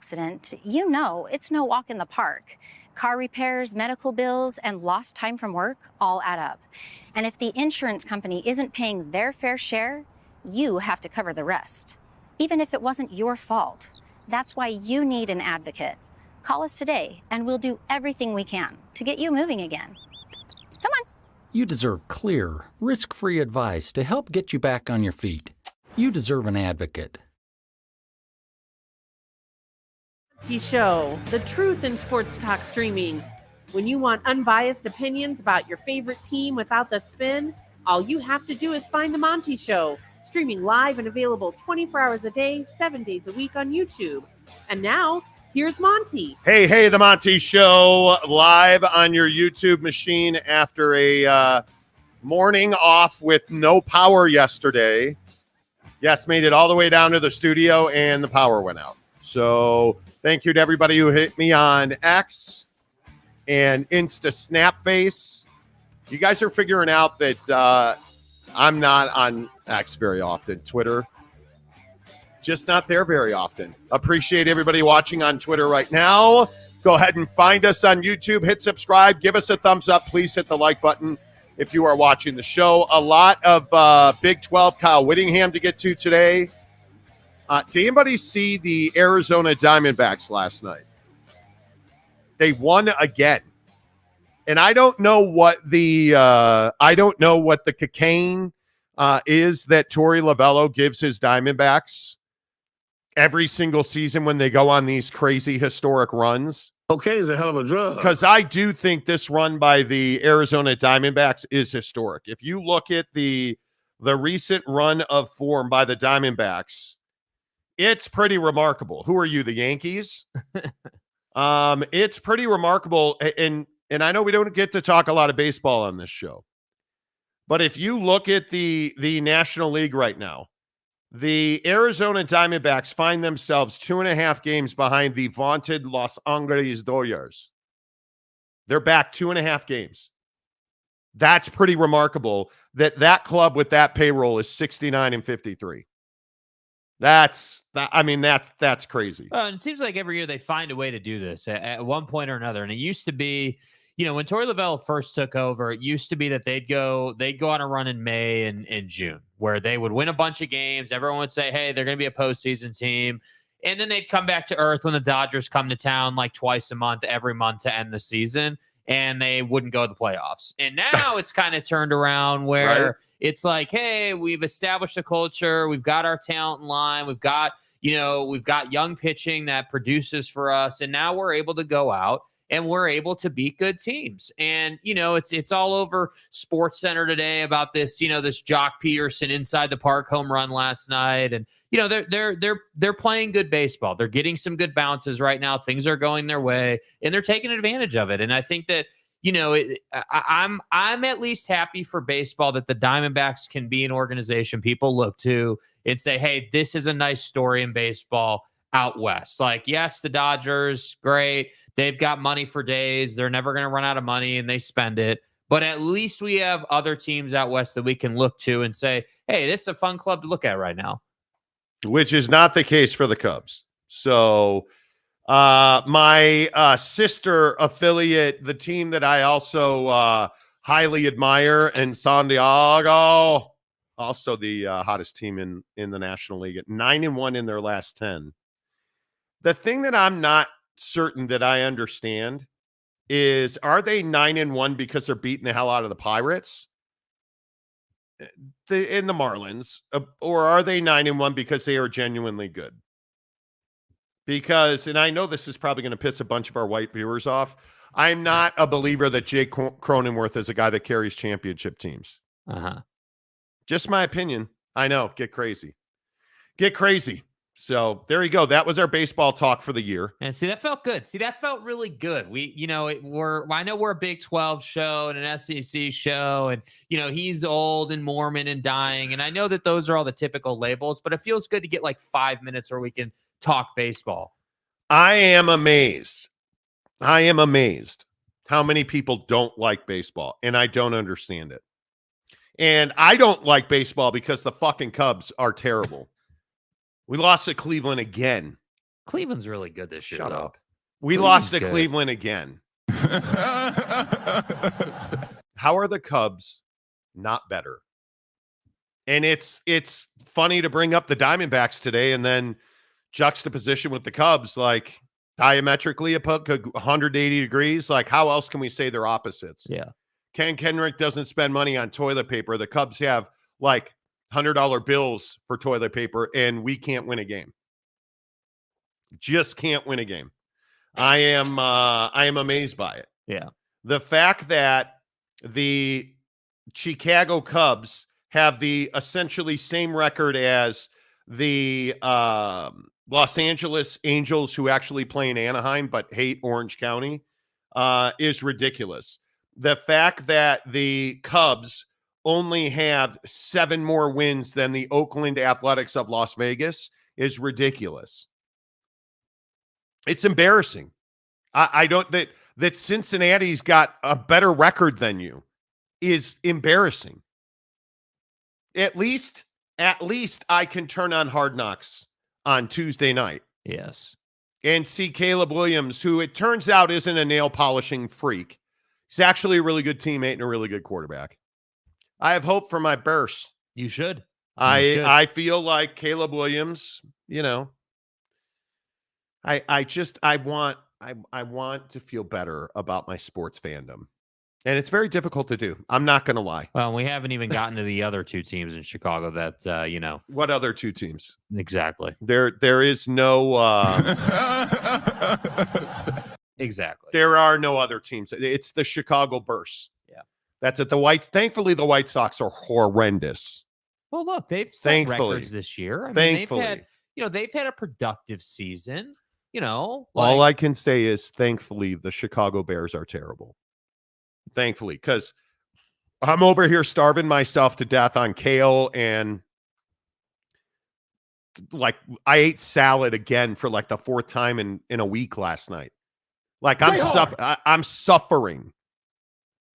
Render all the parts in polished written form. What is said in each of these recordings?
accident, you know it's no walk in the park. Car repairs, medical bills, and lost time from work all add up. And if the insurance company isn't paying their fair share, you have to cover the rest, even if it wasn't your fault. That's why you need an advocate. Call us today, and we'll do everything we can to get you moving again. Come on. You deserve clear, risk-free advice to help get you back on your feet. You deserve an advocate. Monty Show, the truth in sports talk streaming. When you want unbiased opinions about your favorite team without the spin, all you have to do is find the Monty Show, streaming live and available 24 hours a day, 7 days a week on YouTube. And now, here's Monty. Hey, the Monty Show, live on your YouTube machine after a morning off with no power yesterday. Yes, made it all the way down to the studio, and the power went out. So thank you to everybody who hit me on X and Insta Snapface. You guys are figuring out that I'm not on X very often. Twitter, just not there very often. Appreciate everybody watching on Twitter right now. Go ahead and find us on YouTube. Hit subscribe. Give us a thumbs up. Please hit the like button if you are watching the show. A lot of Big 12 Kyle Whittingham to get to today. Did anybody see the Arizona Diamondbacks last night? They won again. And I don't know what the cocaine is that Torey Lovello gives his Diamondbacks every single season when they go on these crazy historic runs. Cocaine is a hell of a drug. Because I do think this run by the Arizona Diamondbacks is historic. If you look at the recent run of form by the Diamondbacks, it's pretty remarkable. Who are you, the Yankees? It's pretty remarkable. And I know we don't get to talk a lot of baseball on this show, but if you look at the National League right now, the Arizona Diamondbacks find themselves 2.5 games behind the vaunted Los Angeles Dodgers. They're back 2.5 games. That's pretty remarkable that club with that payroll is 69-53. That's crazy. And it seems like every year they find a way to do this at one point or another. And it used to be, when Torey Lovello first took over, it used to be that they'd go on a run in May and in June where they would win a bunch of games. Everyone would say, hey, they're going to be a postseason team. And then they'd come back to earth when the Dodgers come to town like twice a month, every month to end the season. And they wouldn't go to the playoffs. And now it's kind of turned around where it's like, hey, we've established a culture. We've got our talent in line. We've got young pitching that produces for us. And now we're able to go out and we're able to beat good teams. And, it's all over Sports Center today about this, this Jock Peterson inside the park home run last night. And, they're playing good baseball. They're getting some good bounces right now. Things are going their way and they're taking advantage of it. And I think that, I'm at least happy for baseball that the Diamondbacks can be an organization people look to and say, hey, this is a nice story in baseball out west. Like, yes, the Dodgers, great. They've got money for days. They're never going to run out of money and they spend it. But at least we have other teams out west that we can look to and say, hey, this is a fun club to look at right now. Which is not the case for the Cubs. So my sister affiliate, the team that I also highly admire, in San Diego, also the hottest team in the National League at 9-1 in their last 10. The thing that I'm not certain that I understand is, are they 9-1 because they're beating the hell out of the Pirates in the Marlins, or are they 9-1 because they are genuinely good? Because, and I know this is probably going to piss a bunch of our white viewers off, I'm not a believer that Jake Cronenworth is a guy that carries championship teams. Just my opinion. I know. Get crazy. So there you go. That was our baseball talk for the year. And see, that felt good. That felt really good. I know we're a Big 12 show and an SEC show, and he's old and Mormon and dying, and I know that those are all the typical labels, but it feels good to get like 5 minutes where we can talk baseball. I am amazed how many people don't like baseball, and I don't understand it. And I don't like baseball because the fucking Cubs are terrible. We lost to Cleveland again. Cleveland's really good this year. Shut though. up. We Cleveland's lost to good. Cleveland again. How are the Cubs not better? And it's funny to bring up the Diamondbacks today and then juxtaposition with the Cubs, like diametrically 180 degrees. Like, how else can we say they're opposites? Yeah. Ken Kenrick doesn't spend money on toilet paper. The Cubs have like $100 bills for toilet paper, and we can't win a game. Just can't win a game. I am amazed by it. Yeah. The fact that the Chicago Cubs have the essentially same record as the Los Angeles Angels, who actually play in Anaheim but hate Orange County, is ridiculous. The fact that the Cubs only have 7 more wins than the Oakland Athletics of Las Vegas is ridiculous. It's embarrassing. I don't that Cincinnati's got a better record than you is embarrassing. At least I can turn on Hard Knocks on Tuesday night. Yes. And see Caleb Williams, who it turns out isn't a nail polishing freak. He's actually a really good teammate and a really good quarterback. I have hope for my Bears. You should. I feel like Caleb Williams, I want to feel better about my sports fandom. And it's very difficult to do. I'm not going to lie. Well, we haven't even gotten to the other 2 teams in Chicago that, What other 2 teams? Exactly. There is no Exactly. There are no other teams. It's the Chicago Bears. Yeah. That's it. Thankfully, the White Sox are horrendous. Well, look, they've set records this year. I mean, they've had a productive season. All I can say is thankfully the Chicago Bears are terrible. Thankfully, because I'm over here starving myself to death on kale and like I ate salad again for like the 4th time in a week last night. Like I'm suffering.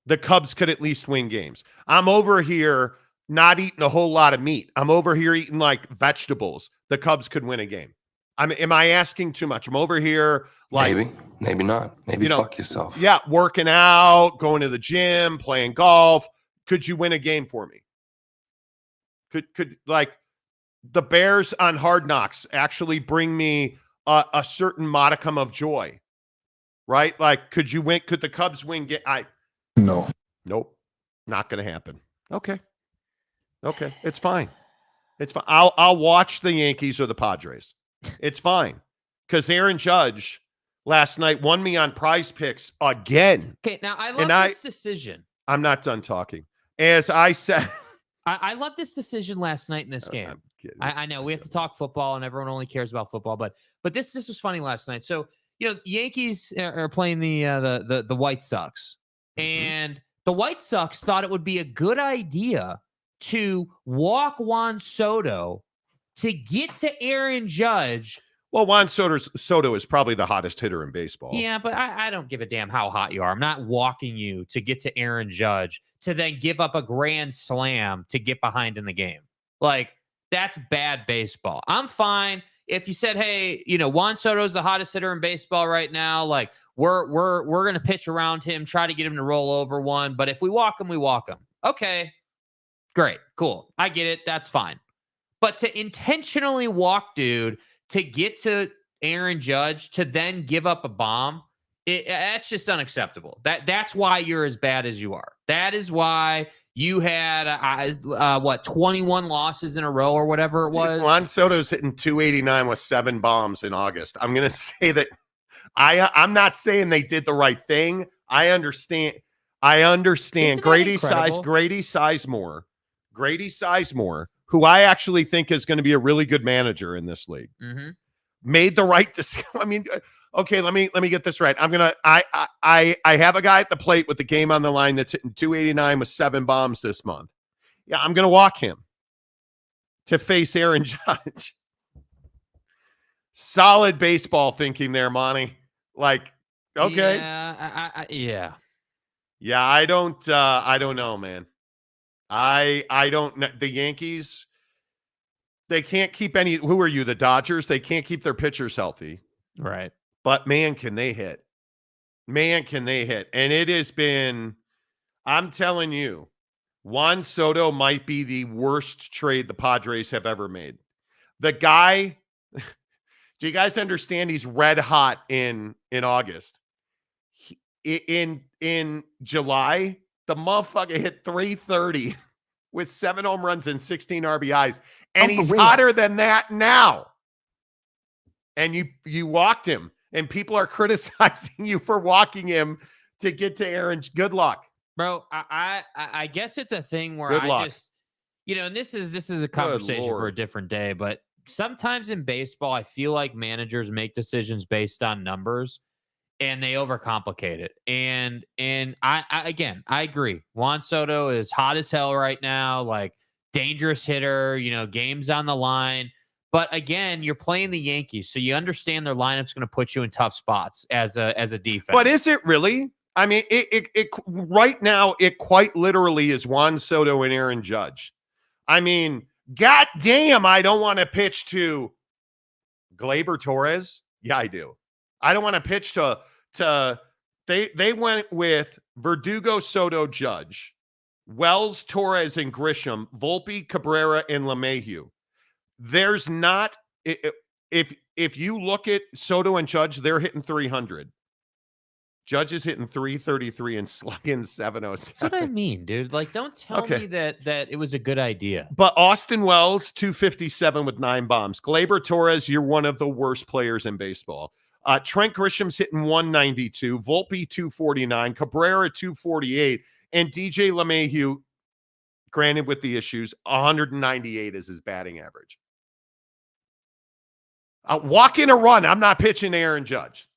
The Cubs could at least win games. I'm over here not eating a whole lot of meat. I'm over here eating like vegetables. The Cubs could win a game. Am I asking too much? I'm over here like maybe not. Maybe fuck yourself. Yeah, working out, going to the gym, playing golf. Could you win a game for me? Could like the Bears on Hard Knocks actually bring me a certain modicum of joy? Right? Like, could you win? Could the Cubs win? No. Nope. Not going to happen. Okay. It's fine. It's fine. I'll watch the Yankees or the Padres. It's fine. Because Aaron Judge last night won me on Prize Picks again. Okay, now I love this decision. I'm not done talking. As I said, I love this decision last night in this game. I know we have to talk football, and everyone only cares about football, but this was funny last night. So the Yankees are playing the White Sox, and the White Sox thought it would be a good idea to walk Juan Soto to get to Aaron Judge. Well, Juan Soto is probably the hottest hitter in baseball. Yeah, but I don't give a damn how hot you are. I'm not walking you to get to Aaron Judge to then give up a grand slam to get behind in the game. Like, that's bad baseball. I'm fine if you said, hey, Juan Soto's the hottest hitter in baseball right now. Like, we're going to pitch around him, try to get him to roll over one. But if we walk him, we walk him. Okay, great, cool. I get it. That's fine. But to intentionally walk dude to get to Aaron Judge to then give up a bomb, that's just unacceptable. That's why you're as bad as you are. That is why you had 21 losses in a row or whatever it was. Juan Soto's hitting 289 with 7 bombs in August. I'm going to say that I'm not saying they did the right thing. I understand. Grady Sizemore, who I actually think is going to be a really good manager in this league, made the right decision. I mean, okay, let me get this right. I have a guy at the plate with the game on the line that's hitting 289 with 7 bombs this month. Yeah, I'm going to walk him to face Aaron Judge. Solid baseball thinking there, Monty. Like, okay. Yeah. Yeah, I don't know, man. I don't know. The Yankees, They can't keep any. Who are you? The Dodgers? They can't keep their pitchers healthy. Right. But man, can they hit. Man, can they hit. And it has been, I'm telling you, Juan Soto might be the worst trade the Padres have ever made. The guy, do you guys understand he's red hot in August? In July, the motherfucker hit 330 with 7 home runs and 16 RBIs. And he's hotter than that now. And you walked him. And people are criticizing you for walking him to get to Aaron. Good luck. Bro, I guess it's a thing where Good I luck. just, and this is a conversation for a different day, but sometimes in baseball, I feel like managers make decisions based on numbers and they overcomplicate it. And I agree. Juan Soto is hot as hell right now, like dangerous hitter, games on the line. But again, you're playing the Yankees, so you understand their lineup's going to put you in tough spots as a defense. But is it really? I mean, it right now, it quite literally is Juan Soto and Aaron Judge. I mean, goddamn, I don't want to pitch to Gleyber Torres. Yeah, I do. I don't want to pitch to they went with Verdugo, Soto, Judge, Wells, Torres, and Grisham, Volpe, Cabrera, and LeMahieu. There's not, if you look at Soto and Judge, they're hitting 300. Judge is hitting 333 and slugging 707. That's what I mean, dude. Like, don't tell me that it was a good idea. But Austin Wells, 257 with 9 bombs. Gleyber Torres, you're one of the worst players in baseball. Trent Grisham's hitting 192. Volpe, 249. Cabrera, 248. And DJ LeMahieu, granted with the issues, 198 is his batting average. Walk in a run. I'm not pitching Aaron Judge.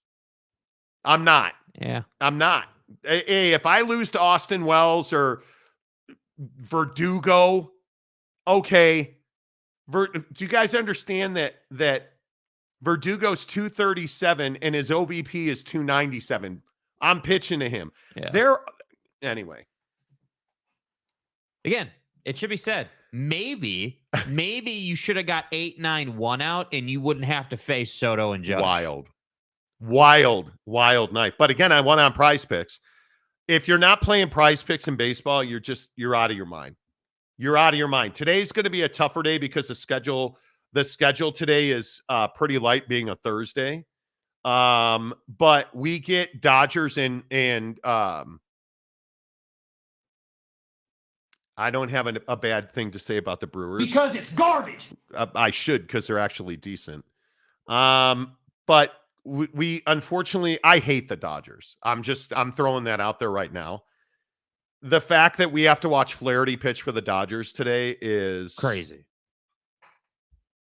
I'm not. Yeah. I'm not. Hey, if I lose to Austin Wells or Verdugo, okay. Do you guys understand that Verdugo's 237 and his OBP is 297? I'm pitching to him. Yeah. Anyway. Again, it should be said. Maybe you should have got 8-9-1 out and you wouldn't have to face Soto and Judge. Wild night. But again, I won on Prize Picks. If you're not playing Prize Picks in baseball, you're out of your mind. You're out of your mind. Today's going to be a tougher day because the schedule today is pretty light, being a Thursday. But we get Dodgers and I don't have a bad thing to say about the Brewers. Because it's garbage. I should, because they're actually decent. But we unfortunately, I hate the Dodgers. I'm throwing that out there right now. The fact that we have to watch Flaherty pitch for the Dodgers today is crazy.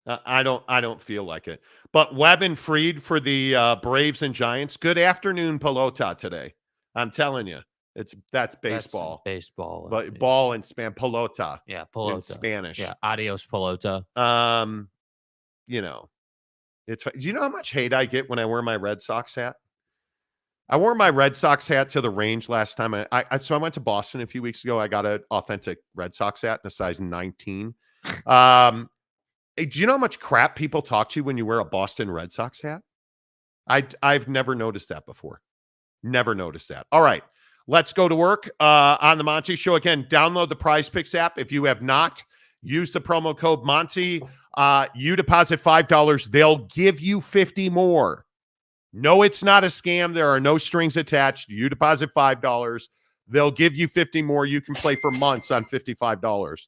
I don't feel like it. But Webb and Fried for the Braves and Giants. Good afternoon, Pelota today. I'm telling you. That's baseball. That's baseball. But ball in Spanish, pelota. Yeah, pelota. In Spanish. Yeah, adios pelota. It's. Do you know how much hate I get when I wear my Red Sox hat? I wore my Red Sox hat to the range last time. So I went to Boston a few weeks ago. I got an authentic Red Sox hat in a size 19. Do you know how much crap people talk to you when you wear a Boston Red Sox hat? I've never noticed that before. Never noticed that. All right. Let's go to work on the Monty Show. Again, download the Prize Picks app. If you have not, use the promo code Monty. You deposit $5. They'll give you 50 more. No, it's not a scam. There are no strings attached. You deposit $5. They'll give you 50 more. You can play for months on $55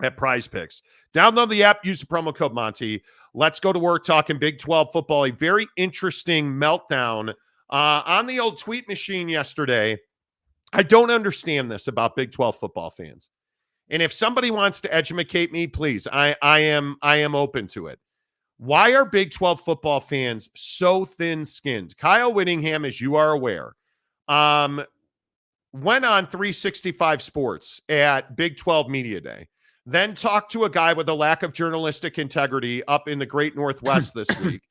at Prize Picks. Download the app. Use the promo code Monty. Let's go to work talking Big 12 football. A very interesting meltdown on the old tweet machine yesterday. I don't understand this about Big 12 football fans. And if somebody wants to educate me, please, I am open to it. Why are Big 12 football fans so thin-skinned? Kyle Whittingham, as you are aware, went on 365 Sports at Big 12 Media Day, then talked to a guy with a lack of journalistic integrity up in the Great Northwest this week,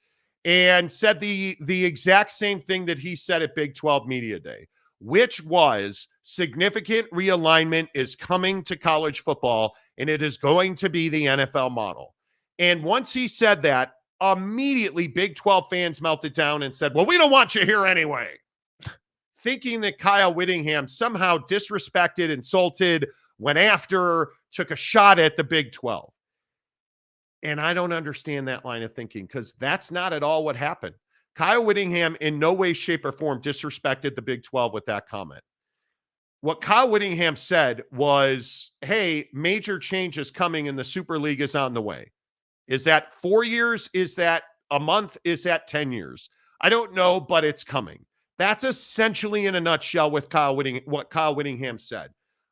and said the exact same thing that he said at Big 12 Media Day, which was significant realignment is coming to college football, and it is going to be the NFL model. And once he said that, immediately Big 12 fans melted down and said, well, we don't want you here anyway. Thinking that Kyle Whittingham somehow disrespected, insulted, went after, took a shot at the Big 12. And I don't understand that line of thinking, because that's not at all what happened. Kyle Whittingham in no way, shape, or form disrespected the Big 12 with that comment. What Kyle Whittingham said was, hey, major changes coming and the Super League is on the way. Is that 4 years? Is that a month? Is that 10 years? I don't know, but it's coming. That's essentially in a nutshell with what Kyle Whittingham said.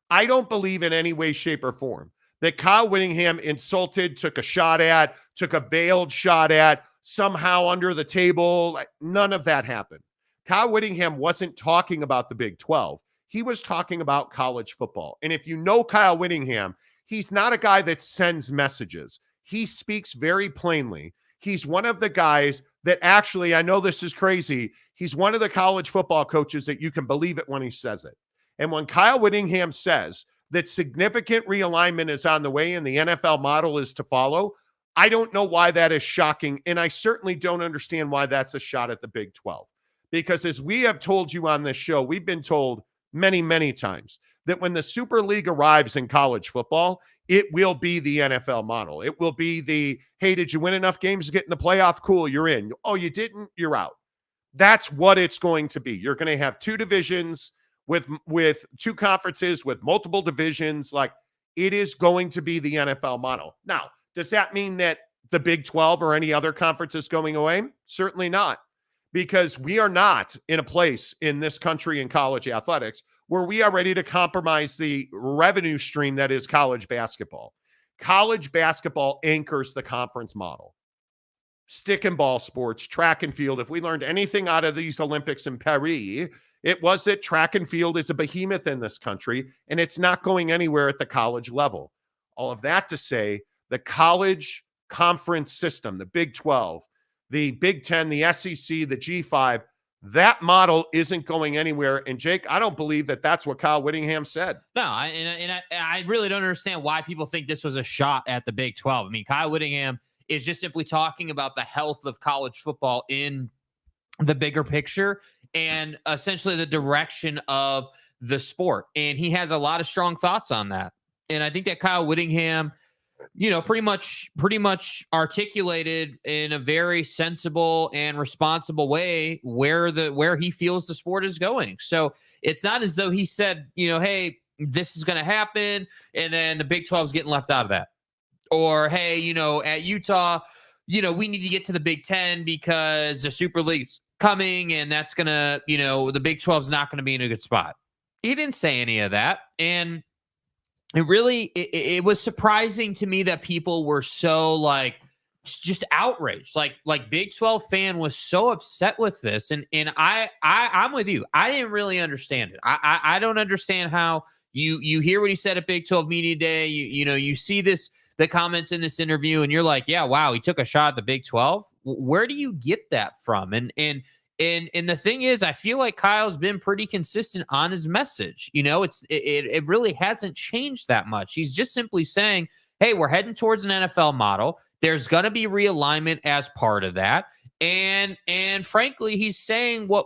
I don't believe in any way, shape, or form that Kyle Whittingham insulted, took a shot at, took a veiled shot at, somehow under the table. None of that happened. Kyle Whittingham wasn't talking about the Big 12. He was talking about college football. And if you know Kyle Whittingham, he's not a guy that sends messages. He speaks very plainly. He's one of the guys that actually, I know this is crazy, he's one of the college football coaches that you can believe it when he says it. And when Kyle Whittingham says that significant realignment is on the way and the NFL model is to follow, I don't know why that is shocking. And I certainly don't understand why that's a shot at the Big 12. Because as we have told you on this show, we've been told many, many times that when the Super League arrives in college football, it will be the NFL model. It will be the, hey, did you win enough games to get in the playoff? Cool, you're in. Oh, you didn't? You're out. That's what it's going to be. You're going to have two divisions with two conferences with multiple divisions. Like, it is going to be the NFL model. Now, does that mean that the Big 12 or any other conference is going away? Certainly not, because we are not in a place in this country in college athletics where we are ready to compromise the revenue stream that is college basketball. College basketball anchors the conference model. Stick and ball sports, track and field. If we learned anything out of these Olympics in Paris, it was that track and field is a behemoth in this country, and it's not going anywhere at the college level. All of that to say, the college conference system, the Big 12, the Big 10, the SEC, the G5, that model isn't going anywhere. And Jake, I don't believe that that's what Kyle Whittingham said. No, I really don't understand why people think this was a shot at the Big 12. I mean, Kyle Whittingham is just simply talking about the health of college football in the bigger picture and essentially the direction of the sport. And he has a lot of strong thoughts on that. And I think that Kyle Whittingham, you know, pretty much articulated in a very sensible and responsible way where he feels the sport is going. So it's not as though he said, you know, hey, this is going to happen, and then the Big 12 is getting left out of that. Or, hey, you know, at Utah, you know, we need to get to the Big 10 because the Super League's coming, and that's going to, you know, the Big 12 is not going to be in a good spot. He didn't say any of that. And it was surprising to me that people were so like just outraged. Like Big 12 fan was so upset with this. And I'm with you. I didn't really understand it. I don't understand how you hear what he said at Big 12 Media Day. You know, you see the comments in this interview, and you're like, yeah, wow, he took a shot at the Big 12. Where do you get that from? And the thing is, I feel like Kyle's been pretty consistent on his message. You know, it really hasn't changed that much. He's just simply saying, hey, we're heading towards an NFL model. There's going to be realignment as part of that. And frankly, he's saying what's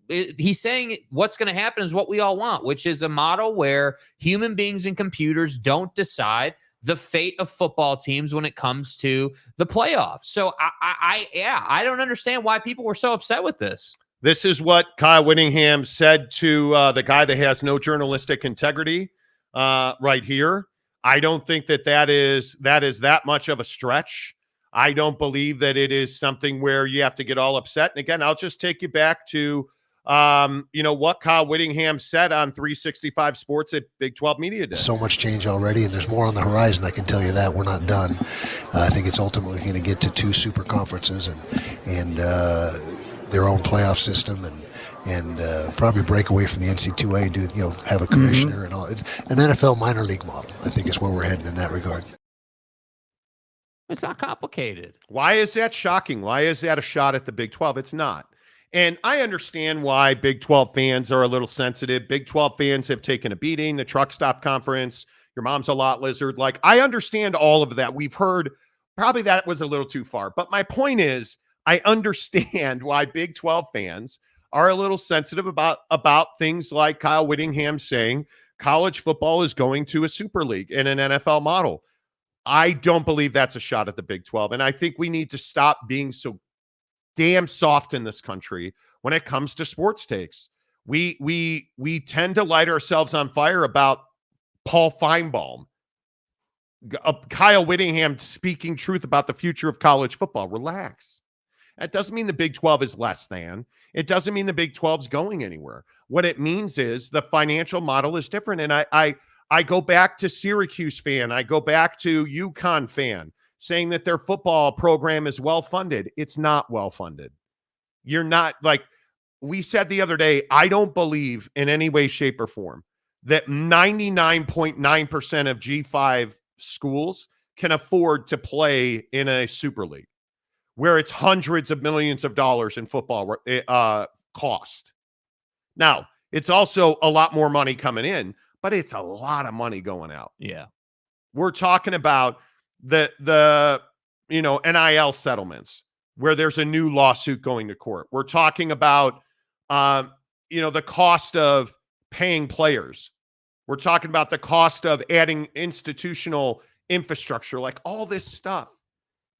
going to happen is what we all want, which is a model where human beings and computers don't decide the fate of football teams when it comes to the playoffs. So I don't understand why people were so upset with this. This is what Kyle Whittingham said to the guy that has no journalistic integrity right here. I don't think that is that much of a stretch. I don't believe that it is something where you have to get all upset. And again, I'll just take you back to you know, what Kyle Whittingham said on 365 Sports at Big 12 Media Day. So much change already, and there's more on the horizon. I can tell you that. We're not done. I think it's ultimately going to get to two super conferences and their own playoff system and probably break away from the NC2A, have a commissioner and all. It's an NFL minor league model, I think, is where we're heading in that regard. It's not complicated. Why is that shocking? Why is that a shot at the Big 12? It's not. And I understand why Big 12 fans are a little sensitive. Big 12 fans have taken a beating, the truck stop conference, your mom's a lot lizard. Like, I understand all of that. We've heard probably that was a little too far. But my point is, I understand why Big 12 fans are a little sensitive about things like Kyle Whittingham saying college football is going to a super league in an NFL model. I don't believe that's a shot at the Big 12. And I think we need to stop being so damn soft in this country when it comes to sports takes. We tend to light ourselves on fire about Paul Feinbaum, Kyle Whittingham speaking truth about the future of college football. Relax. That doesn't mean the Big 12 is less than. It doesn't mean the Big 12 is going anywhere. What it means is the financial model is different. And I go back to Syracuse fan. I go back to UConn fan saying that their football program is well-funded. It's not well-funded. You're not, like we said the other day, I don't believe in any way, shape, or form that 99.9% of G5 schools can afford to play in a super league where it's hundreds of millions of dollars in football cost. Now, it's also a lot more money coming in, but it's a lot of money going out. Yeah. We're talking about the NIL settlements where there's a new lawsuit going to court. We're talking about the cost of paying players. We're talking about the cost of adding institutional infrastructure. Like, all this stuff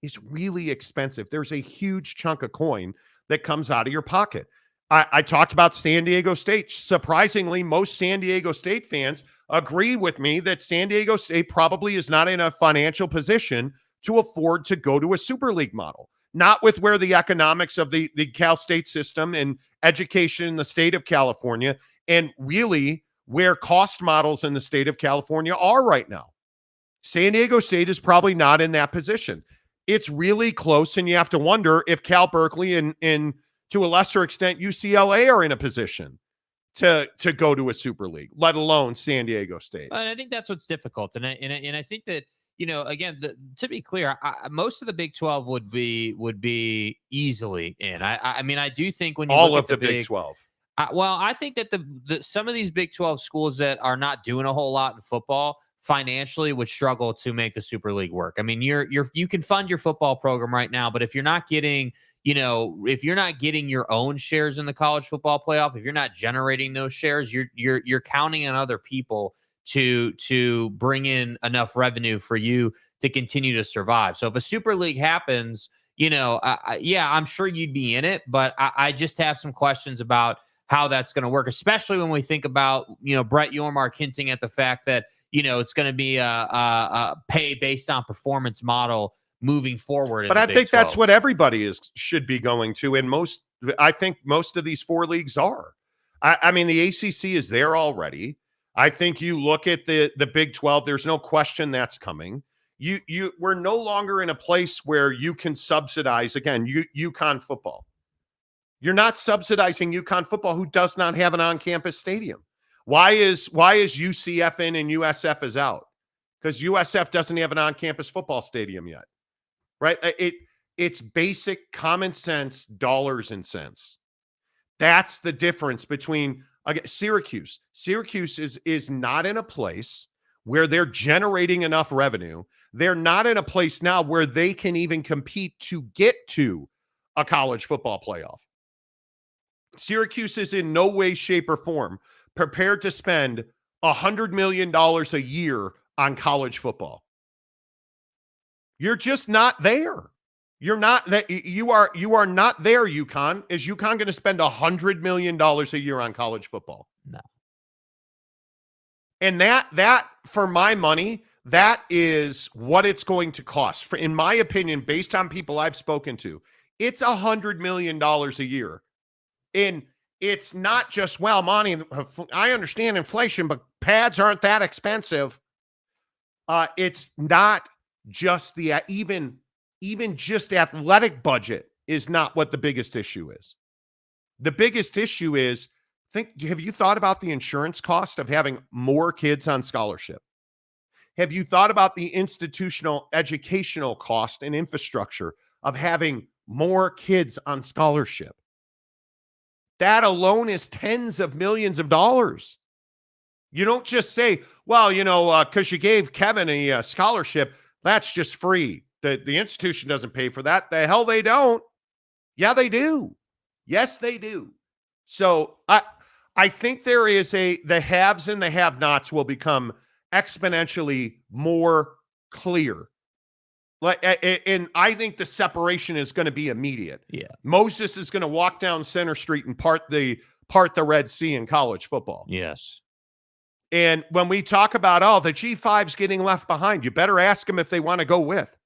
is really expensive. There's a huge chunk of coin that comes out of your pocket. I talked about San Diego State. Surprisingly, most San Diego State fans agree with me that San Diego State probably is not in a financial position to afford to go to a super league model. Not with where the economics of the Cal State system and education in the state of California, and really where cost models in the state of California are right now. San Diego State is probably not in that position. It's really close, and you have to wonder if Cal Berkeley and to a lesser extent UCLA are in a position to go to a super league, let alone San Diego State. And I think that's what's difficult, and I think that, again, to be clear, most of the Big 12 would be easily in. I mean, I do think when you all look of at the Big 12. I think that the some of these Big 12 schools that are not doing a whole lot in football financially would struggle to make the Super League work. I mean, you can fund your football program right now, but if you're not getting, your own shares in the college football playoff, if you're not generating those shares, you're counting on other people to bring in enough revenue for you to continue to survive. So if a Super League happens, I'm sure you'd be in it, but I just have some questions about how that's going to work, especially when we think about, Brett Yormark hinting at the fact that, it's going to be a pay based on performance model moving forward. But I think that's what everybody should be going to. And I think most of these four leagues are. I mean, the ACC is there already. I think you look at the Big 12, there's no question that's coming. We're no longer in a place where you can subsidize, again, UConn football. You're not subsidizing UConn football, who does not have an on-campus stadium. Why is UCF in and USF is out? Because USF doesn't have an on-campus football stadium yet, right? It's basic common sense, dollars and cents. That's the difference between Syracuse. Syracuse is not in a place where they're generating enough revenue. They're not in a place now where they can even compete to get to a college football playoff. Syracuse is in no way, shape, or form prepared to spend $100 million a year on college football. You're just not there. You're not that. You are not there, UConn. Is UConn going to spend $100 million a year on college football? No. And that for my money, that is what it's going to cost. In my opinion, based on people I've spoken to, it's $100 million a year. And it's not just, well, Monty, I understand inflation, but pads aren't that expensive. It's not just even just athletic budget is not what the biggest issue is. The biggest issue is, have you thought about the insurance cost of having more kids on scholarship? Have you thought about the institutional educational cost and infrastructure of having more kids on scholarship? That alone is tens of millions of dollars. You don't just say, well, because you gave Kevin a scholarship, that's just free. The institution doesn't pay for that. The hell they don't. Yeah, they do. Yes, they do. So I think there is the haves and the have-nots will become exponentially more clear. And I think the separation is going to be immediate. Yeah. Moses is going to walk down Center Street and part the Red Sea in college football. Yes. And when we talk about, the G5's getting left behind, you better ask them if they want to go with.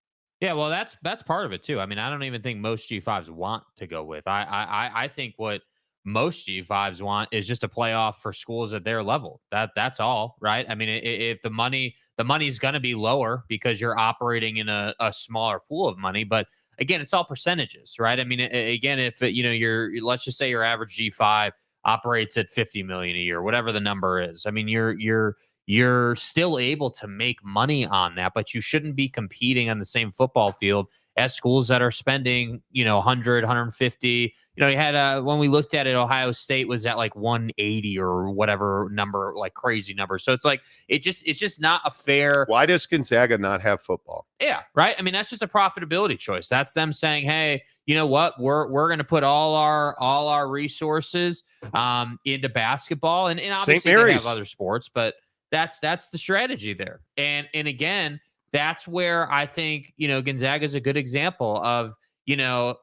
Yeah, well, that's part of it too. I mean, I don't even think most G5s want to go with. I think what most G5s want is just a playoff for schools at their level. That's all, right? I mean, if the money's going to be lower because you're operating in a smaller pool of money, but again, it's all percentages, right? I mean, again, if let's just say your average G5 operates at 50 million a year, whatever the number is. I mean, you're still able to make money on that, but you shouldn't be competing on the same football field as schools that are spending, 100, 150. You had when we looked at it, Ohio State was at like 180 or whatever number, like crazy number. So it's like it's just not a fair. Why does Gonzaga not have football? Yeah, right. I mean, that's just a profitability choice. That's them saying, hey, you know what? We're going to put all our resources into basketball, and obviously they have other sports, but that's the strategy there. And again, that's where I think, Gonzaga is a good example of,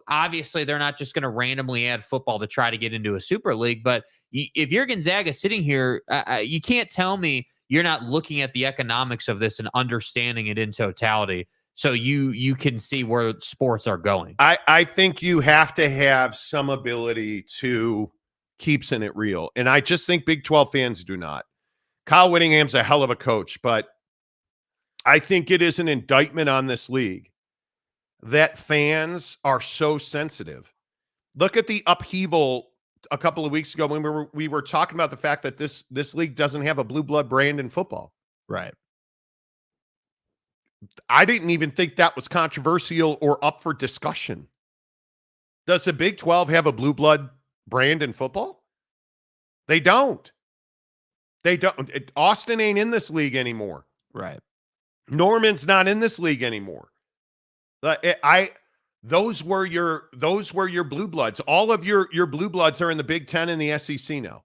obviously they're not just going to randomly add football to try to get into a super league. But if you're Gonzaga sitting here, you can't tell me you're not looking at the economics of this and understanding it in totality. So you can see where sports are going. I think you have to have some ability to keeping it real. And I just think Big 12 fans do not. Kyle Whittingham's a hell of a coach, but I think it is an indictment on this league that fans are so sensitive. Look at the upheaval a couple of weeks ago when we were talking about the fact that this league doesn't have a blue blood brand in football. Right. I didn't even think that was controversial or up for discussion. Does the Big 12 have a blue blood brand in football? They don't. They don't. Austin ain't in this league anymore. Right. Norman's not in this league anymore. Those were your blue bloods. All of your blue bloods are in the Big 10 and the SEC now.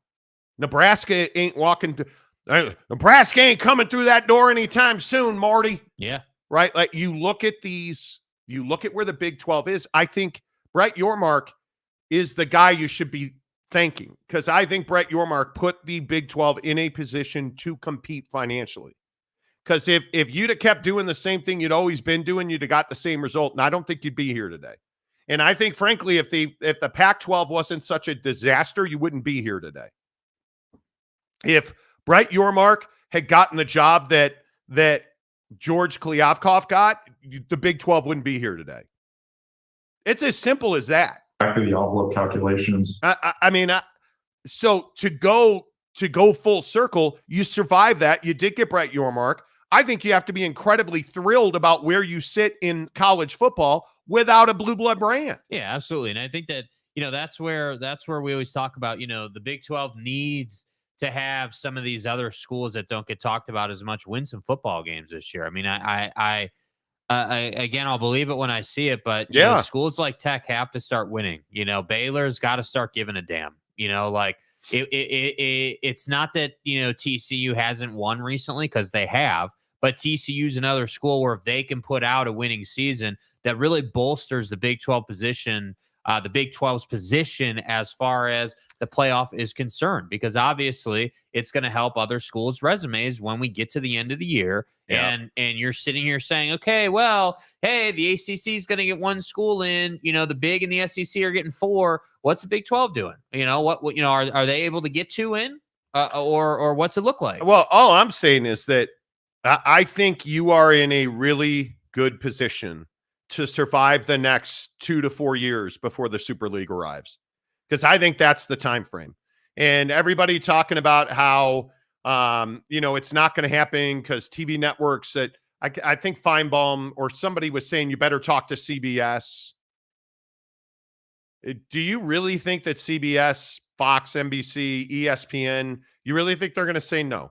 Nebraska ain't Nebraska ain't coming through that door anytime soon, Marty. Yeah. Right? Like you look at where the Big 12 is. I think Brett Yormark is the guy you should be thanking, because I think Brett Yormark put the Big 12 in a position to compete financially. Because if you'd have kept doing the same thing you'd always been doing, you'd have got the same result, and I don't think you'd be here today. And I think, frankly, if the Pac-12 wasn't such a disaster, you wouldn't be here today. If Brett Yormark had gotten the job that George Kliavkoff got, the Big 12 wouldn't be here today. It's as simple as that. Back to the envelope calculations. So to go full circle, you survive that. You did get Brett Yormark. I think you have to be incredibly thrilled about where you sit in college football without a blue blood brand. Yeah, absolutely. And I think that, that's where we always talk about, the Big 12 needs to have some of these other schools that don't get talked about as much win some football games this year. I mean, I again, I'll believe it when I see it, but schools like Tech have to start winning. Baylor's got to start giving a damn. It's not that TCU hasn't won recently, because they have, but TCU's another school where if they can put out a winning season, that really bolsters the Big 12 position, the Big 12's position as far as the playoff is concerned, because obviously it's going to help other schools' resumes when we get to the end of the year. Yeah. And you're sitting here saying, okay, well, hey, the ACC is going to get one school in, the Big and the SEC are getting 4. What's the Big 12 doing? Are they able to get 2 in, or what's it look like? Well, all I'm saying is that I think you are in a really good position to survive the next 2 to 4 years before the Super League arrives, because I think that's the time frame. And everybody talking about how it's not going to happen because TV networks that I think Feinbaum or somebody was saying you better talk to CBS. Do you really think that CBS, Fox, NBC, ESPN, you really think they're going to say no?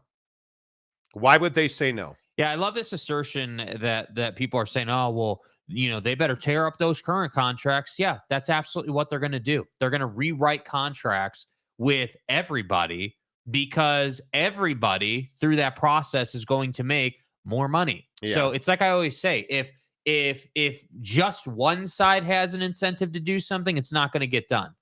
Why would they say no? Yeah, I love this assertion that people are saying, oh, well, they better tear up those current contracts. Yeah, that's absolutely what they're going to do. They're going to rewrite contracts with everybody because everybody through that process is going to make more money. Yeah. So it's like I always say, if just one side has an incentive to do something, it's not going to get done.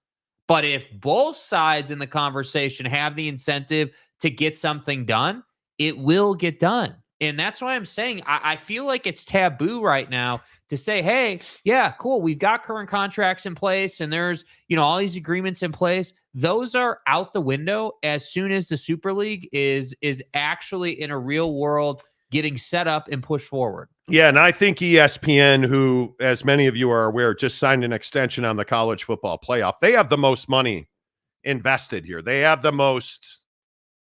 But if both sides in the conversation have the incentive to get something done, it will get done. And that's why I'm saying I feel like it's taboo right now to say, hey, yeah, cool. We've got current contracts in place and there's, all these agreements in place. Those are out the window as soon as the Super League is actually in a real world getting set up and pushed forward. Yeah, and I think ESPN, who, as many of you are aware, just signed an extension on the college football playoff. They have the most money invested here. They have the most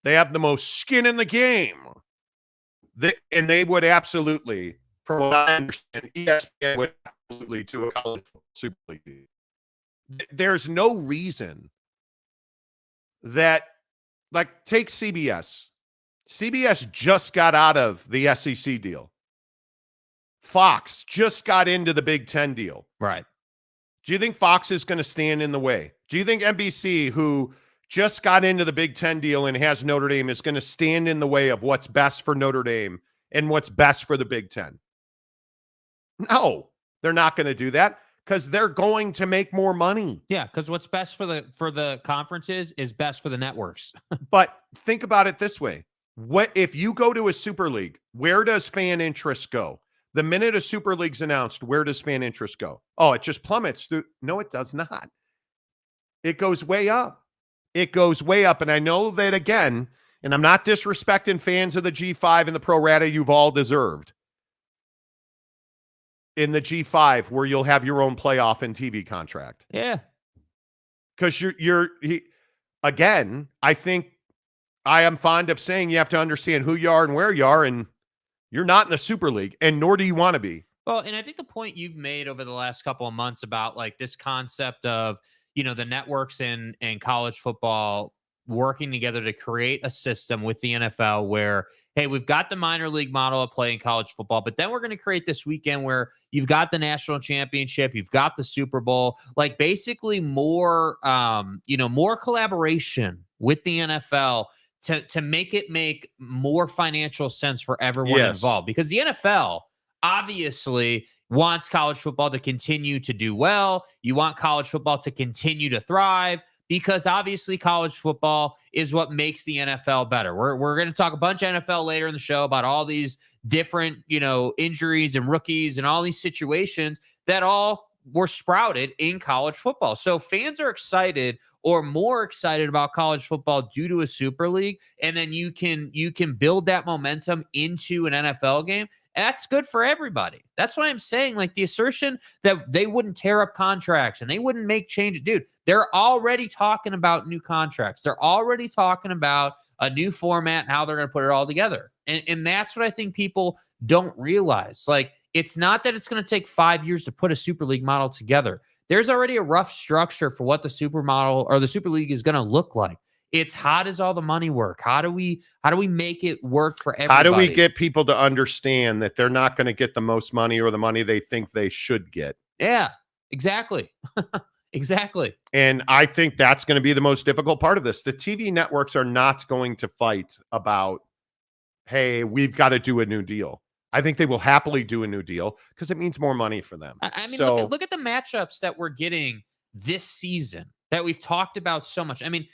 skin in the game. And they would absolutely, from what I understand, ESPN would absolutely do a college Super League. There's no reason that, like, take CBS. CBS just got out of the SEC deal. Fox just got into the Big Ten deal. Right. Do you think Fox is going to stand in the way? Do you think NBC, who just got into the Big Ten deal and has Notre Dame, is going to stand in the way of what's best for Notre Dame and what's best for the Big Ten? No, they're not going to do that because they're going to make more money. Yeah, because what's best for the conferences is best for the networks. But think about it this way. What if you go to a Super League, where does fan interest go? The minute a Super League's announced, where does fan interest go? Oh, it just plummets. No, it does not. It goes way up. It goes way up. And I know that, again, and I'm not disrespecting fans of the G5 and the pro rata you've all deserved. In the G5, where you'll have your own playoff and TV contract. Yeah. Because again, I think I am fond of saying you have to understand who you are and where you are, and you're not in the Super League, and nor do you want to be. Well, and I think the point you've made over the last couple of months about like this concept of, the networks and college football working together to create a system with the NFL where, hey, we've got the minor league model of playing college football, but then we're going to create this weekend where you've got the national championship, you've got the Super Bowl, like basically more, more collaboration with the NFL to make it make more financial sense for everyone involved. Because the NFL obviously wants college football to continue to do well. You want college football to continue to thrive because obviously college football is what makes the NFL better. We're going to talk a bunch of NFL later in the show about all these different, injuries and rookies and all these situations that all were sprouted in college football. So fans are excited or more excited about college football due to a Super League. And then you can build that momentum into an NFL game. That's good for everybody. That's why I'm saying, like, the assertion that they wouldn't tear up contracts and they wouldn't make changes. Dude, they're already talking about new contracts. They're already talking about a new format and how they're going to put it all together. And that's what I think people don't realize. Like, it's not that it's going to take 5 years to put a Super League model together. There's already a rough structure for what the Super model or the Super League is going to look like. It's how does all the money work? How do we make it work for everybody? How do we get people to understand that they're not going to get the most money or the money they think they should get? Yeah, exactly. Exactly. And I think that's going to be the most difficult part of this. The TV networks are not going to fight about, hey, we've got to do a new deal. I think they will happily do a new deal because it means more money for them. I mean, look at the matchups that we're getting this season that we've talked about so much. I mean,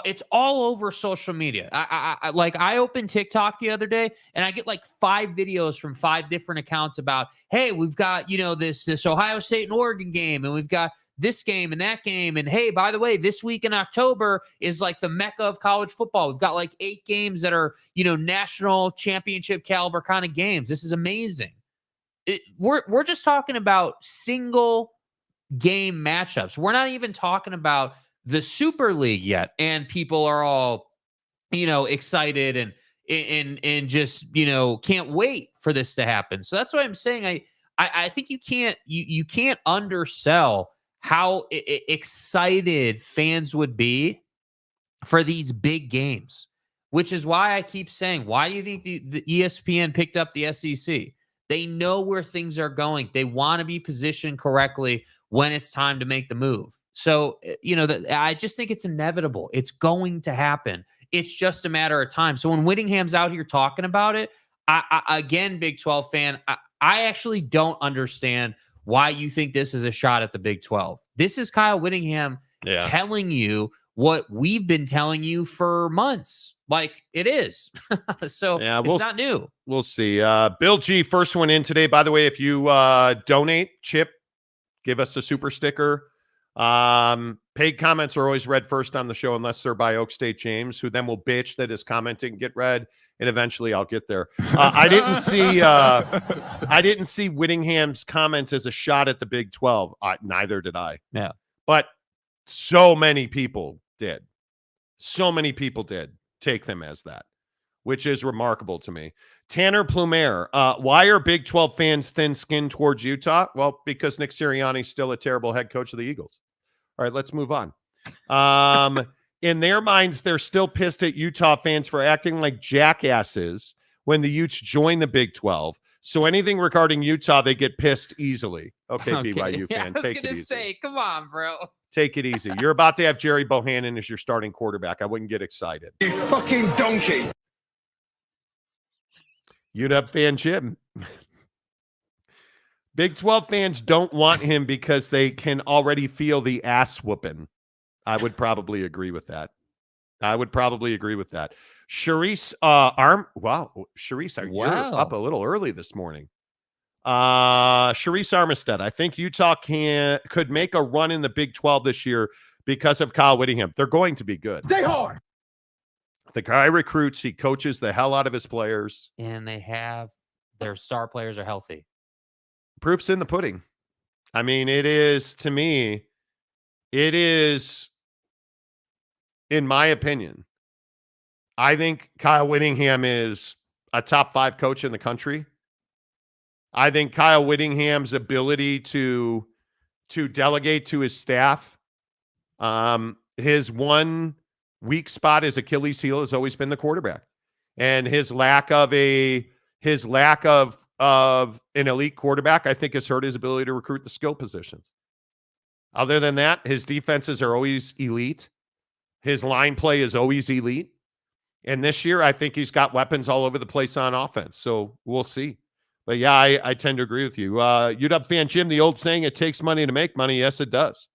it's all over social media. I opened TikTok the other day and I get like 5 videos from 5 different accounts about, hey, we've got, this Ohio State and Oregon game, and we've got this game and that game. And hey, by the way, this week in October is like the mecca of college football. We've got like 8 games that are, national championship caliber kind of games. This is amazing. We're just talking about single game matchups. We're not even talking about the Super League yet, and people are all, excited and just, can't wait for this to happen. So that's why I'm saying I think you can't undersell how excited fans would be for these big games, which is why I keep saying, why do you think the ESPN picked up the SEC? They know where things are going. They want to be positioned correctly when it's time to make the move. So, I just think it's inevitable. It's going to happen. It's just a matter of time. So when Whittingham's out here talking about it, again, Big 12 fan, I actually don't understand why you think this is a shot at the Big 12. This is Kyle Whittingham telling you what we've been telling you for months. Like, it is. So it's not new. We'll see. Bill G, first one in today. By the way, if you donate, Chip, give us a super sticker. Paid comments are always read first on the show unless they're by Oak State James, who then will bitch that his comment didn't get read, and eventually I'll get there. I didn't see Whittingham's comments as a shot at the Big 12. Neither did I. Yeah. But so many people did. So many people did take them as that, which is remarkable to me. Tanner Plumer, why are Big 12 fans thin-skinned towards Utah? Well, because Nick Sirianni's still a terrible head coach of the Eagles. All right, let's move on. In their minds, they're still pissed at Utah fans for acting like jackasses when the Utes join the Big 12. So anything regarding Utah, they get pissed easily. Okay, BYU fan, take it easy. I was going to say, come on, bro. Take it easy. You're about to have Gerry Bohanon as your starting quarterback. I wouldn't get excited. You fucking donkey. UW fan Jim. Big 12 fans don't want him because they can already feel the ass whooping. I would probably agree with that. Charisse Charisse, you're up a little early this morning. Charisse Armistead, I think Utah could make a run in the Big 12 this year because of Kyle Whittingham. They're going to be good. Stay hard. The guy recruits, he coaches the hell out of his players. And their star players are healthy. Proof's in the pudding. I mean, it is, in my opinion, I think Kyle Whittingham is a top 5 coach in the country. I think Kyle Whittingham's ability to delegate to his staff, his one weak spot, his Achilles heel, has always been the quarterback, and his lack of an elite quarterback, I think, has hurt his ability to recruit the skill positions. Other than that, his defenses are always elite. His line play is always elite. And this year, I think he's got weapons all over the place on offense. So we'll see. But yeah, I tend to agree with you. UW fan Jim, the old saying, it takes money to make money. Yes, it does.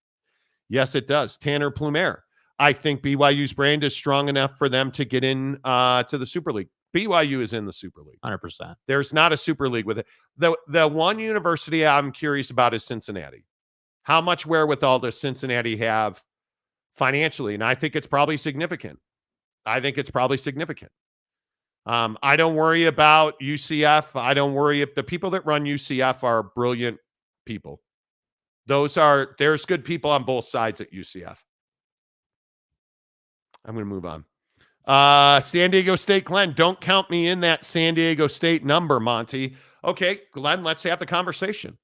Yes, it does. Tanner Plumer, I think BYU's brand is strong enough for them to get in to the Super League. BYU is in the Super League. 100%. There's not a Super League with it. The one university I'm curious about is Cincinnati. How much wherewithal does Cincinnati have financially? And I think it's probably significant. I don't worry about UCF. I don't worry if the people that run UCF are brilliant people. There's good people on both sides at UCF. I'm going to move on. San Diego State, Glenn, don't count me in that San Diego State number, Monty. Okay, Glenn, let's have the conversation.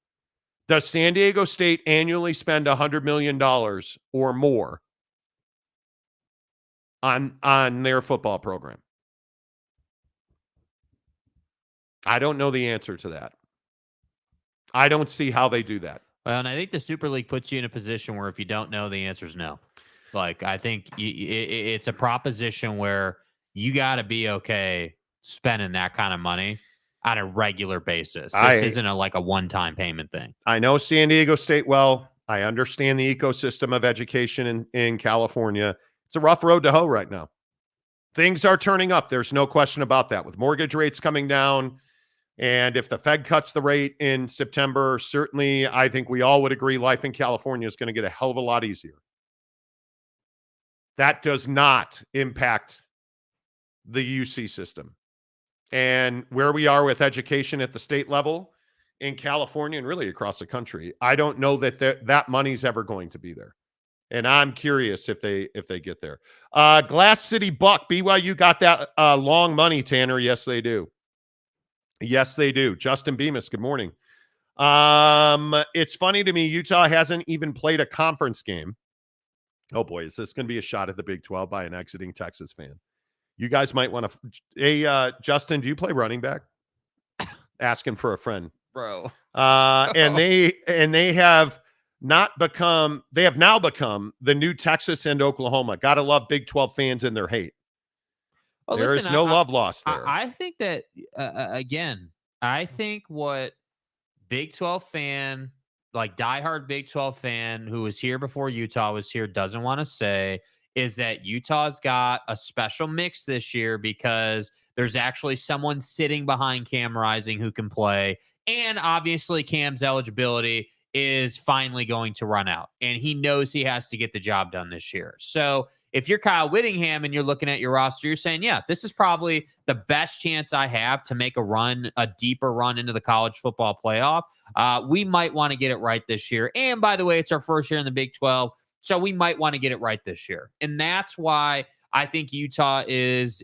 Does San Diego State annually spend $100 million or more on their football program? I don't know the answer to that. I don't see how they do that. Well, and I think the Super League puts you in a position where if you don't know, the answer is no. Like, I think it's a proposition where you got to be okay spending that kind of money on a regular basis. This isn't a one-time payment thing. I know San Diego State well. I understand the ecosystem of education in California. It's a rough road to hoe right now. Things are turning up. There's no question about that. With mortgage rates coming down, and if the Fed cuts the rate in September, certainly I think we all would agree life in California is going to get a hell of a lot easier. That does not impact the UC system. And where we are with education at the state level in California and really across the country, I don't know that that money's ever going to be there. And I'm curious if they get there. Glass City Buck, BYU got that long money, Tanner. Yes, they do. Yes, they do. Justin Bemis, good morning. It's funny to me, Utah hasn't even played a conference game. Oh boy, is this going to be a shot at the Big 12 by an exiting Texas fan? You guys might want to. Hey, Justin, do you play running back? asking for a friend, bro. And they have now become the new Texas and Oklahoma. Gotta love Big 12 fans and their hate. Well, There is no love lost there. I think that again, I think what Big 12 fan, like diehard Big 12 fan who was here before Utah was here, doesn't want to say is that Utah's got a special mix this year because there's actually someone sitting behind Cam Rising who can play. And obviously Cam's eligibility is finally going to run out. And he knows he has to get the job done this year. So if you're Kyle Whittingham and you're looking at your roster, you're saying, yeah, this is probably the best chance I have to make a deeper run into the college football playoff. We might want to get it right this year. And by the way, it's our first year in the Big 12. So we might want to get it right this year. And that's why I think Utah is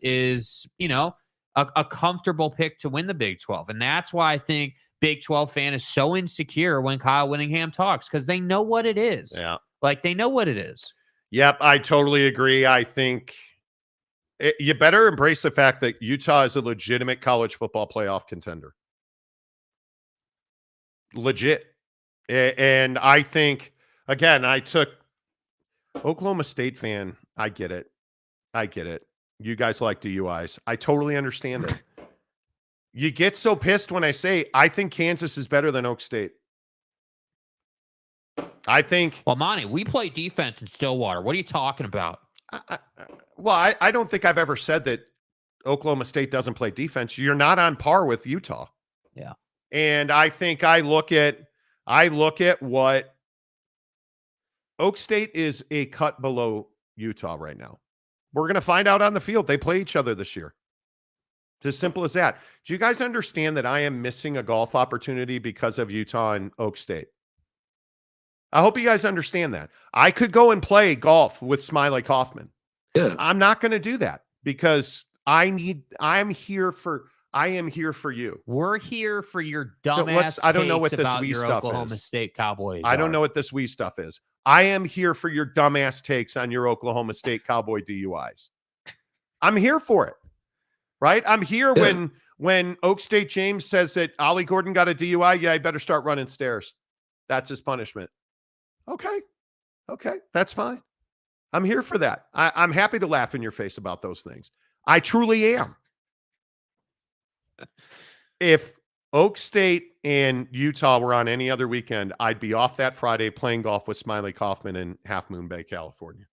a comfortable pick to win the Big 12. And that's why I think Big 12 fan is so insecure when Kyle Whittingham talks, because they know what it is. Yeah. Like, they know what it is. Yep, I totally agree. I think you better embrace the fact that Utah is a legitimate college football playoff contender. Legit. And I think, again, I took Oklahoma State fan. I get it. You guys like DUIs. I totally understand it. You get so pissed when I say I think Kansas is better than Oak State. I think. Well, Monty, we play defense in Stillwater. What are you talking about? I don't think I've ever said that Oklahoma State doesn't play defense. You're not on par with Utah. Yeah. And I think I look at what Oak State is a cut below Utah right now. We're going to find out on the field. They play each other this year. It's as simple as that. Do you guys understand that I am missing a golf opportunity because of Utah and Oak State? I hope you guys understand that. I could go and play golf with Smiley Kaufman. Yeah. I'm not going to do that because I am here for you. We're here for your dumbass I don't know what this about wee your stuff Oklahoma is. State Cowboys. I don't know what this wee stuff is. I am here for your dumbass takes on your Oklahoma State Cowboy DUIs. I'm here for it. Right? I'm here when Oak State James says that Ollie Gordon got a DUI. Yeah, I better start running stairs. That's his punishment. Okay, that's fine. I'm here for that. I'm happy to laugh in your face about those things. I truly am. If Oak State and Utah were on any other weekend, I'd be off that Friday playing golf with Smiley Kaufman in Half Moon Bay, California.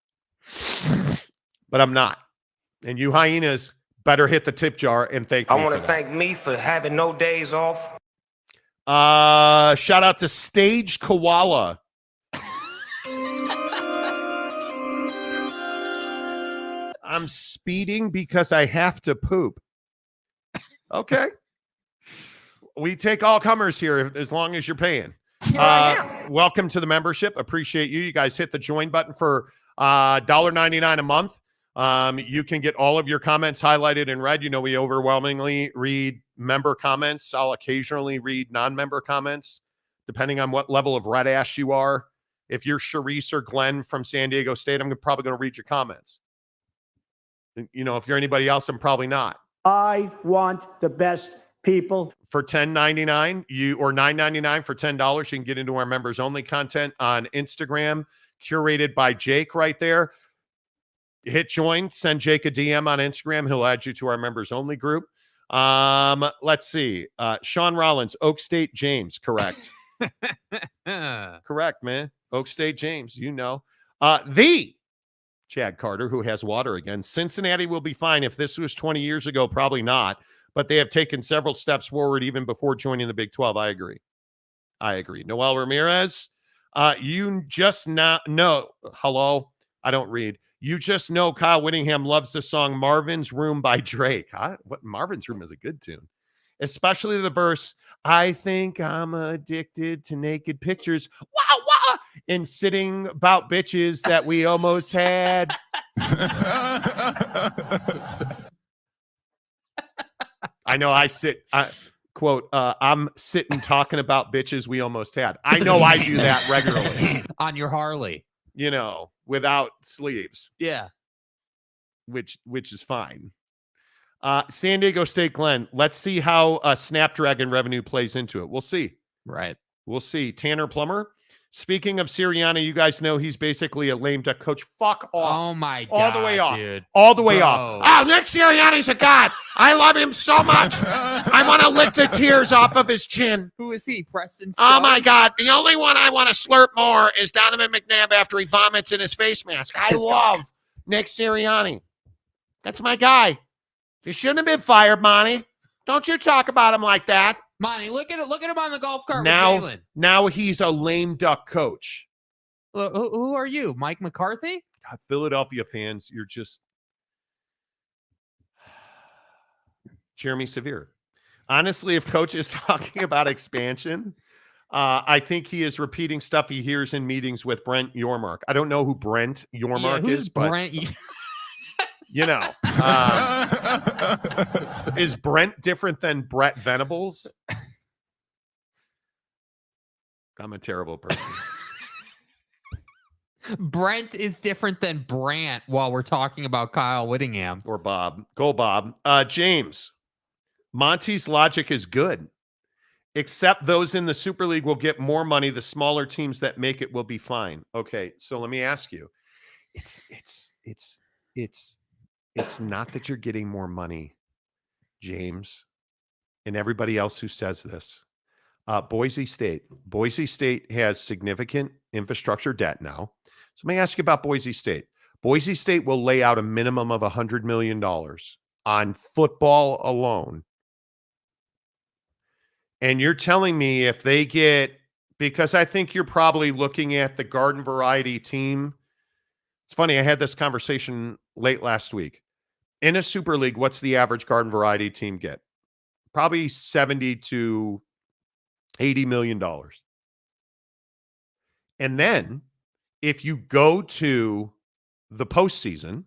But I'm not. And you hyenas better hit the tip jar and thank me. I want to thank me for having no days off. Shout out to Stage Koala. I'm speeding because I have to poop. Okay. We take all comers here as long as you're paying. Welcome to the membership. Appreciate you. You guys hit the join button for $1.99 a month. You can get all of your comments highlighted in red. You know, we overwhelmingly read member comments. I'll occasionally read non-member comments, depending on what level of red ash you are. If you're Charisse or Glenn from San Diego State, I'm probably going to read your comments. You know, if you're anybody else, I'm probably not. I want the best people. For $10.99 or $9.99 for $10, you can get into our members only content on Instagram, curated by Jake right there. Hit join, send Jake a DM on Instagram. He'll add you to our members only group. Let's see. Sean Rollins, Oak State James, correct. Correct, man. Oak State James, you know. The Chad Carter, who has water again. Cincinnati will be fine. If this was 20 years ago, probably not. But they have taken several steps forward even before joining the Big 12. I agree. Noel Ramirez, you just not know. Hello? I don't read. You just know Kyle Whittingham loves the song Marvin's Room by Drake. What Marvin's Room is a good tune. Especially the verse, I think I'm addicted to naked pictures. Wow, wow. And sitting about bitches that we almost had. I know quote, I'm sitting talking about bitches we almost had. I know I do that regularly. On your Harley. You know, without sleeves. Yeah. Which is fine. San Diego State, Glenn. Let's see how Snapdragon revenue plays into it. We'll see. Right. We'll see. Tanner Plummer. Speaking of Sirianni, you guys know he's basically a lame duck coach. Fuck off. Oh my God, all the way off. dude. All the way Bro. off. Oh, Nick Sirianni's a god. I love him so much. I want to lick the tears off of his chin. Who is he? Preston Oh Starr? my God. The only one I want to slurp more is Donovan McNabb after he vomits in his face mask. I love Nick Sirianni. That's my guy. You shouldn't have been fired, Monty. Don't you talk about him like that. Monty, look at him on the golf cart with Jalen. Now he's a lame duck coach. Who are you, Mike McCarthy? God, Philadelphia fans, you're just Jeremy Severe. Honestly, if coach is talking about expansion, I think he is repeating stuff he hears in meetings with Brent Yormark. I don't know who Brent Yormark is, but Brent? you know, is Brent different than Brett Venables? I'm a terrible person. Brent is different than Brant while we're talking about Kyle Whittingham. Or Bob. Go, Bob. James, Monty's logic is good, except those in the Super League will get more money. The smaller teams that make it will be fine. Okay, so let me ask you. It's not that you're getting more money, James, and everybody else who says this. Boise State has significant infrastructure debt now. So let me ask you about Boise State. Boise State will lay out a minimum of $100 million on football alone. And you're telling me if they get, because I think you're probably looking at the garden variety team. It's funny, I had this conversation late last week. In a Super League, what's the average garden variety team get? Probably 70 to $80 million. And then if you go to the postseason,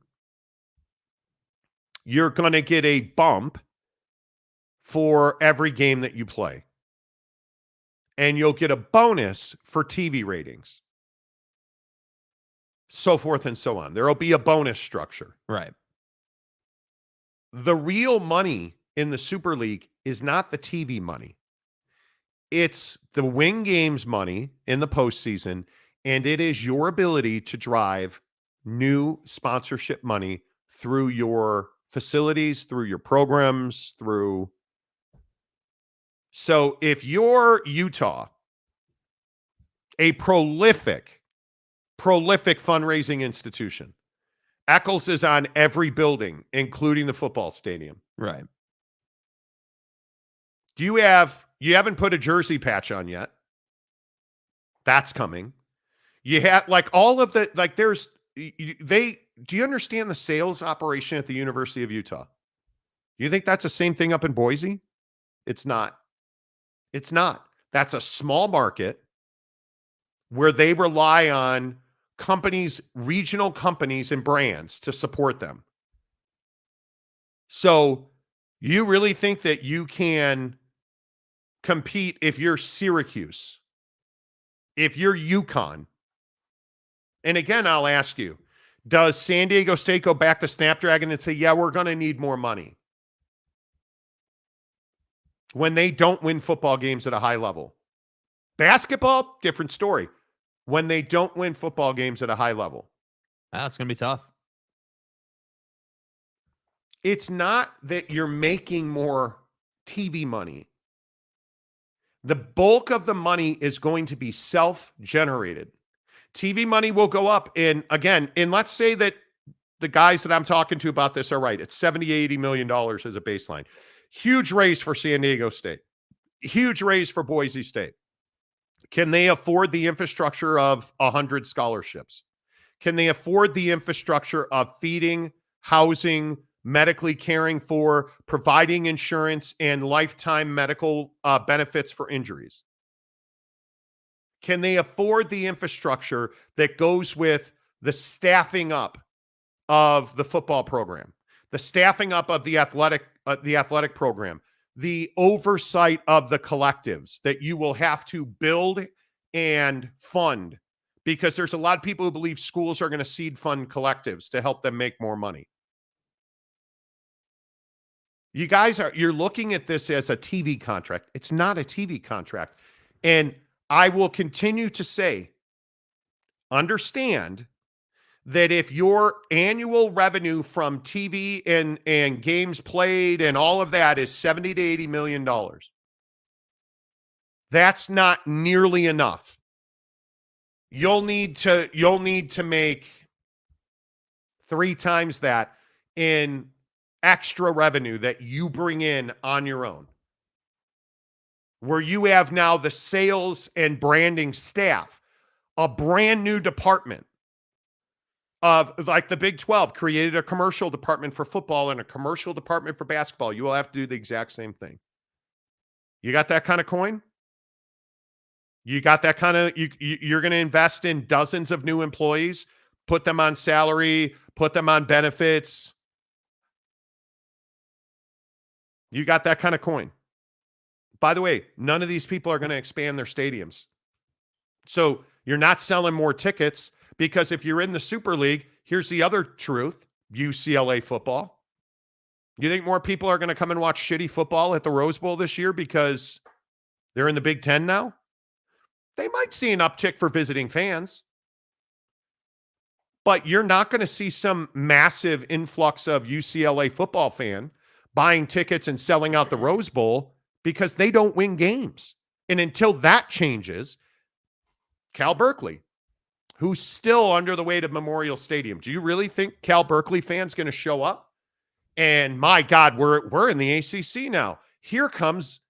you're going to get a bump for every game that you play. And you'll get a bonus for TV ratings. So forth and so on. There will be a bonus structure. Right. The real money in the Super League is not the TV money. It's the win games money in the postseason, and it is your ability to drive new sponsorship money through your facilities, through your programs, through. So if you're Utah, a prolific fundraising institution, Eccles is on every building, including the football stadium. Right. You haven't put a jersey patch on yet. That's coming. You have all of the, do you understand the sales operation at the University of Utah? Do you think that's the same thing up in Boise? It's not. It's not. That's a small market where they rely on companies, regional companies and brands to support them. So you really think that you can compete if you're Syracuse, if you're UConn? And again, I'll ask you, does San Diego State go back to Snapdragon and say, yeah, we're going to need more money when they don't win football games at a high level? Basketball, different story. When they don't win football games at a high level. That's going to be tough. It's not that you're making more TV money. The bulk of the money is going to be self-generated. TV money will go up. And again, and let's say that the guys that I'm talking to about this are right. It's $70, $80 million as a baseline. Huge raise for San Diego State. Huge raise for Boise State. Can they afford the infrastructure of 100 scholarships? Can they afford the infrastructure of feeding, housing, medically caring for, providing insurance and lifetime medical benefits for injuries? Can they afford the infrastructure that goes with the staffing up of the football program, the staffing up of the athletic program, the oversight of the collectives that you will have to build and fund? Because there's a lot of people who believe schools are going to seed fund collectives to help them make more money. You're looking at this as a TV contract. It's not a TV contract. And I will continue to say, understand that if your annual revenue from TV and games played and all of that is $70 to $80 million, that's not nearly enough. You'll need to make 3 times that in extra revenue that you bring in on your own, where you have now the sales and branding staff, a brand new department of, like the Big 12 created a commercial department for football and a commercial department for basketball. You will have to do the exact same thing. You got that kind of coin? You got that kind of, you're going to invest in dozens of new employees, put them on salary, put them on benefits. You got that kind of coin. By the way, none of these people are going to expand their stadiums. So you're not selling more tickets, because if you're in the Super League, here's the other truth, UCLA football. You think more people are going to come and watch shitty football at the Rose Bowl this year because they're in the Big Ten now? They might see an uptick for visiting fans, but you're not going to see some massive influx of UCLA football fan buying tickets and selling out the Rose Bowl because they don't win games. And until that changes, Cal Berkeley, who's still under the weight of Memorial Stadium, do you really think Cal Berkeley fans going to show up? And my God, we're in the ACC now. Here comes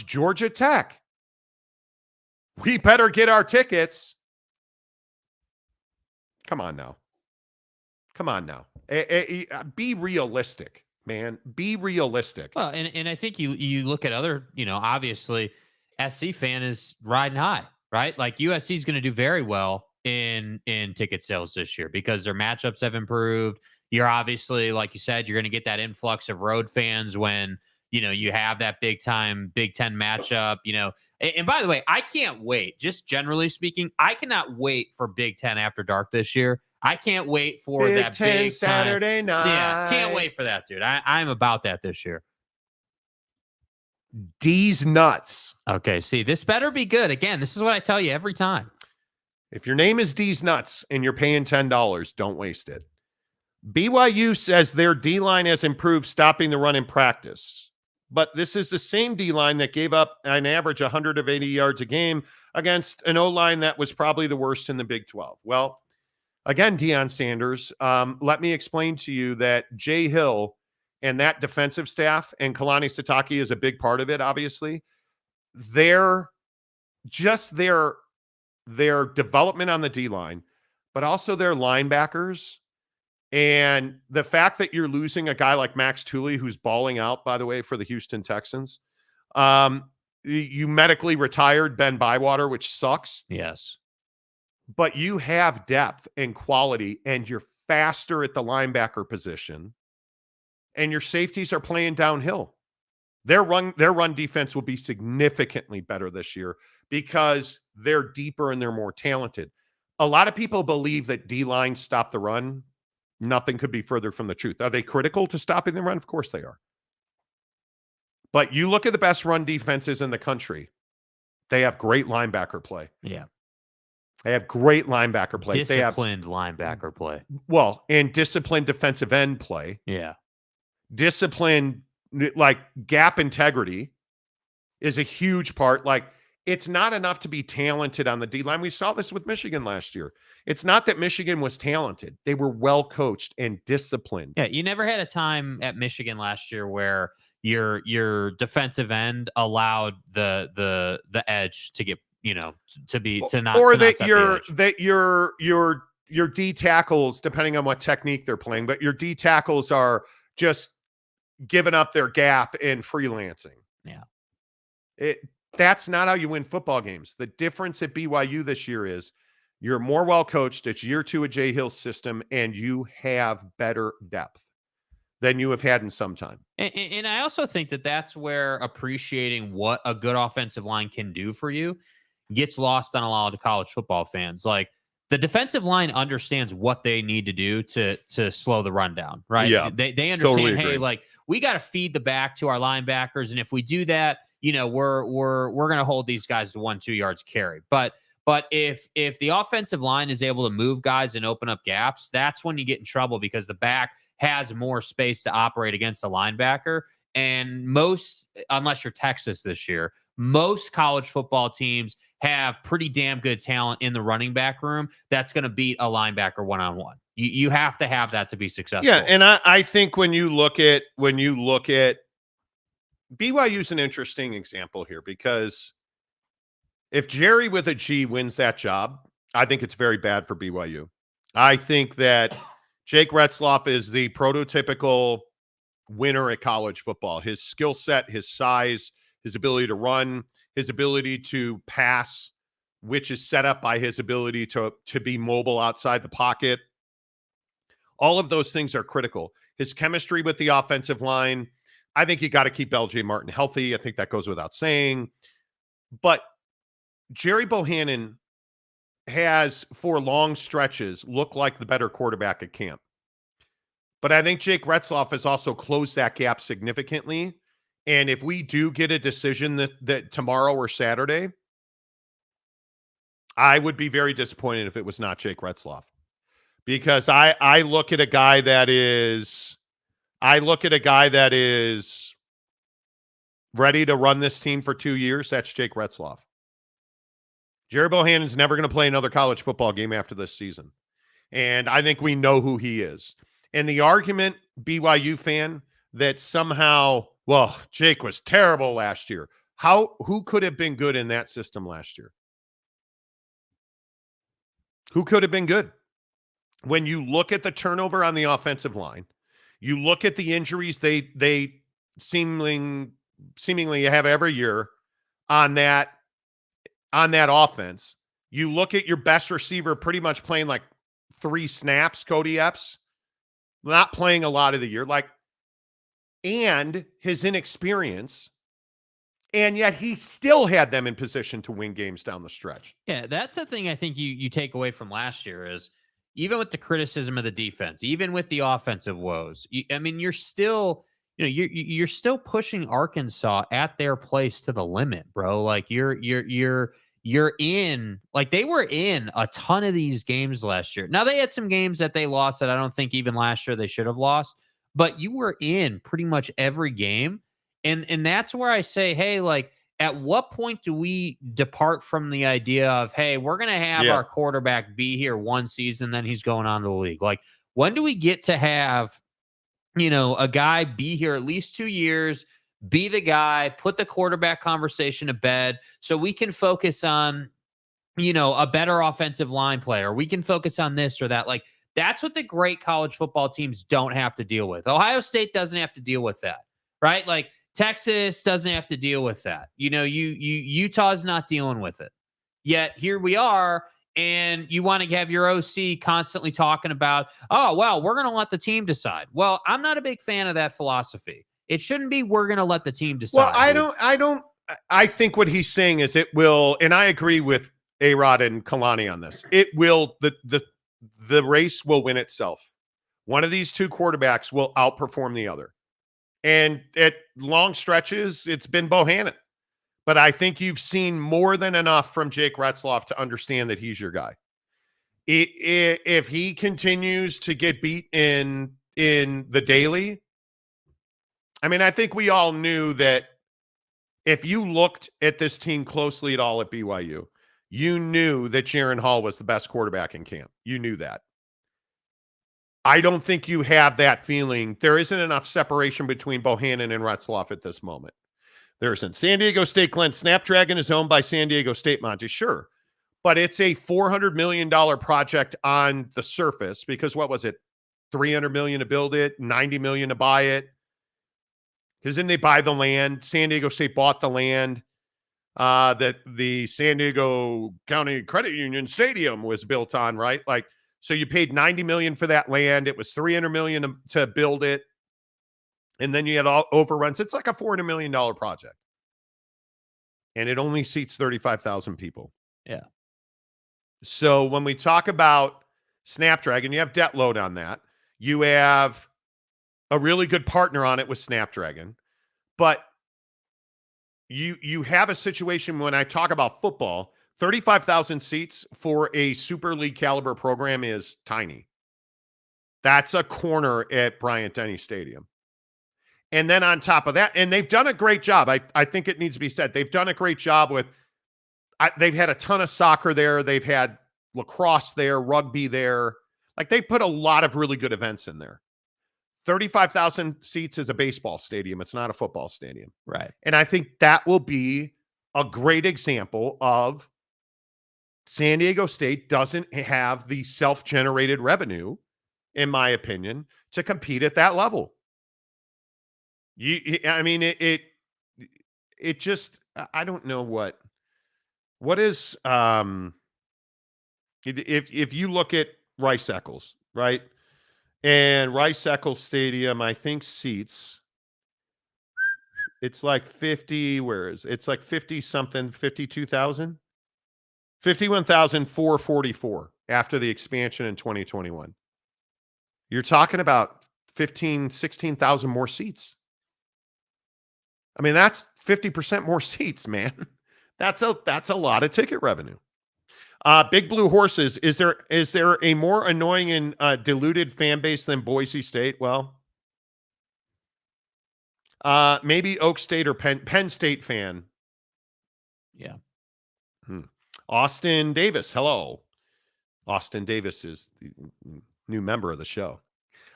Georgia Tech. We better get our tickets. Come on now. Be realistic, man. Be realistic. Well, and I think you look at other, obviously SC fan is riding high, right? Like USC is going to do very well in ticket sales this year because their matchups have improved. You're obviously, like you said, you're going to get that influx of road fans when, you have that big time Big Ten matchup, And by the way, I can't wait. Just generally speaking, I cannot wait for Big Ten After Dark this year. I can't wait for Big that Ten big Saturday night. Yeah, can't wait for that, dude. I'm about that this year. D's nuts. Okay, see, this better be good. Again, this is what I tell you every time. If your name is D's nuts and you're paying $10, don't waste it. BYU says their D-line has improved stopping the run in practice. But this is the same D-line that gave up an average 180 yards a game against an O-line that was probably the worst in the Big 12. Well, again, Deion Sanders, let me explain to you that Jay Hill and that defensive staff, and Kalani Sitake is a big part of it, obviously, their development on the D-line, but also their linebackers. And the fact that you're losing a guy like Max Tooley, who's balling out, by the way, for the Houston Texans. You medically retired Ben Bywater, which sucks. Yes. But you have depth and quality, and you're faster at the linebacker position, and your safeties are playing downhill. Their run defense will be significantly better this year because they're deeper and they're more talented. A lot of people believe that D-line stopped the run. Nothing could be further from the truth. Are they critical to stopping the run? Of course they are. But you look at the best run defenses in the country. They have great linebacker play. Yeah. They have great linebacker play. Disciplined linebacker play. Well, and disciplined defensive end play. Yeah. Disciplined, like gap integrity is a huge part. Like, it's not enough to be talented on the D-line. We saw this with Michigan last year. It's not that Michigan was talented. They were well coached and disciplined. Yeah, you never had a time at Michigan last year where your defensive end allowed the edge to get, to not or to that not your D tackles, depending on what technique they're playing, but your D tackles are just giving up their gap and freelancing. Yeah. That's not how you win football games. The difference at BYU this year is you're more well-coached. It's year 2 of Jay Hill's system, and you have better depth than you have had in some time. And I also think that that's where appreciating what a good offensive line can do for you gets lost on a lot of college football fans. Like, the defensive line understands what they need to do to slow the run down, right? Yeah, They understand, totally agree. hey, like we got to feed the back to our linebackers, and if we do that, we're going to hold these guys to 1-2 yards carry. But if the offensive line is able to move guys and open up gaps, that's when you get in trouble because the back has more space to operate against a linebacker. And unless you're Texas this year, most college football teams have pretty damn good talent in the running back room that's going to beat a linebacker one-on-one. You have to have that to be successful. Yeah, and I think when you look at BYU's an interesting example here because if Gerry with a G wins that job, I think it's very bad for BYU. I think that Jake Retzlaff is the prototypical winner at college football. His skill set, his size, his ability to run, his ability to pass, which is set up by his ability to be mobile outside the pocket. All of those things are critical. His chemistry with the offensive line, I think you got to keep LJ Martin healthy. I think that goes without saying. But Gerry Bohanon has, for long stretches, looked like the better quarterback at camp. But I think Jake Retzlaff has also closed that gap significantly. And if we do get a decision that tomorrow or Saturday, I would be very disappointed if it was not Jake Retzlaff. Because I look at a guy that is ready to run this team for 2 years. That's Jake Retzlaff. Gerry Bohanon's never going to play another college football game after this season. And I think we know who he is. And the argument, BYU fan, that somehow, well, Jake was terrible last year. Who could have been good in that system last year? Who could have been good? When you look at the turnover on the offensive line, you look at the injuries they seemingly have every year on that offense. You look at your best receiver pretty much playing like 3 snaps, Cody Epps, not playing a lot of the year, and his inexperience, and yet he still had them in position to win games down the stretch. Yeah, that's the thing I think you take away from last year is even with the criticism of the defense, even with the offensive woes, you're still, you're still pushing Arkansas at their place to the limit, bro. Like you're in, like they were in a ton of these games last year. Now they had some games that they lost that I don't think even last year they should have lost, but you were in pretty much every game. And that's where I say, hey, like, at what point do we depart from the idea of, hey, we're going to have our quarterback be here one season, then he's going on to the league? Like, when do we get to have, a guy be here at least 2 years, be the guy, put the quarterback conversation to bed so we can focus on, a better offensive line player. We can focus on this or that. Like, that's what the great college football teams don't have to deal with. Ohio State doesn't have to deal with that, right? Like, Texas doesn't have to deal with that. Utah's not dealing with it. Yet here we are, and you want to have your OC constantly talking about, oh, well, we're going to let the team decide. Well, I'm not a big fan of that philosophy. It shouldn't be we're going to let the team decide. Well, I think what he's saying is it will, and I agree with A-Rod and Kalani on this. It will, the race will win itself. One of these two quarterbacks will outperform the other. And at long stretches, it's been Bohanon. But I think you've seen more than enough from Jake Retzlaff to understand that he's your guy. If he continues to get beat in the daily, I think we all knew that if you looked at this team closely at all at BYU, you knew that Jaron Hall was the best quarterback in camp. You knew that. I don't think you have that feeling. There isn't enough separation between Bohanon and Retzlaff at this moment. There isn't. San Diego State, Glenn, Snapdragon is owned by San Diego State, Monty, sure. But it's a $400 million project on the surface because what was it? $300 million to build it, $90 million to buy it. Because then they buy the land. San Diego State bought the land that the San Diego County Credit Union Stadium was built on, right? So you paid $90 million for that land. It was $300 million to build it. And then you had all overruns. It's like a $400 million project. And it only seats 35,000 people. Yeah. So when we talk about Snapdragon, you have debt load on that. You have a really good partner on it with Snapdragon. But you have a situation when I talk about football, 35,000 seats for a Super League caliber program is tiny. That's a corner at Bryant-Denny Stadium. And then on top of that, and they've done a great job. I think it needs to be said. They've done a great job with, they've had a ton of soccer there. They've had lacrosse there, rugby there. Like, they put a lot of really good events in there. 35,000 seats is a baseball stadium. It's not a football stadium. Right. And I think that will be a great example of San Diego State doesn't have the self-generated revenue, in my opinion, to compete at that level. I mean, it just, I don't know what is, if you look at Rice-Eccles, right? And Rice-Eccles Stadium, I think seats, it's like 50, where is it? It's like 50 something, 52,000? 51,444 after the expansion in 2021. You're talking about 15, 16,000 more seats. I mean, that's 50% more seats, man. That's a lot of ticket revenue. Big Blue Horses, is there a more annoying and diluted fan base than Boise State? Well, maybe Oak State or Penn State fan. Yeah. Austin Davis, hello. Austin Davis is the new member of the show.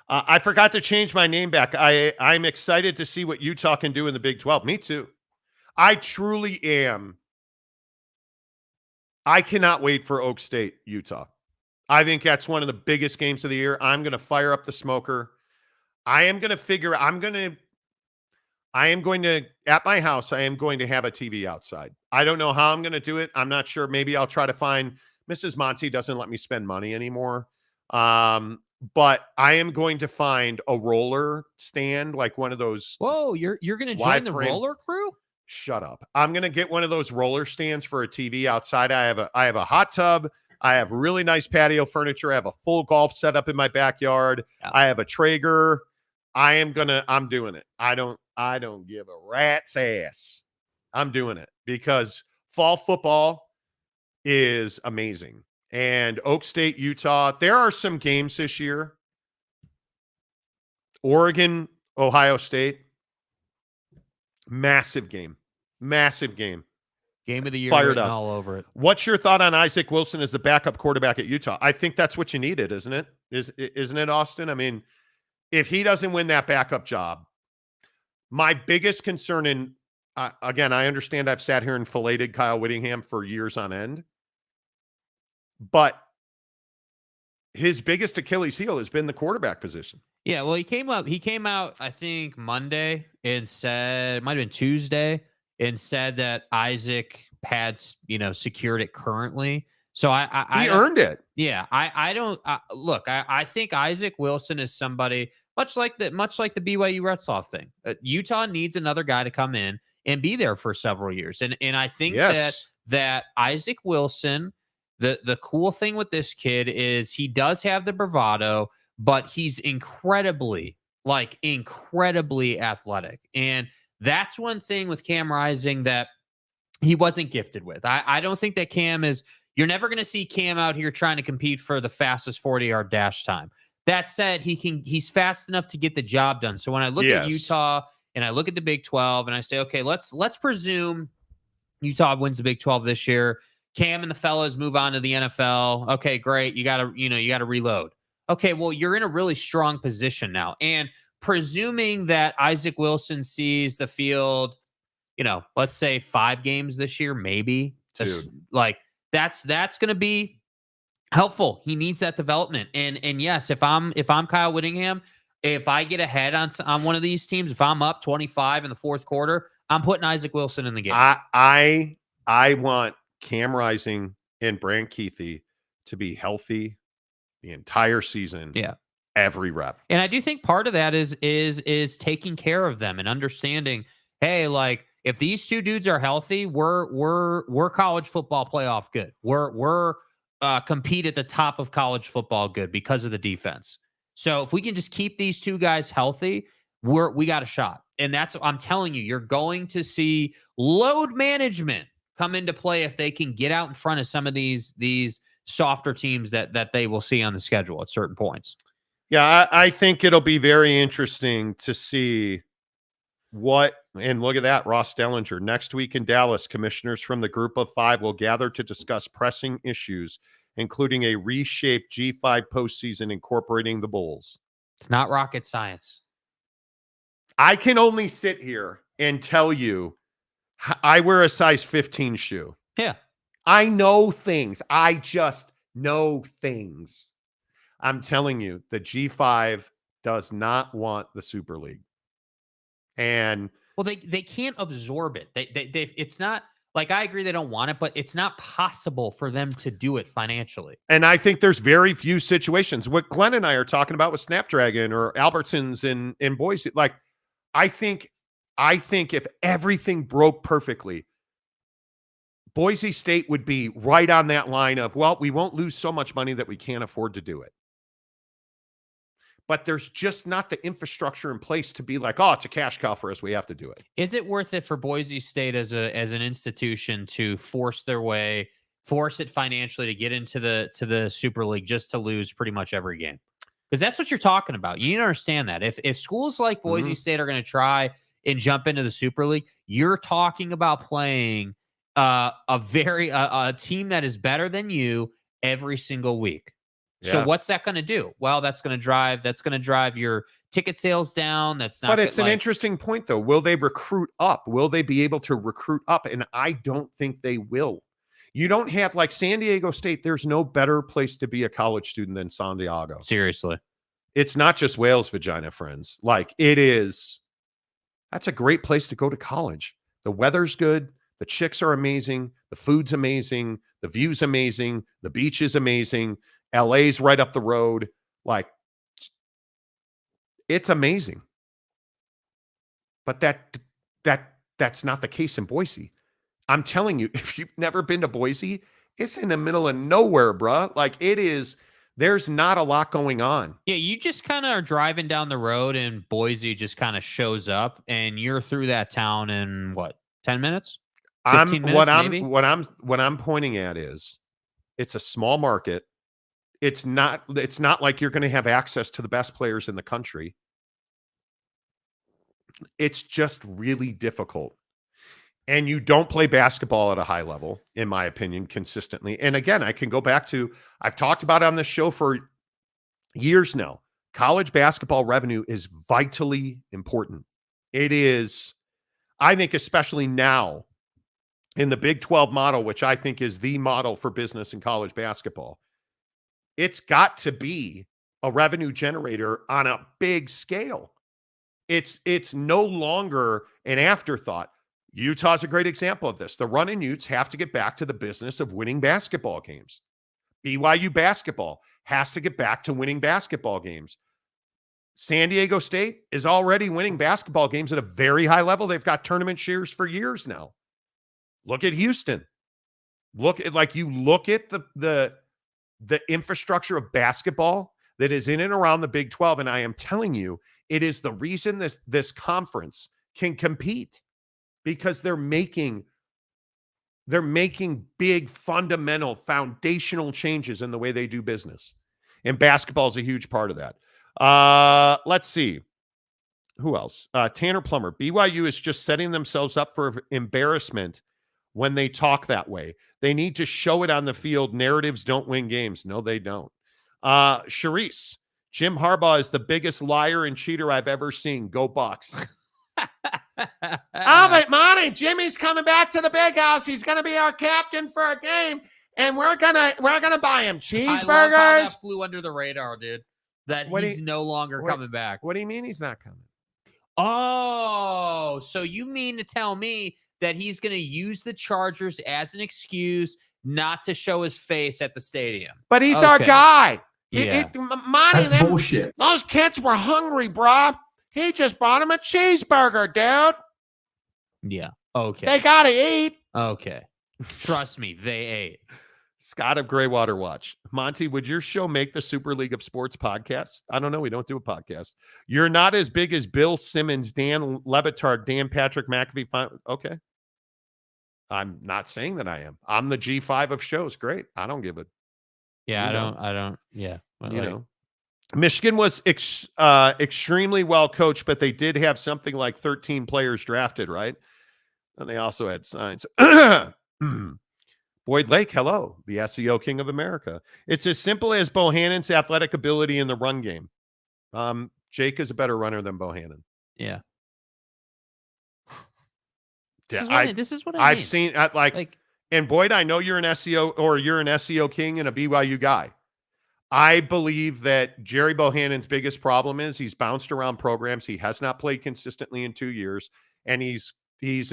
I forgot to change my name back. I'm excited to see what Utah can do in the Big 12. Me too. I truly am. I cannot wait for Oak State, Utah. I think that's one of the biggest games of the year. I'm going to fire up the smoker. I am going to, at my house, I am going to have a TV outside. I don't know how I'm going to do it. I'm not sure. Maybe I'll try to find, Mrs. Monty doesn't let me spend money anymore. But I am going to find a roller stand, like one of those. Whoa, you're going to join the roller crew? Shut up. I'm going to get one of those roller stands for a TV outside. I have a hot tub. I have really nice patio furniture. I have a full golf setup in my backyard. Yeah. I have a Traeger. I'm doing it. I don't give a rat's ass. I'm doing it because fall football is amazing. And Oak State, Utah, there are some games this year. Oregon, Ohio State, massive game. Massive game. Game of the year, fired up all over it. What's your thought on Isaac Wilson as the backup quarterback at Utah? I think that's what you needed, isn't it? Isn't it, Austin? I mean, if he doesn't win that backup job, my biggest concern again, I understand I've sat here and filleted Kyle Whittingham for years on end, but his biggest Achilles heel has been the quarterback position. Yeah, well, he came out, I think, Monday and said, it might have been Tuesday, and said that Isaac had, secured it currently. So he earned it. Yeah, I don't look. I think Isaac Wilson is somebody much like the BYU Retzlaff thing. Utah needs another guy to come in and be there for several years, and I think that Isaac Wilson. The cool thing with this kid is he does have the bravado, but he's incredibly athletic, and that's one thing with Cam Rising that he wasn't gifted with. I don't think that Cam is. You're never going to see Cam out here trying to compete for the fastest 40-yard dash time. That said, he's fast enough to get the job done. So when I look at Utah and I look at the Big 12 and I say, okay, let's presume Utah wins the Big 12 this year. Cam and the fellas move on to the NFL. Okay, great. You got to reload. Okay, well, you're in a really strong position now. And presuming that Isaac Wilson sees the field, let's say 5 games this year, maybe. That's going to be helpful. He needs that development. And yes, if I'm Kyle Whittingham, if I get ahead on one of these teams, if I'm up 25 in the fourth quarter, I'm putting Isaac Wilson in the game. I want Cam Rising and Brant Keithy to be healthy the entire season. Yeah. Every rep. And I do think part of that is taking care of them and understanding, hey, like if these two dudes are healthy, we're college football playoff good. We're compete at the top of college football good because of the defense. So if we can just keep these two guys healthy, we got a shot. And I'm telling you, you're going to see load management come into play if they can get out in front of some of these softer teams that they will see on the schedule at certain points. Yeah, I think it'll be very interesting to see and look at that, Ross Dellinger. Next week in Dallas, commissioners from the group of 5 will gather to discuss pressing issues, including a reshaped G5 postseason incorporating the Bulls. It's not rocket science. I can only sit here and tell you I wear a size 15 shoe. Yeah. I know things. I just know things. I'm telling you, the G5 does not want the Super League. And well, they can't absorb it. They it's not like, I agree they don't want it, but it's not possible for them to do it financially. And I think there's very few situations. What Glenn and I are talking about with Snapdragon or Albertsons in Boise, like I think if everything broke perfectly, Boise State would be right on that line of, well, we won't lose so much money that we can't afford to do it. But there's just not the infrastructure in place to be like, oh, it's a cash cow for us, we have to do it. Is it worth it for Boise State as an institution to force it financially to get into the Super League just to lose pretty much every game? Because that's what you're talking about. You need to understand that. If schools like Boise State are going to try and jump into the Super League, you're talking about playing a team that is better than you every single week. Yeah. So what's that going to do? Well, that's going to drive your ticket sales down. That's not. But it's an interesting point, though. Will they recruit up? Will they be able to recruit up? And I don't think they will. You don't have, like San Diego State, there's no better place to be a college student than San Diego. Seriously. It's not just whale's vagina, friends. Like, it is. That's a great place to go to college. The weather's good. The chicks are amazing. The food's amazing. The view's amazing. The beach is amazing. LA's right up the road. Like, it's amazing. But that's not the case in Boise. I'm telling you, if you've never been to Boise, it's in the middle of nowhere, bruh. Like, it is, there's not a lot going on. Yeah, you just kind of are driving down the road and Boise just kind of shows up and you're through that town in what, 10 minutes? 15 minutes, what I'm pointing at is it's a small market. It's not like you're going to have access to the best players in the country. It's just really difficult. And you don't play basketball at a high level, in my opinion, consistently. And again, I can go back to, I've talked about it on this show for years now. College basketball revenue is vitally important. It is, I think, especially now in the Big 12 model, which I think is the model for business in college basketball. It's got to be a revenue generator on a big scale. It's no longer an afterthought. Utah's a great example of this. The running Utes have to get back to the business of winning basketball games. BYU basketball has to get back to winning basketball games. San Diego State is already winning basketball games at a very high level. They've got tournament shares for years now. Look at Houston. Look at the infrastructure of basketball that is in and around the Big 12. And I am telling you, it is the reason this conference can compete, because they're making big, fundamental, foundational changes in the way they do business. And basketball is a huge part of that. Let's see. Who else? Tanner Plummer. BYU is just setting themselves up for embarrassment when they talk that way. They need to show it on the field. Narratives don't win games. No, they don't. Charisse. Jim Harbaugh is the biggest liar and cheater I've ever seen. Go Bucks. Oh, but Monty, Jimmy's coming back to the big house. He's going to be our captain for a game, and we're gonna buy him cheeseburgers. I love how that flew under the radar, dude. That he's no longer coming back. What do you mean he's not coming? Oh, so you mean to tell me that he's going to use the Chargers as an excuse not to show his face at the stadium? But he's our guy. Yeah. Monty, that's bullshit. Those kids were hungry, bro. He just bought him a cheeseburger, dude. Yeah. Okay. They got to eat. Okay. Trust me, they ate. Scott of Greywater Watch. Monty, would your show make the Super League of Sports podcast? I don't know. We don't do a podcast. You're not as big as Bill Simmons, Dan Lebitard, Dan Patrick McAfee. Okay. I'm not saying that I am. I'm the G5 of shows. Great. I don't give it. Yeah, I don't. Yeah. Well, You know. Michigan was extremely well coached, but they did have something like 13 players drafted, right? And they also had signs. Boyd Lake, hello, the SEO king of America. It's as simple as Bohanon's athletic ability in the run game. Jake is a better runner than Bohanon. Yeah. This is what I've seen. And Boyd, I know you're an SEO or you're an SEO king and a BYU guy. I believe that Gerry Bohanon's biggest problem is he's bounced around programs. He has not played consistently in 2 years, and he's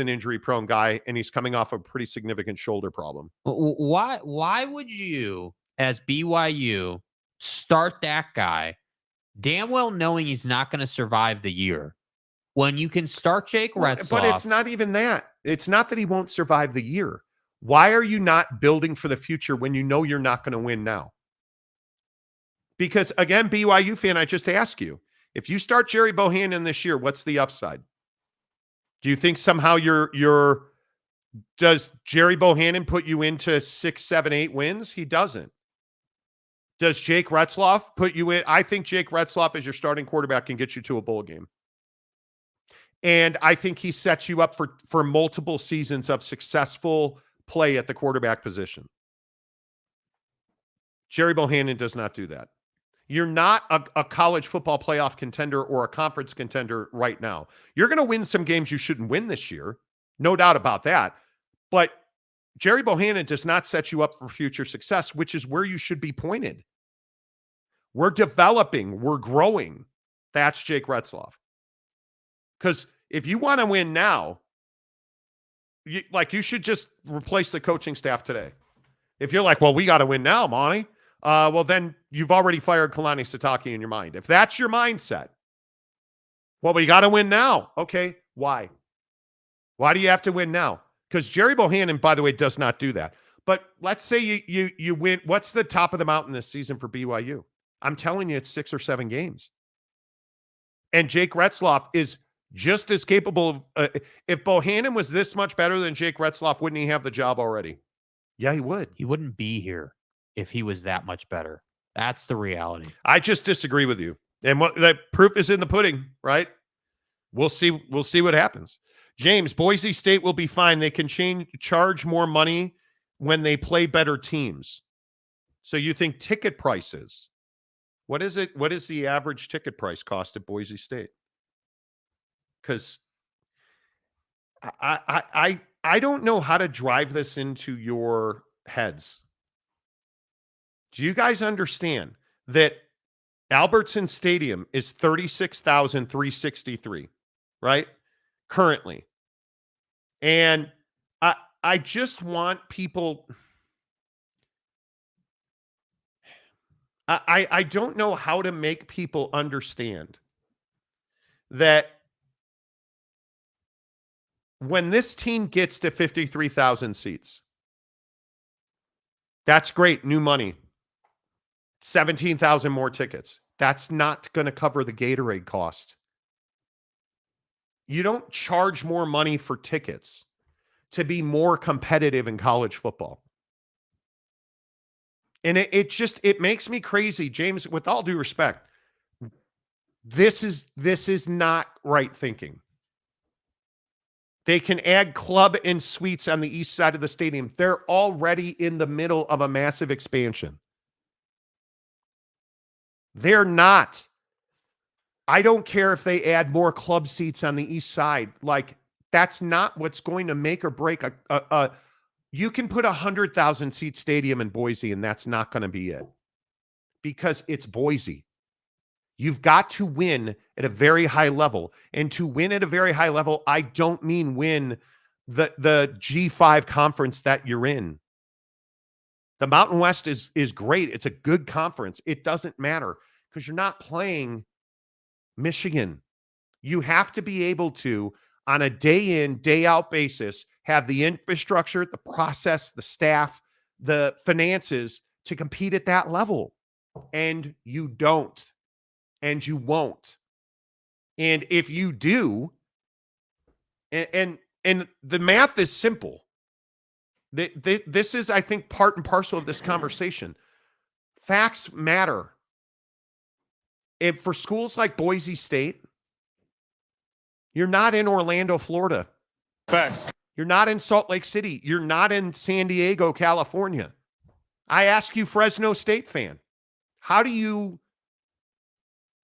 an injury-prone guy, and he's coming off a pretty significant shoulder problem. Why would you, as BYU, start that guy, damn well knowing he's not going to survive the year, when you can start Jake Retzlaff? But it's not even that. It's not that he won't survive the year. Why are you not building for the future when you know you're not going to win now? Because, again, BYU fan, I just ask you, if you start Gerry Bohanon this year, what's the upside? Do you think somehow does Gerry Bohanon put you into 6, 7, 8 wins? He doesn't. Does Jake Retzlaff put you in? I think Jake Retzlaff as your starting quarterback can get you to a bowl game. And I think he sets you up for multiple seasons of successful play at the quarterback position. Gerry Bohanon does not do that. You're not a college football playoff contender or a conference contender right now. You're going to win some games you shouldn't win this year. No doubt about that. But Gerry Bohanon does not set you up for future success, which is where you should be pointed. We're developing. We're growing. That's Jake Retzlaff. Because if you want to win now, you should just replace the coaching staff today. If you're like, well, we got to win now, Monty. Well, then you've already fired Kalani Sitake in your mind. If that's your mindset, well, we got to win now. Okay, why? Why do you have to win now? Because Gerry Bohanon, by the way, does not do that. But let's say you win. What's the top of the mountain this season for BYU? I'm telling you, it's 6 or 7 games. And Jake Retzlaff is just as capable of. If Bohanon was this much better than Jake Retzlaff, wouldn't he have the job already? Yeah, he would. He wouldn't be here if he was that much better. That's the reality. I just disagree with you. And the proof is in the pudding, right? We'll see what happens. James, Boise State will be fine. They can charge more money when they play better teams. So you think ticket prices? What is it? What is the average ticket price cost at Boise State? Because I don't know how to drive this into your heads. Do you guys understand that Albertson Stadium is $36,363, right? Currently. And I just want people. I don't know how to make people understand that when this team gets to 53,000 seats, that's great, new money. 17,000 more tickets. That's not going to cover the Gatorade cost. You don't charge more money for tickets to be more competitive in college football. And it makes me crazy, James, with all due respect. This is not right thinking. They can add club and suites on the east side of the stadium. They're already in the middle of a massive expansion. They're not. I don't care if they add more club seats on the east side. Like, that's not what's going to make or break you can put 100,000 seat stadium in Boise and that's not going to be it. Because it's Boise. You've got to win at a very high level. And to win at a very high level, I don't mean win the G5 conference that you're in. The Mountain West is great. It's a good conference. It doesn't matter because you're not playing Michigan. You have to be able to, on a day in, day out basis, have the infrastructure, the process, the staff, the finances to compete at that level. And you don't. And you won't. And if you do, and the math is simple. This is, I think, part and parcel of this conversation. Facts matter. If for schools like Boise State, you're not in Orlando, Florida. Facts. You're not in Salt Lake City. You're not in San Diego, California. I ask you, Fresno State fan, how do you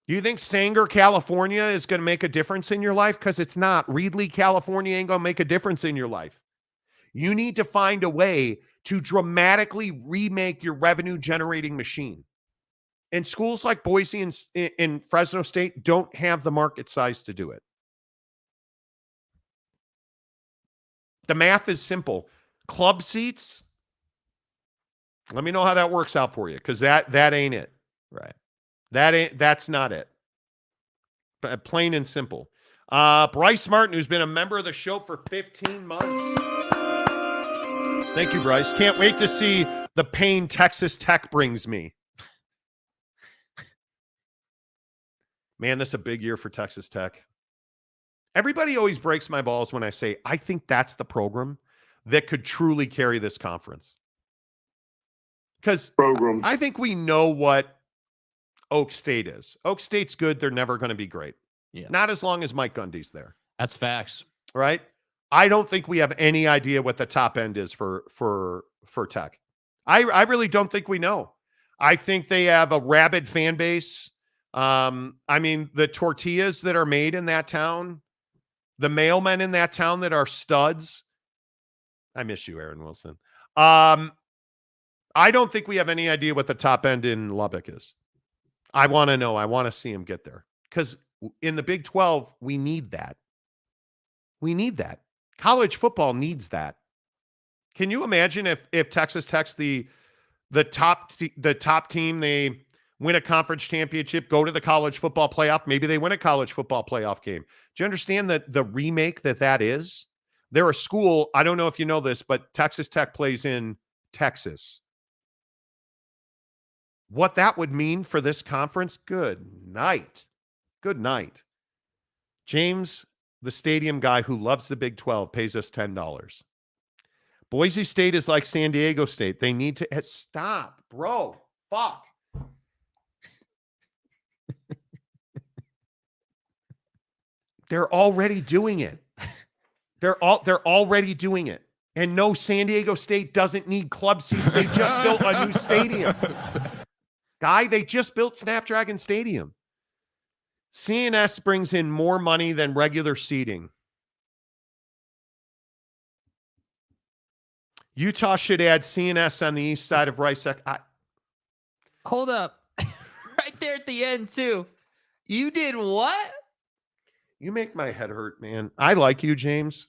think Sanger, California is going to make a difference in your life? Because it's not. Reedley, California ain't going to make a difference in your life. You need to find a way to dramatically remake your revenue generating machine. And schools like Boise and Fresno State don't have the market size to do it. The math is simple. Club seats, let me know how that works out for you, because that ain't it. Right. That's not it. Plain and simple. Bryce Martin, who's been a member of the show for 15 months. Thank you, Bryce. Can't wait to see the pain Texas Tech brings me. Man, this is a big year for Texas Tech. Everybody always breaks my balls when I say, I think that's the program that could truly carry this conference. Because I think we know what Oak State is. Oak State's good. They're never going to be great. Yeah. Not as long as Mike Gundy's there. That's facts. Right? I don't think we have any idea what the top end is for Tech. I really don't think we know. I think they have a rabid fan base. I mean, the tortillas that are made in that town, the mailmen in that town that are studs. I miss you, Aaron Wilson. I don't think we have any idea what the top end in Lubbock is. I want to know. I want to see him get there. Because in the Big 12, we need that. We need that. College football needs that. Can you imagine if Texas Tech's the top team, they win a conference championship, go to the college football playoff, maybe they win a college football playoff game. Do you understand that the remake that is? They're a school, I don't know if you know this, but Texas Tech plays in Texas. What that would mean for this conference, good night. Good night. James, the stadium guy who loves the Big 12, pays us $10. Boise State is like San Diego State. They need to stop, bro. Fuck. They're already doing it. They're already doing it. And no, San Diego State doesn't need club seats. They just built a new stadium. Guy, they just built Snapdragon Stadium. CNS brings in more money than regular seating. Utah should add CNS on the east side of Rice. Hold up. Right there at the end, too. You did what? You make my head hurt, man. I like you, James.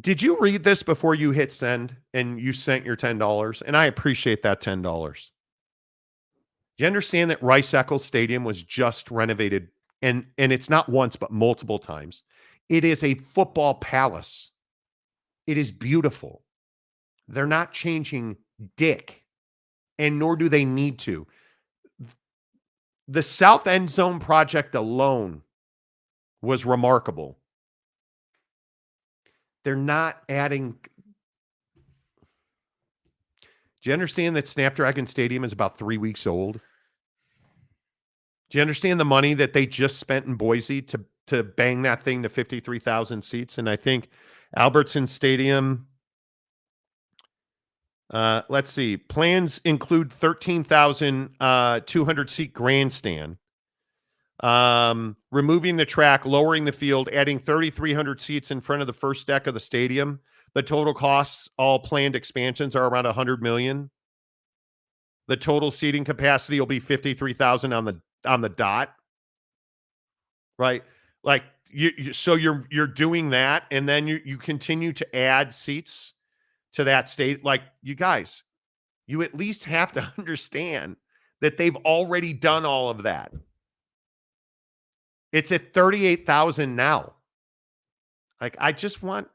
Did you read this before you hit send and you sent your $10? And I appreciate that $10. Do you understand that Rice-Eccles Stadium was just renovated? And it's not once, but multiple times. It is a football palace. It is beautiful. They're not changing dick, and nor do they need to. The South End Zone project alone was remarkable. They're not adding. Do you understand that Snapdragon Stadium is about 3 weeks old? Do you understand the money that they just spent in Boise to bang that thing to 53,000 seats? And I think Albertson Stadium, let's see, plans include 13,200 seat grandstand, removing the track, lowering the field, adding 3,300 seats in front of the first deck of the stadium. The total costs, all planned expansions, are around $100 million. The total seating capacity will be 53,000 on the dot, right? Like so you're doing that, and then you continue to add seats to that state. Like, you guys, you at least have to understand that they've already done all of that. It's at 38,000 now. Like, I just want,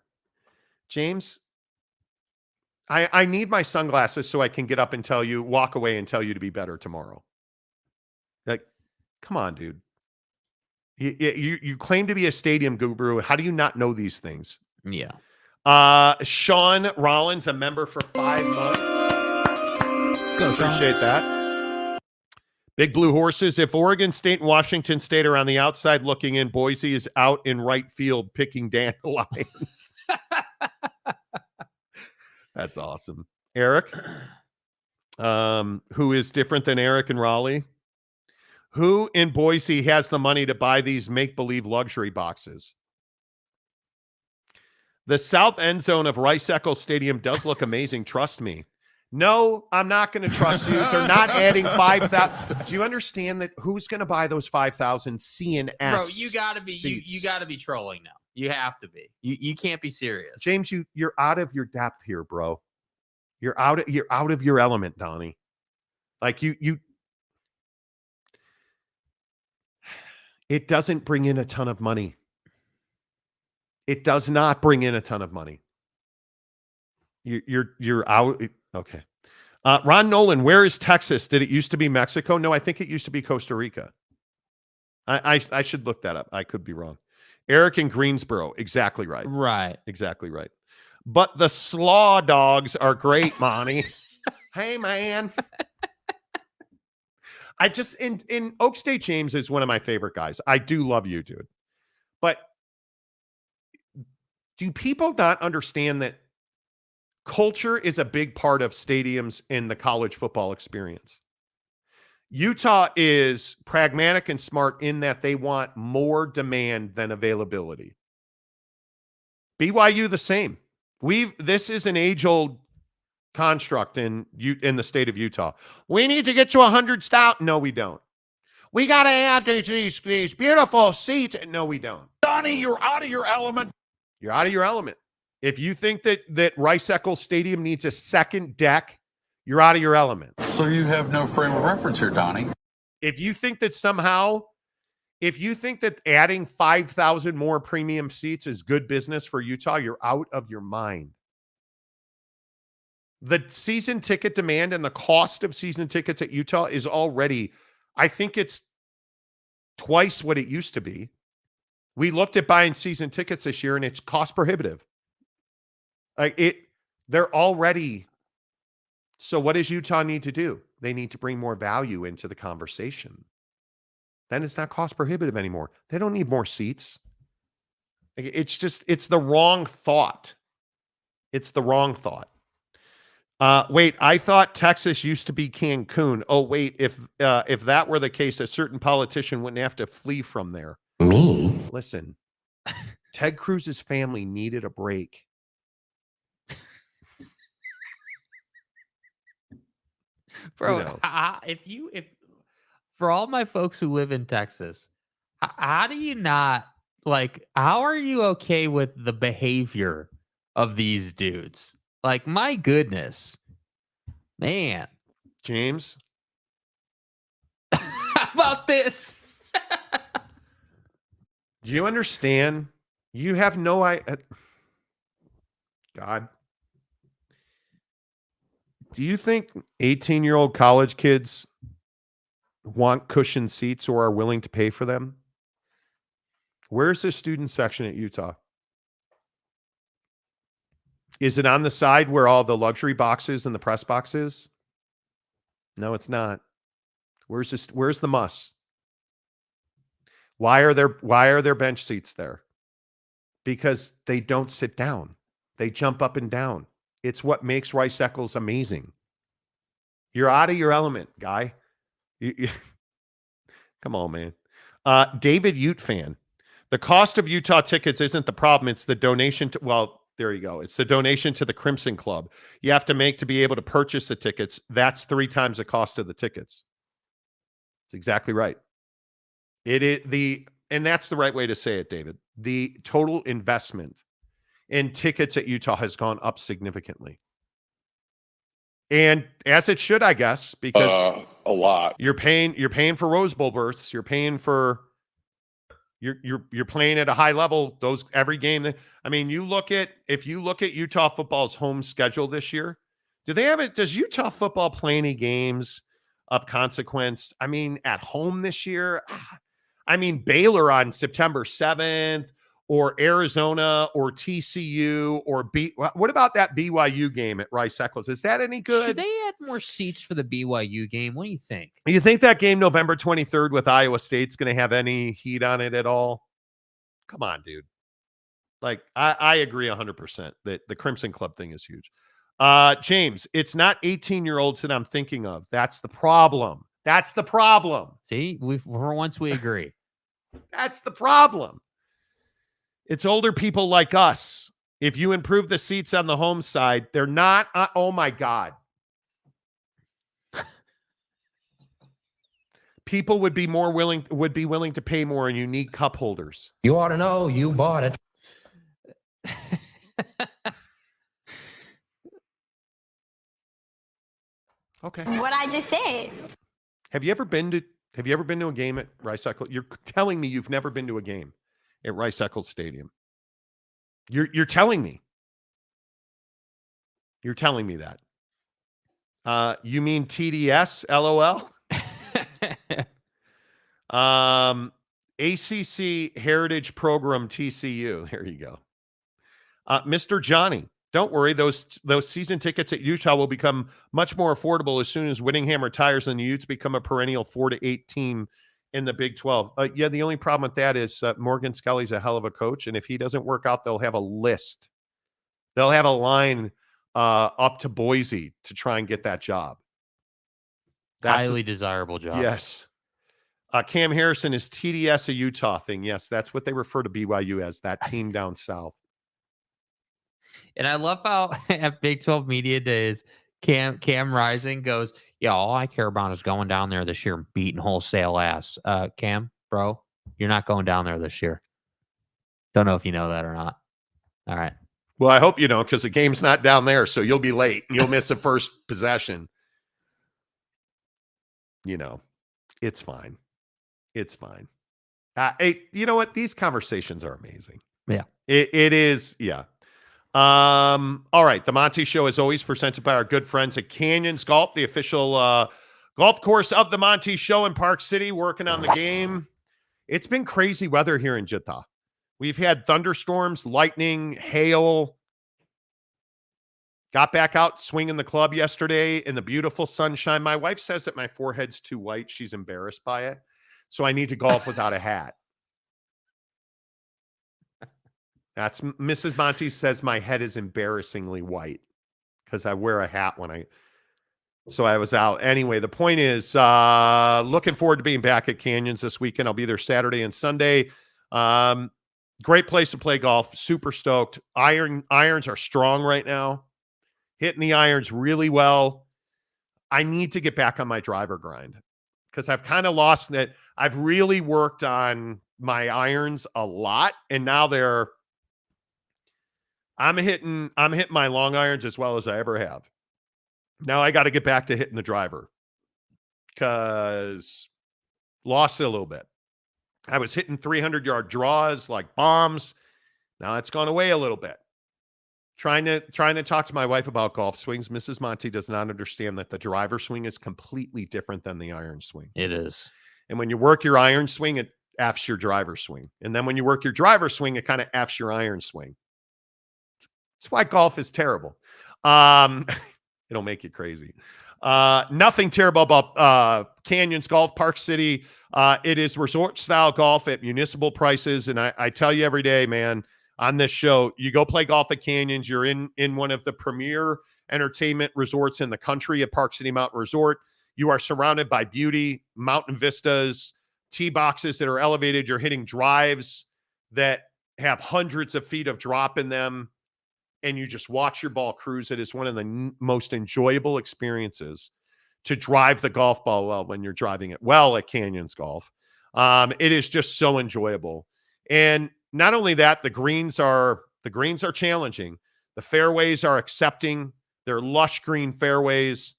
James, I need my sunglasses so I can get up and walk away and tell you to be better tomorrow. Like, come on, dude. You claim to be a stadium guru. How do you not know these things? Yeah. Sean Rollins, a member for 5 months. Appreciate that. Big Blue Horses. If Oregon State and Washington State are on the outside looking in, Boise is out in right field picking dandelions. That's awesome. Eric, who is different than Eric and Raleigh? Who in Boise has the money to buy these make-believe luxury boxes? The south end zone of Rice-Eccles Stadium does look amazing. Trust me. No, I'm not going to trust you. They're not adding 5,000. Do you understand that who's going to buy those 5,000 CNS? Bro, you got to be you got to be trolling now. You have to be. You can't be serious. James, you're out of your depth here, bro. You're out of your element, Donnie. Like you it doesn't bring in a ton of money. It does not bring in a ton of money. You're out. Okay. Ron Nolan, where is Texas? Did it used to be Mexico? No, I think it used to be Costa Rica. I should look that up. I could be wrong. Eric in Greensboro. Exactly right. Right. Exactly right. But the Slaw Dogs are great, Monty. Hey, man. I just, in Oak State, James is one of my favorite guys. I do love you, dude. But do people not understand that culture is a big part of stadiums in the college football experience? Utah is pragmatic and smart in that they want more demand than availability. BYU the same. This is an age-old construct in the state of Utah. We need to get to 100 stout. No, we don't. We got to add these beautiful seats. No, we don't. Donnie, you're out of your element. You're out of your element. If you think that Rice-Eccles Stadium needs a second deck, you're out of your element. So you have no frame of reference here, Donnie. If you think that adding 5,000 more premium seats is good business for Utah, you're out of your mind. The season ticket demand and the cost of season tickets at Utah is already, I think it's twice what it used to be. We looked at buying season tickets this year and it's cost prohibitive. They're already. So what does Utah need to do? They need to bring more value into the conversation. Then it's not cost prohibitive anymore. They don't need more seats. It's the wrong thought. It's the wrong thought. Wait, I thought Texas used to be Cancun. Oh, wait, if that were the case, a certain politician wouldn't have to flee from there. Me? Listen, Ted Cruz's family needed a break. Bro, if for all my folks who live in Texas, how do you not how are you okay with the behavior of these dudes? Like, my goodness, man. James, how about this? Do you understand? You have no idea. God. Do you think 18-year-old college kids want cushioned seats or are willing to pay for them? Where's the student section at Utah? Is it on the side where all the luxury boxes and the press box is? No, it's not. Where's the muss? Why are there bench seats there? Because they don't sit down. They jump up and down. It's what makes Rice-Eccles amazing. You're out of your element, guy. Come on, man. David Ute fan. The cost of Utah tickets isn't the problem. It's the donation to, well, there you go. It's the donation to the Crimson Club. You have to make to be able to purchase the tickets. That's 3 times the cost of the tickets. It's exactly right. And that's the right way to say it, David. The total investment in tickets at Utah has gone up significantly. And as it should, I guess, because a lot. You're paying for Rose Bowl berths. You're paying for you're playing at a high level. Those every game. If you look at Utah football's home schedule this year, Do they have it? Does Utah football play any games of consequence? I mean, at home this year? I mean, Baylor on September 7th, or Arizona or TCU or what about that BYU game at Rice Eccles? Is that any good? Should they add more seats for the BYU game? What do you think? You think that game November 23rd with Iowa State's going to have any heat on it at all? Come on, dude. Like, I agree 100% that the Crimson Club thing is huge. James, it's not 18-year-olds that I'm thinking of. That's the problem. That's the problem. See, for once we agree. That's the problem. It's older people like us. If you improve the seats on the home side, they're not. Oh my God. People would be willing to pay more in unique cup holders. You ought to know you bought it. Okay. What I just said. Have you ever been to a game at Rice Eccles? You're telling me you've never been to a game at Rice Eccles Stadium. You're telling me. You're telling me that. You mean TDS? LOL. ACC Heritage Program TCU. Here you go. Mr. Johnny, don't worry. Those season tickets at Utah will become much more affordable as soon as Whittingham retires and the Utes become a perennial 4 to 8 team in the Big 12. Yeah, the only problem with that is Morgan Scully's a hell of a coach, and if he doesn't work out, they'll have a list. They'll have a line up to Boise to try and get that job. That's highly desirable job. Yes. Cam Harrison, is TDS a Utah thing? Yes, that's what they refer to BYU as, that team down south. And I love how at Big 12 Media Days, Cam Rising goes, yeah, all I care about is going down there this year and beating wholesale ass. Cam, bro, you're not going down there this year. Don't know if you know that or not. All right. Well, I hope you know, because the game's not down there, so you'll be late and you'll miss the first possession. You know, it's fine. It's fine. You know what? These conversations are amazing. Yeah. It is. Yeah. All right. The Monty Show is always presented by our good friends at Canyons Golf, the official golf course of the Monty Show in Park City, working on the game. It's been crazy weather here in Wichita. We've had thunderstorms, lightning, hail. Got back out swinging the club yesterday in the beautiful sunshine. My wife says that my forehead's too white. She's embarrassed by it. So I need to golf without a hat. That's Mrs. Monty says my head is embarrassingly white because I wear a hat so I was out. Anyway, the point is looking forward to being back at Canyons this weekend. I'll be there Saturday and Sunday. Great place to play golf. Super stoked. Irons are strong right now. Hitting the irons really well. I need to get back on my driver grind because I've kind of lost it. I've really worked on my irons a lot, and now I'm hitting my long irons as well as I ever have. Now I got to get back to hitting the driver because lost it a little bit. I was hitting 300-yard draws like bombs. Now it's gone away a little bit. Trying to talk to my wife about golf swings. Mrs. Monty does not understand that the driver swing is completely different than the iron swing. It is. And when you work your iron swing, it F's your driver swing. And then when you work your driver swing, it kind of F's your iron swing. That's why golf is terrible. It'll make you crazy. Nothing terrible about Canyons Golf, Park City. It is resort-style golf at municipal prices. And I tell you every day, man, on this show, you go play golf at Canyons, you're in one of the premier entertainment resorts in the country at Park City Mountain Resort. You are surrounded by beauty, mountain vistas, tee boxes that are elevated. You're hitting drives that have hundreds of feet of drop in them, and you just watch your ball cruise. It is one of the most enjoyable experiences to drive the golf ball well when you're driving it well at Canyons Golf. It is just so enjoyable. And not only that, the greens are challenging. The fairways are accepting. They're lush green fairways.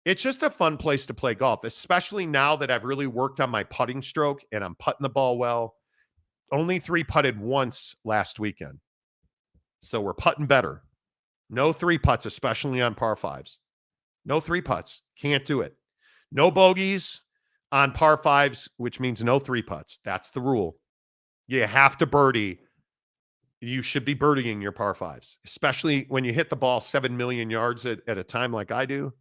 It's just a fun place to play golf, especially now that I've really worked on my putting stroke and I'm putting the ball well. Only 3 putted once last weekend. So we're putting better. No three putts, especially on par fives. No three putts. Can't do it. No bogeys on par fives, which means no three putts. That's the rule. You have to birdie. You should be birdieing your par fives, especially when you hit the ball 7 million yards at a time like I do.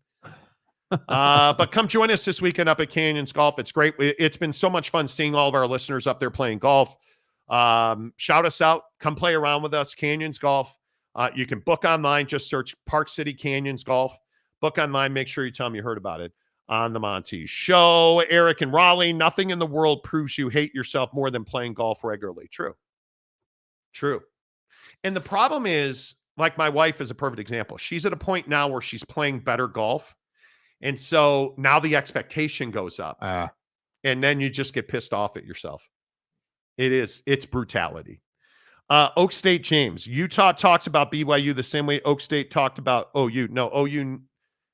But come join us this weekend up at Canyons Golf. It's great. It's been so much fun seeing all of our listeners up there playing golf. Shout us out. Come play around with us. Canyons Golf. You can book online. Just search Park City Canyons Golf. Book online. Make sure you tell them you heard about it on the Monty Show. Eric and Raleigh, nothing in the world proves you hate yourself more than playing golf regularly. True. And the problem is, like my wife is a perfect example. She's at a point now where she's playing better golf. And so now the expectation goes up. And then you just get pissed off at yourself. It's brutality. Oak State James, Utah talks about BYU the same way Oak State talked about OU.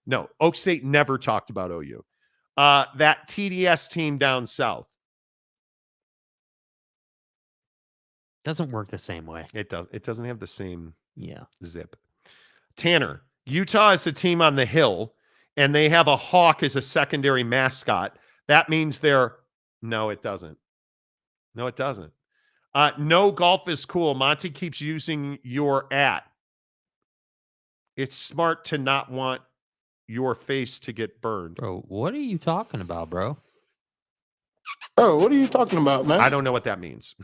No, Oak State never talked about OU. That TDS team down south. Doesn't work the same way. It doesn't have the same zip. Tanner, Utah is a team on the hill, and they have a hawk as a secondary mascot. That means no, it doesn't. No, it doesn't. No, golf is cool. Monty keeps using your @ It's smart to not want your face to get burned. Bro, what are you talking about, bro? Bro, what are you talking about, man? I don't know what that means.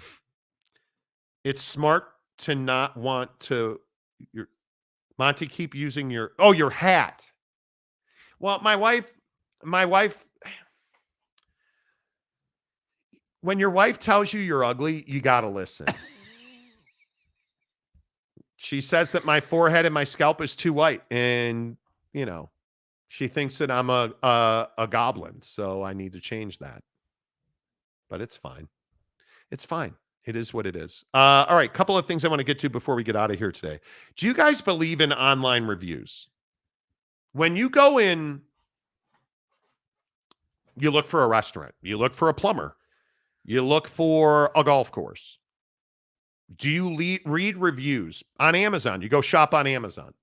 It's smart to not want to. Monty, keep using your hat. Well, my wife. When your wife tells you you're ugly, you got to listen. She says that my forehead and my scalp is too white, and she thinks that I'm a goblin, so I need to change that. But it's fine. It's fine. It is what it is. All right, couple of things I want to get to before we get out of here today. Do you guys believe in online reviews? When you go in, you look for a restaurant, you look for a plumber, you look for a golf course. Do you read reviews on Amazon? You go shop on Amazon.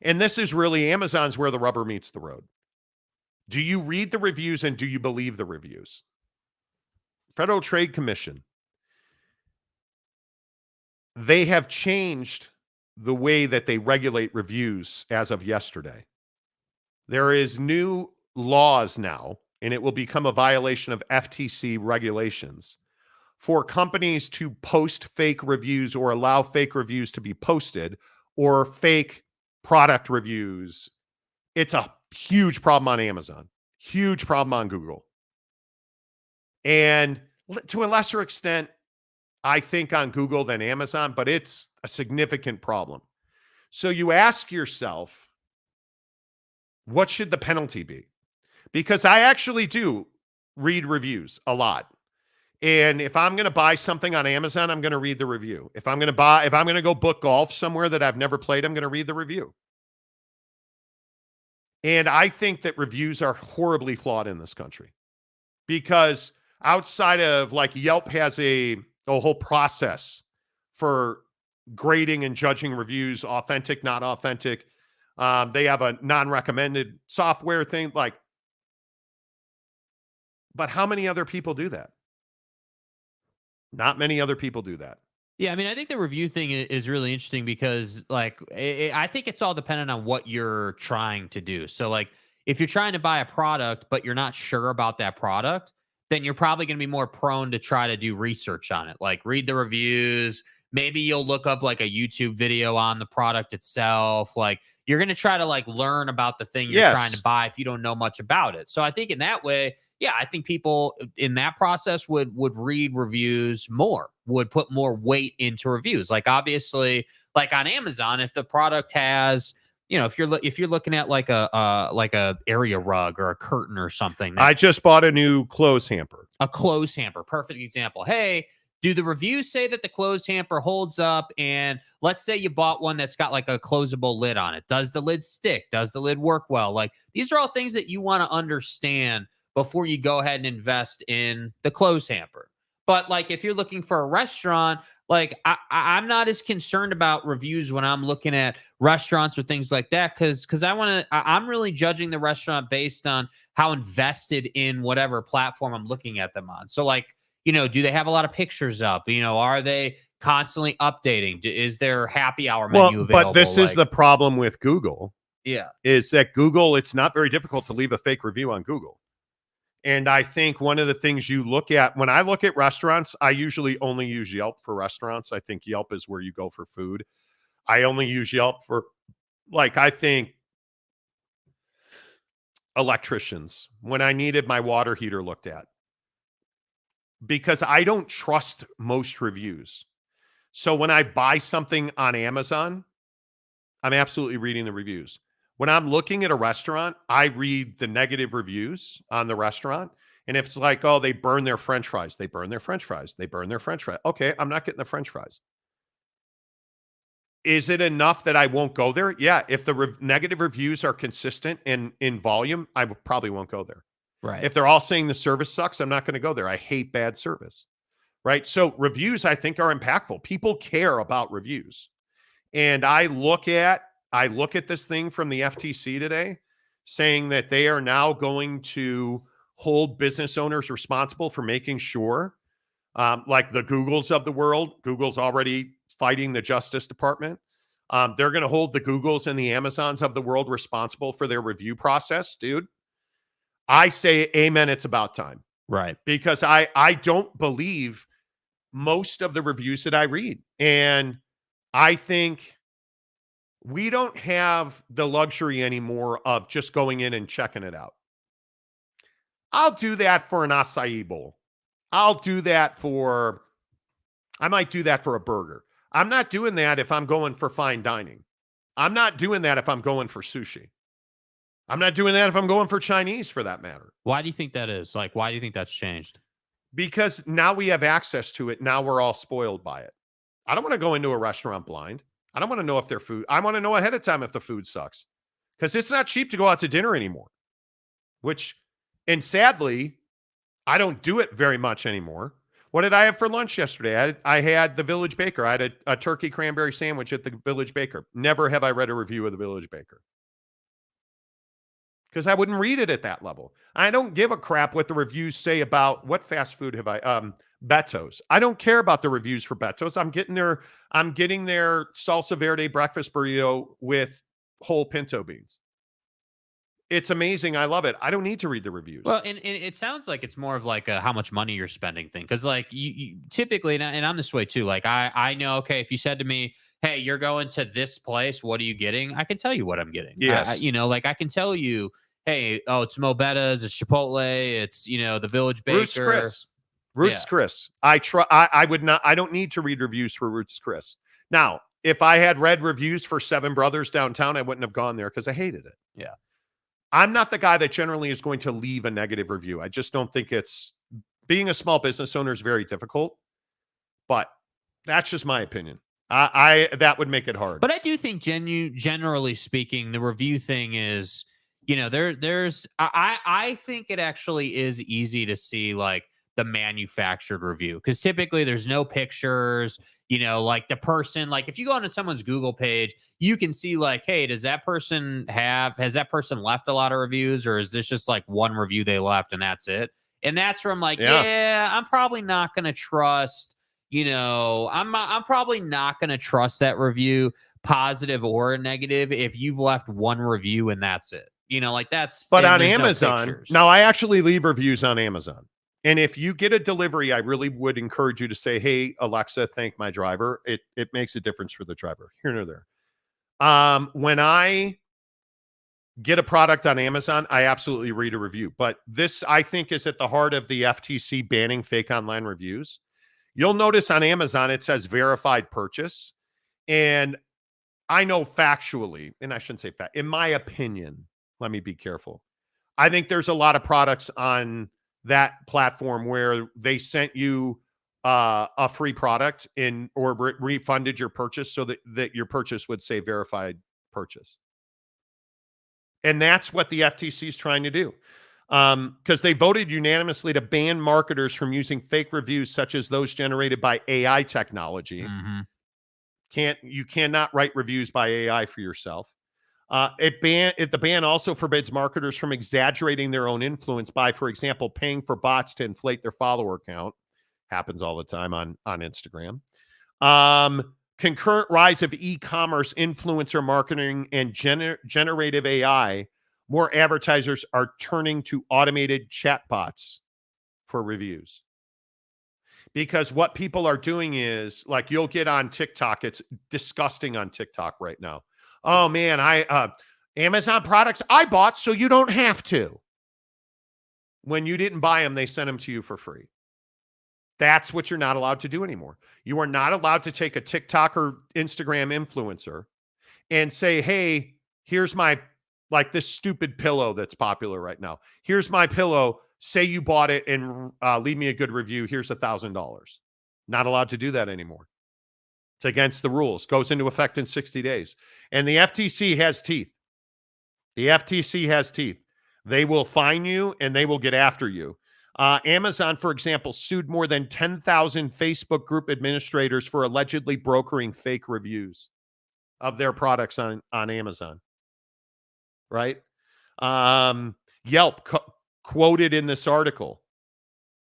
And this is really, Amazon's where the rubber meets the road. Do you read the reviews and do you believe the reviews? Federal Trade Commission. They have changed the way that they regulate reviews as of yesterday. There is new laws now, and it will become a violation of FTC regulations for companies to post fake reviews or allow fake reviews to be posted or fake product reviews. It's a huge problem on Amazon, huge problem on Google. And to a lesser extent, I think on Google than Amazon, but it's a significant problem. So you ask yourself, what should the penalty be? Because I actually do read reviews a lot. And if I'm going to buy something on Amazon, I'm going to read the review. If I'm going to go book golf somewhere that I've never played, I'm going to read the review. And I think that reviews are horribly flawed in this country because outside of like Yelp has a whole process for grading and judging reviews, authentic, not authentic. They have a non-recommended software thing, but how many other people do that? Not many other people do that. Yeah, I mean, I think the review thing is really interesting because, I think it's all dependent on what you're trying to do. So, if you're trying to buy a product, but you're not sure about that product, then you're probably going to be more prone to try to do research on it. Like, read the reviews. Maybe you'll look up, a YouTube video on the product itself. You're going to try to, learn about the thing you're trying to buy if you don't know much about it. So, I think in that way, yeah, I think people in that process would read reviews more, would put more weight into reviews. Obviously, on Amazon, if the product has, if you're looking at like a area rug or a curtain or something. I just bought a new clothes hamper. A clothes hamper, perfect example. Hey, do the reviews say that the clothes hamper holds up? And let's say you bought one that's got a closable lid on it. Does the lid stick? Does the lid work well? These are all things that you want to understand before you go ahead and invest in the clothes hamper. But if you're looking for a restaurant, Like I'm not as concerned about reviews when I'm looking at restaurants or things like that because I'm really judging the restaurant based on how invested in whatever platform I'm looking at them on. So like, do they have a lot of pictures up? Are they constantly updating? Is there happy hour menu available? But this is the problem with Google. Yeah. Is that Google, it's not very difficult to leave a fake review on Google. And I think one of the things you look at, when I look at restaurants, I usually only use Yelp for restaurants. I think Yelp is where you go for food. I only use Yelp for, I think electricians, when I needed my water heater looked at. Because I don't trust most reviews. So when I buy something on Amazon, I'm absolutely reading the reviews. When I'm looking at a restaurant, I read the negative reviews on the restaurant. And if it's like, oh, they burn their French fries, they burn their French fries, they burn their French fries. Okay, I'm not getting the French fries. Is it enough that I won't go there? Yeah, if the negative reviews are consistent in volume, I probably won't go there. Right. If they're all saying the service sucks, I'm not going to go there. I hate bad service. Right? So reviews, I think, are impactful. People care about reviews. And I look at this thing from the FTC today saying that they are now going to hold business owners responsible for making sure, like the Googles of the world, Google's already fighting the Justice Department. They're going to hold the Googles and the Amazons of the world responsible for their review process, dude. I say, amen, it's about time. Right. Because I don't believe most of the reviews that I read. And I think we don't have the luxury anymore of just going in and checking it out. I'll do that for an acai bowl. I might do that for a burger. I'm not doing that if I'm going for fine dining. I'm not doing that if I'm going for sushi. I'm not doing that if I'm going for Chinese, for that matter. Why do you think that is? Like, why do you think that's changed? Because now we have access to it. Now we're all spoiled by it. I don't want to go into a restaurant blind. I don't want to know if their food, I want to know ahead of time if the food sucks. Because it's not cheap to go out to dinner anymore. And sadly, I don't do it very much anymore. What did I have for lunch yesterday? I had the Village Baker. I had a turkey cranberry sandwich at the Village Baker. Never have I read a review of the Village Baker. Because I wouldn't read it at that level. I don't give a crap what the reviews say about what fast food have I, Beto's. I don't care about the reviews for Beto's. I'm getting their salsa verde breakfast burrito with whole pinto beans. It's amazing. I love it. I don't need to read the reviews. Well, and it sounds like it's more of like a how much money you're spending thing. Because like you typically, and I'm this way too. Like I know, okay, if you said to me, hey, you're going to this place, what are you getting? I can tell you what I'm getting. Yes. I can tell you, hey, oh, it's Mo Betta's, it's Chipotle, it's, the Village Baker. Roots Chris. I don't need to read reviews for Roots Chris. Now, if I had read reviews for Seven Brothers downtown, I wouldn't have gone there because I hated it. Yeah. I'm not the guy that generally is going to leave a negative review. I just don't think being a small business owner is very difficult, but that's just my opinion. That would make it hard. But I do think generally speaking, the review thing is, I think it actually is easy to see like the manufactured review because typically there's no pictures, like the person, like if you go onto someone's Google page, you can see like, hey, has that person left a lot of reviews or is this just like one review they left and that's it? And that's where I'm like, yeah I'm probably not going to trust, I'm probably not going to trust that review, positive or negative, if you've left one review and that's it. But on Amazon, now I actually leave reviews on Amazon. And if you get a delivery, I really would encourage you to say, hey, Alexa, thank my driver. It makes a difference for the driver here nor there. When I get a product on Amazon, I absolutely read a review. But this, I think, is at the heart of the FTC banning fake online reviews. You'll notice on Amazon, it says verified purchase. And I know factually, and I shouldn't say fact, in my opinion, let me be careful. I think there's a lot of products on that platform where they sent you a free product or refunded your purchase so that your purchase would say verified purchase. And that's what the FTC is trying to do. because they voted unanimously to ban marketers from using fake reviews such as those generated by AI technology. You cannot write reviews by AI for yourself. The ban also forbids marketers from exaggerating their own influence by, for example, paying for bots to inflate their follower count. Happens all the time on Instagram. Concurrent rise of e-commerce, influencer marketing, and generative AI. More advertisers are turning to automated chatbots for reviews. Because what people are doing is, like, you'll get on TikTok. It's disgusting on TikTok right now. Oh man, Amazon products I bought so you don't have to. When you didn't buy them, they sent them to you for free. That's what you're not allowed to do anymore. You are not allowed to take a TikTok or Instagram influencer and say, hey, here's my, like this stupid pillow that's popular right now. Here's my pillow. Say you bought it and leave me a good review. Here's $1,000. Not allowed to do that anymore. It's against the rules. Goes into effect in 60 days. And the FTC has teeth. The FTC has teeth. They will fine you and they will get after you. Amazon, for example, sued more than 10,000 Facebook group administrators for allegedly brokering fake reviews of their products on Amazon. Right? Yelp quoted in this article.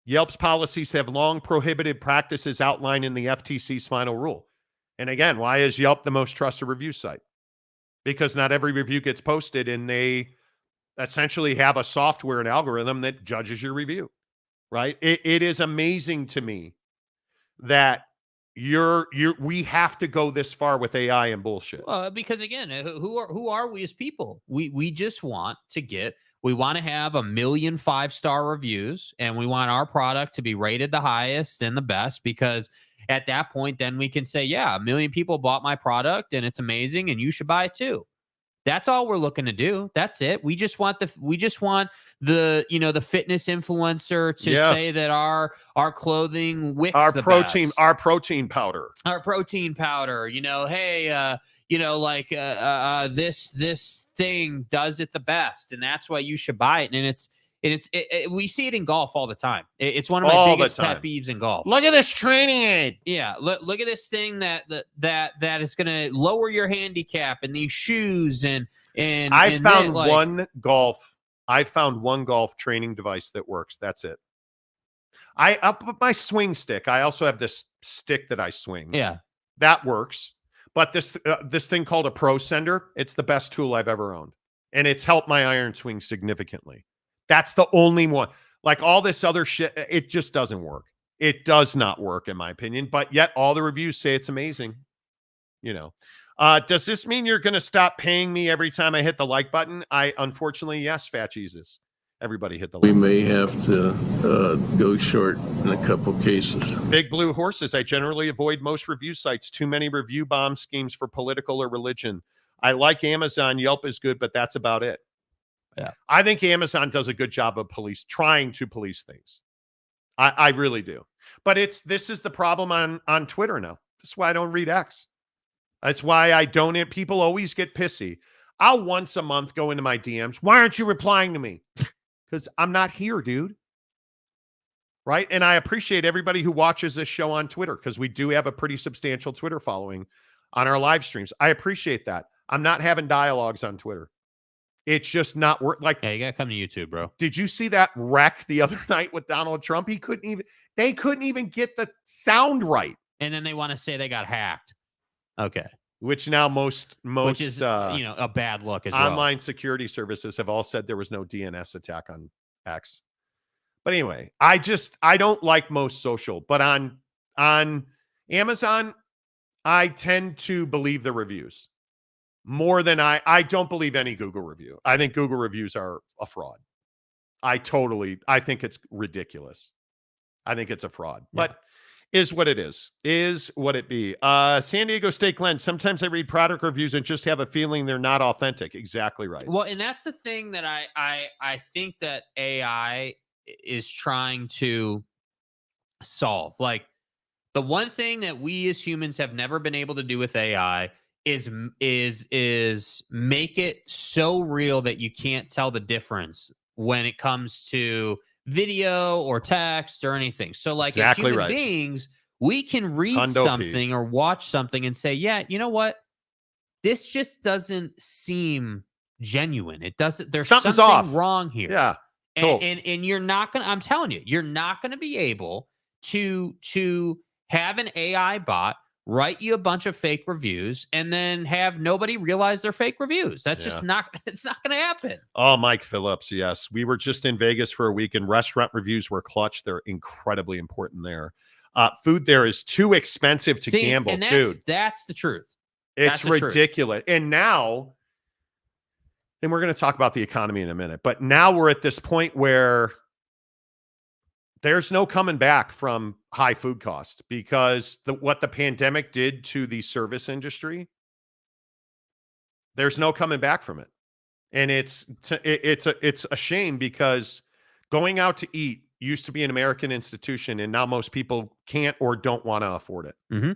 Yelp's policies have long prohibited practices outlined in the FTC's final rule. And again, why is Yelp the most trusted review site? Because not every review gets posted, and they essentially have a software and algorithm that judges your review, right? It is amazing to me that we have to go this far with AI and bullshit. Because again, who are we as people? We just want to have 1 million 5-star reviews, and we want our product to be rated the highest and the best, because at that point, then we can say, yeah, 1 million people bought my product and it's amazing and you should buy it too. That's all we're looking to do. That's it. We just want the fitness influencer to say that our clothing wicks our the protein, best. our protein powder, hey, this thing does it the best, and that's why you should buy it. And we see it in golf all the time. It's one of my biggest pet peeves in golf. Look at this training aid. Yeah, look at this thing that is going to lower your handicap, and these shoes and I found one golf training device that works. That's it. Up my swing stick. I also have this stick that I swing. Yeah, that works. But this thing called a Pro Sender, it's the best tool I've ever owned, and it's helped my iron swing significantly. That's the only one. Like all this other shit, it just doesn't work. It does not work, in my opinion. But yet all the reviews say it's amazing. Does this mean you're going to stop paying me every time I hit the like button? Unfortunately, yes, Fat Jesus. Everybody hit the like button. We may have to go short in a couple cases. Big Blue Horses. I generally avoid most review sites. Too many review bomb schemes for political or religion. I like Amazon. Yelp is good, but that's about it. Yeah, I think Amazon does a good job of trying to police things. I really do. But this is the problem on Twitter now. That's why I don't read X. That's why I don't. People always get pissy. I'll once a month go into my DMs. Why aren't you replying to me? Because I'm not here, dude. Right? And I appreciate everybody who watches this show on Twitter, because we do have a pretty substantial Twitter following on our live streams. I appreciate that. I'm not having dialogues on Twitter. It's just not work. Like, yeah, you gotta come to YouTube, bro. Did you see that wreck the other night with Donald Trump? They couldn't even get the sound right. And then they want to say they got hacked. Okay. Which now most which is a bad look as well. Online security services have all said there was no DNS attack on X. But anyway, I don't like most social, but on Amazon, I tend to believe the reviews. More than I don't believe any Google review. I think Google reviews are a fraud. I think it's ridiculous. I think it's a fraud, but is what it is what it be. San Diego State Glenn, sometimes I read product reviews and just have a feeling they're not authentic. Exactly right. Well, and that's the thing that I think that AI is trying to solve. Like, the one thing that we as humans have never been able to do with AI is make it so real that you can't tell the difference when it comes to video or text or anything. So like Exactly as human right. beings, we can read Hundo P. something or watch something and say, yeah, you know what? This just doesn't seem genuine. It doesn't, there's Something's something off. wrong here. Yeah. Cool. And you're not gonna, I'm telling you, you're not gonna be able to have an AI bot write you a bunch of fake reviews and then have nobody realize they're fake reviews. That's just not, it's not gonna happen. Oh, Mike Phillips. Yes. We were just in Vegas for a week and restaurant reviews were clutch. They're incredibly important there. Food there is too expensive to gamble, and dude. That's the truth. It's ridiculous. And now, and we're going to talk about the economy in a minute, but now we're at this point where there's no coming back from high food costs because what the pandemic did to the service industry, there's no coming back from it. And it's a shame because going out to eat used to be an American institution, and now most people can't or don't want to afford it. Mm-hmm.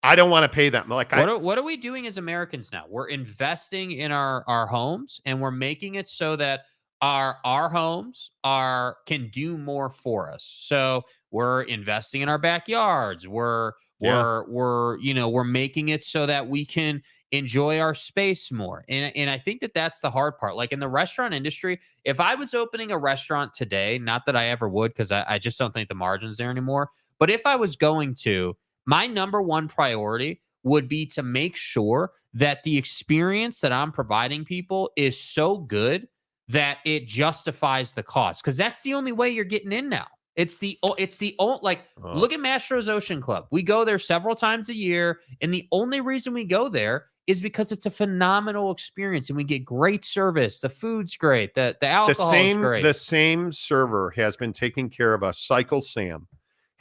I don't want to pay that. Like, what are we doing as Americans now? We're investing in our homes, and we're making it so that our homes can do more for us. So we're investing in our backyards. We're making it so that we can enjoy our space more. And I think that's the hard part. Like in the restaurant industry, if I was opening a restaurant today, not that I ever would, because I just don't think the margin's there anymore. But if I was going to, my number one priority would be to make sure that the experience that I'm providing people is so good that it justifies the cost. Because that's the only way you're getting in now. Look at Mastro's Ocean Club. We go there several times a year, and the only reason we go there is because it's a phenomenal experience and we get great service. The food's great. The alcohol is great. The same server has been taking care of us. Cycle Sam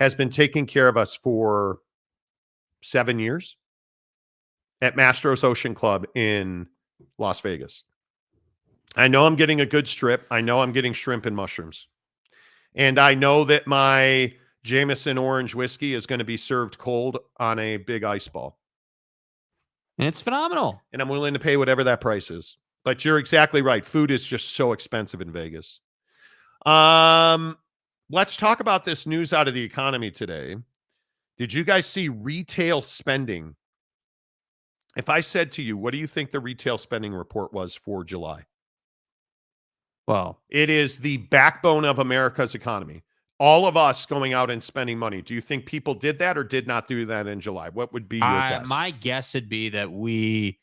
has been taking care of us for 7 years at Mastro's Ocean Club in Las Vegas. I know I'm getting a good strip. I know I'm getting shrimp and mushrooms. And I know that my Jameson orange whiskey is going to be served cold on a big ice ball. And it's phenomenal. And I'm willing to pay whatever that price is. But you're exactly right. Food is just so expensive in Vegas. Let's talk about this news out of the economy today. Did you guys see retail spending? If I said to you, what do you think the retail spending report was for July? Well, it is the backbone of America's economy. All of us going out and spending money. Do you think people did that or did not do that in July? What would be your guess? My guess would be that we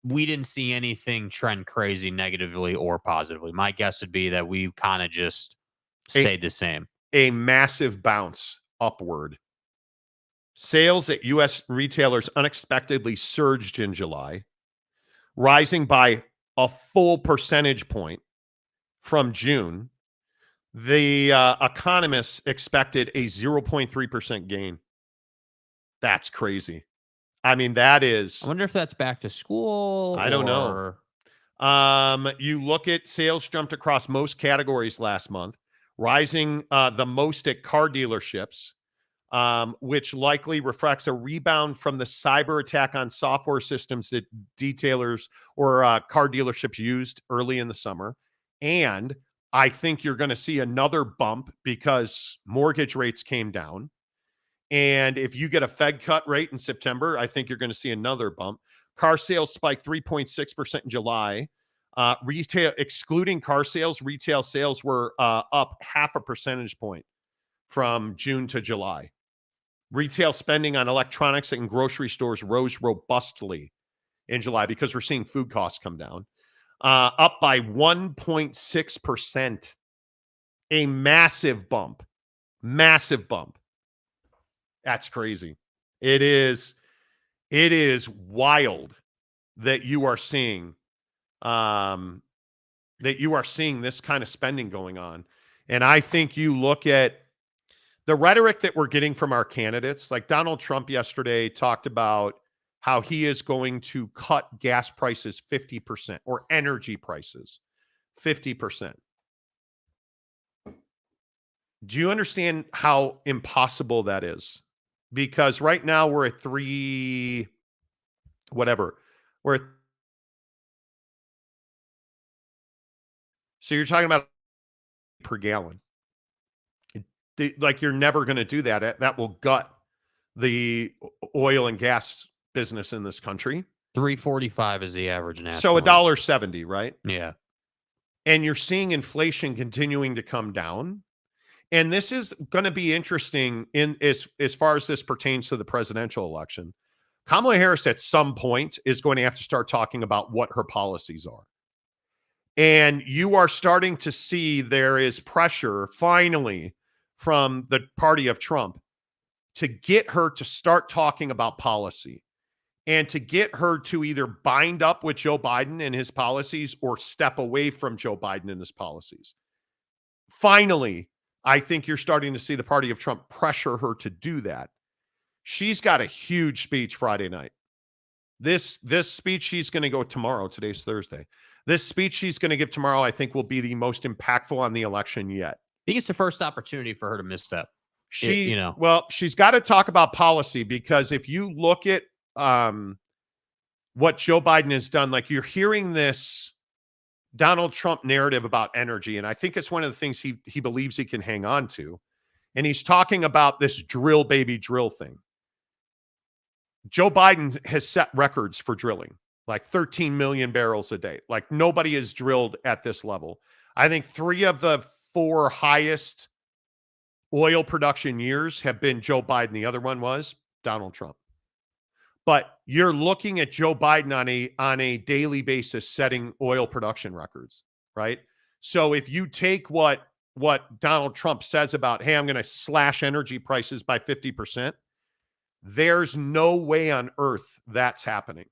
didn't see anything trend crazy negatively or positively. My guess would be that we kind of just stayed the same. A massive bounce upward. Sales at U.S. retailers unexpectedly surged in July, rising by a full percentage point from June. The economists expected a 0.3% gain. That's crazy. I mean, that is... I wonder if that's back to school. I don't know. You look at sales jumped across most categories last month, rising the most at car dealerships, which likely reflects a rebound from the cyber attack on software systems that detailers or car dealerships used early in the summer. And I think you're going to see another bump because mortgage rates came down. And if you get a Fed cut rate in September, I think you're going to see another bump. Car sales spiked 3.6% in July. Retail, excluding car sales, retail sales were up 0.5 percentage point from June to July. Retail spending on electronics and grocery stores rose robustly in July because we're seeing food costs come down. Up by 1.6%. A massive bump. Massive bump. That's crazy. It is wild that you are seeing this kind of spending going on. And I think you look at the rhetoric that we're getting from our candidates, like Donald Trump yesterday talked about how he is going to cut gas prices 50% or energy prices 50%. Do you understand how impossible that is? Because right now we're at we're at So you're talking about per gallon. Like you're never going to do that. That will gut the oil and gas business in this country. $3.45 is the average national. So $1.70, right? Yeah. And you're seeing inflation continuing to come down. And this is going to be interesting in as far as this pertains to the presidential election. Kamala Harris at some point is going to have to start talking about what her policies are. And you are starting to see there is pressure finally from the party of Trump to get her to start talking about policy and to get her to either bind up with Joe Biden and his policies or step away from Joe Biden and his policies. Finally, I think you're starting to see the party of Trump pressure her to do that. She's got a huge speech Friday night. This speech she's going to go tomorrow. Today's Thursday. This speech she's going to give tomorrow, I think, will be the most impactful on the election yet. I think it's the first opportunity for her to misstep. Well, she's got to talk about policy, because if you look at what Joe Biden has done, like you're hearing this Donald Trump narrative about energy, and I think it's one of the things he believes he can hang on to. And he's talking about this drill baby drill thing. Joe Biden has set records for drilling, like 13 million barrels a day. Like nobody has drilled at this level. I think 3 of the 4 highest oil production years have been Joe Biden. The other one was Donald Trump. But you're looking at Joe Biden on a daily basis setting oil production records, right? So if you take what Donald Trump says about, hey, I'm going to slash energy prices by 50%, there's no way on earth that's happening.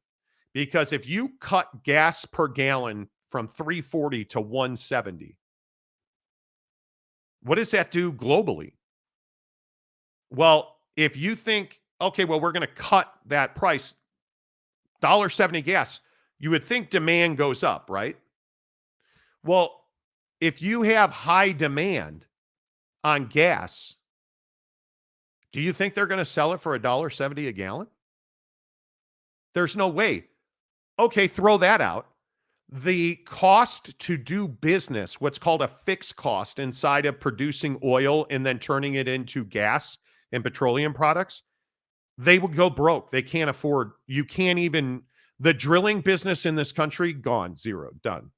Because if you cut gas per gallon from 340 to 170, what does that do globally? Well, if you think, okay, well, we're going to cut that price, $1.70 gas, you would think demand goes up, right? Well, if you have high demand on gas, do you think they're going to sell it for $1.70 a gallon? There's no way. Okay, throw that out. The cost to do business, what's called a fixed cost inside of producing oil and then turning it into gas and petroleum products, they would go broke. They can't afford, you can't even, the drilling business in this country, gone, zero, done.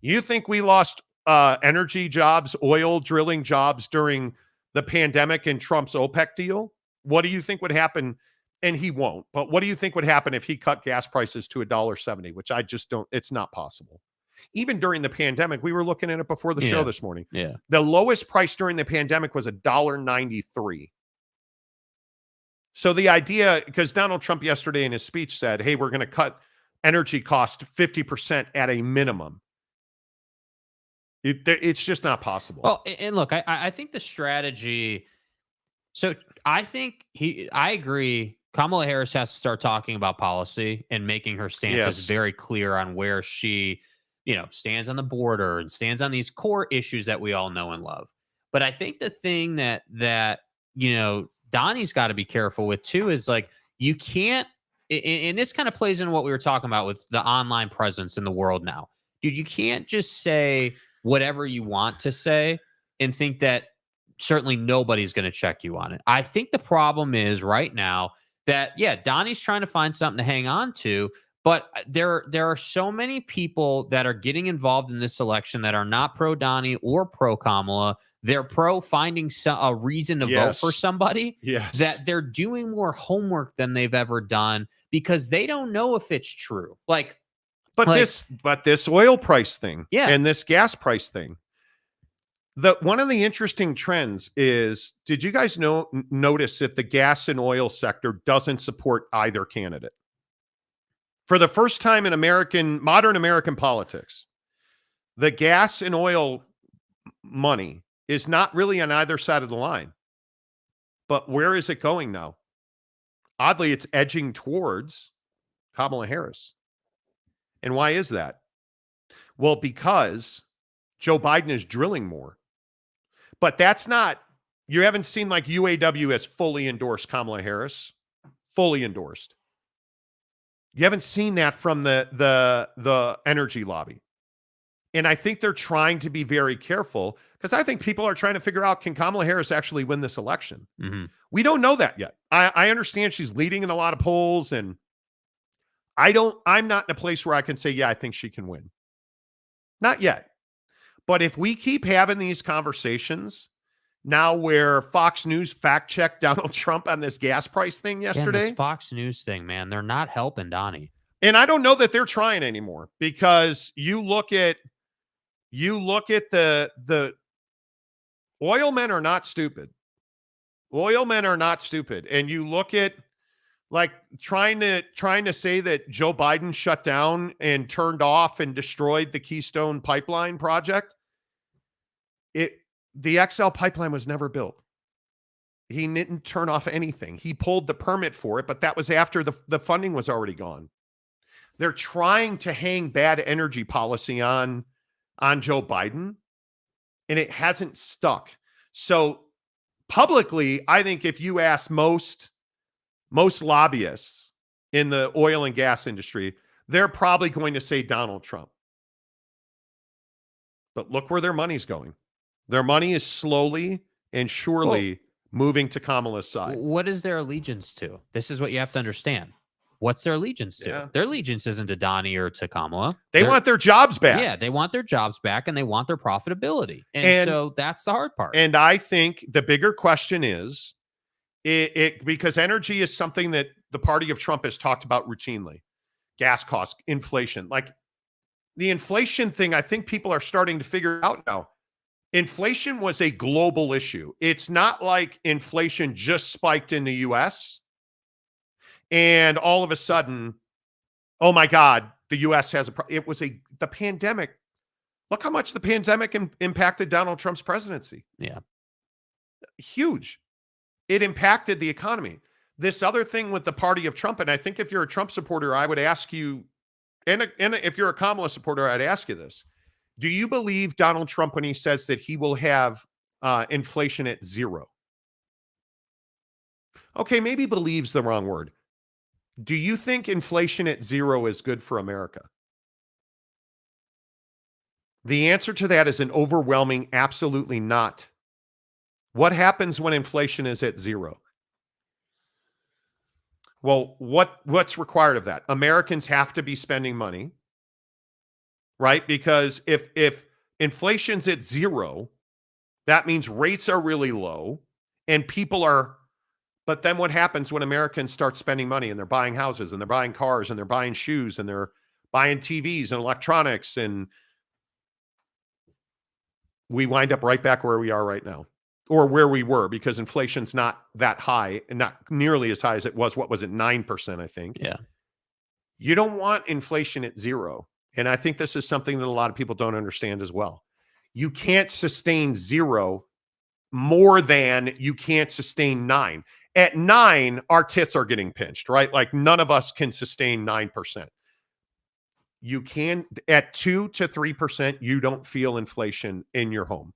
You think we lost energy jobs, oil drilling jobs during the pandemic and Trump's OPEC deal? What do you think would happen? And he won't, but what do you think would happen if he cut gas prices to $1.70, which I just don't, it's not possible. Even during the pandemic, we were looking at it before the show this morning. Yeah. The lowest price during the pandemic was $1.93. So the idea, because Donald Trump yesterday in his speech said, hey, we're going to cut energy cost 50% at a minimum. It's just not possible. Well, and look, I think the strategy, so I think I agree. Kamala Harris has to start talking about policy and making her stances very clear on where she, stands on the border and stands on these core issues that we all know and love. But I think the thing that Donnie's got to be careful with too is like, you can't, and this kind of plays into what we were talking about with the online presence in the world now. Dude, you can't just say whatever you want to say and think that certainly nobody's going to check you on it. I think the problem is right now that, Donnie's trying to find something to hang on to, but there are so many people that are getting involved in this election that are not pro Donnie or pro Kamala. They're pro finding a reason to vote for somebody, that they're doing more homework than they've ever done because they don't know if it's true. But this oil price thing and this gas price thing, one of the interesting trends is, did you guys notice that the gas and oil sector doesn't support either candidate? For the first time in modern American politics, the gas and oil money is not really on either side of the line. But where is it going now? Oddly, it's edging towards Kamala Harris. And why is that? Well, because Joe Biden is drilling more. But that's not, you haven't seen like UAW has fully endorsed Kamala Harris. Fully endorsed. You haven't seen that from the energy lobby. And I think they're trying to be very careful because I think people are trying to figure out, can Kamala Harris actually win this election? Mm-hmm. We don't know that yet. I understand she's leading in a lot of polls, and I'm not in a place where I can say, yeah, I think she can win. Not yet. But if we keep having these conversations now where Fox News fact-checked Donald Trump on this gas price thing yesterday. This Fox News thing, man, they're not helping Donnie. And I don't know that they're trying anymore, because you look at the oil men are not stupid. Oil men are not stupid. And you look at like trying to say that Joe Biden shut down and turned off and destroyed the Keystone Pipeline project. The XL pipeline was never built. He didn't turn off anything. He pulled the permit for it, but that was after the funding was already gone. They're trying to hang bad energy policy on Joe Biden, and it hasn't stuck. So publicly, I think if you ask most lobbyists in the oil and gas industry, they're probably going to say Donald Trump. But look where their money's going. Their money is slowly and surely moving to Kamala's side. What is their allegiance to? This is what you have to understand. What's their allegiance to? Yeah. Their allegiance isn't to Donnie or to Kamala. They want their jobs back. Yeah, they want their jobs back, and they want their profitability. And so that's the hard part. And I think the bigger question is, because energy is something that the party of Trump has talked about routinely. Gas costs, inflation. Like the inflation thing, I think people are starting to figure out now. Inflation was a global issue. It's not like inflation just spiked in the U.S. and all of a sudden, oh my God, the U.S. has it was the pandemic. Look how much the pandemic impacted Donald Trump's presidency. Yeah. Huge. It impacted the economy. This other thing with the party of Trump, and I think if you're a Trump supporter, I would ask you, and if you're a Kamala supporter, I'd ask you this. Do you believe Donald Trump when he says that he will have inflation at 0? Okay, maybe believe's the wrong word. Do you think inflation at 0 is good for America? The answer to that is an overwhelming absolutely not. What happens when inflation is at 0? Well, what's required of that? Americans have to be spending money. Right? Because if inflation's at 0, that means rates are really low and people are, but then what happens when Americans start spending money and they're buying houses and they're buying cars and they're buying shoes and they're buying TVs and electronics, and we wind up right back where we are right now, or where we were, because inflation's not that high and not nearly as high as it was. What was it? 9%, I think. Yeah. You don't want inflation at 0. And I think this is something that a lot of people don't understand as well. You can't sustain 0 more than you can't sustain 9. At 9, our tits are getting pinched, right? Like none of us can sustain 9%. You can, at 2 to 3%, you don't feel inflation in your home.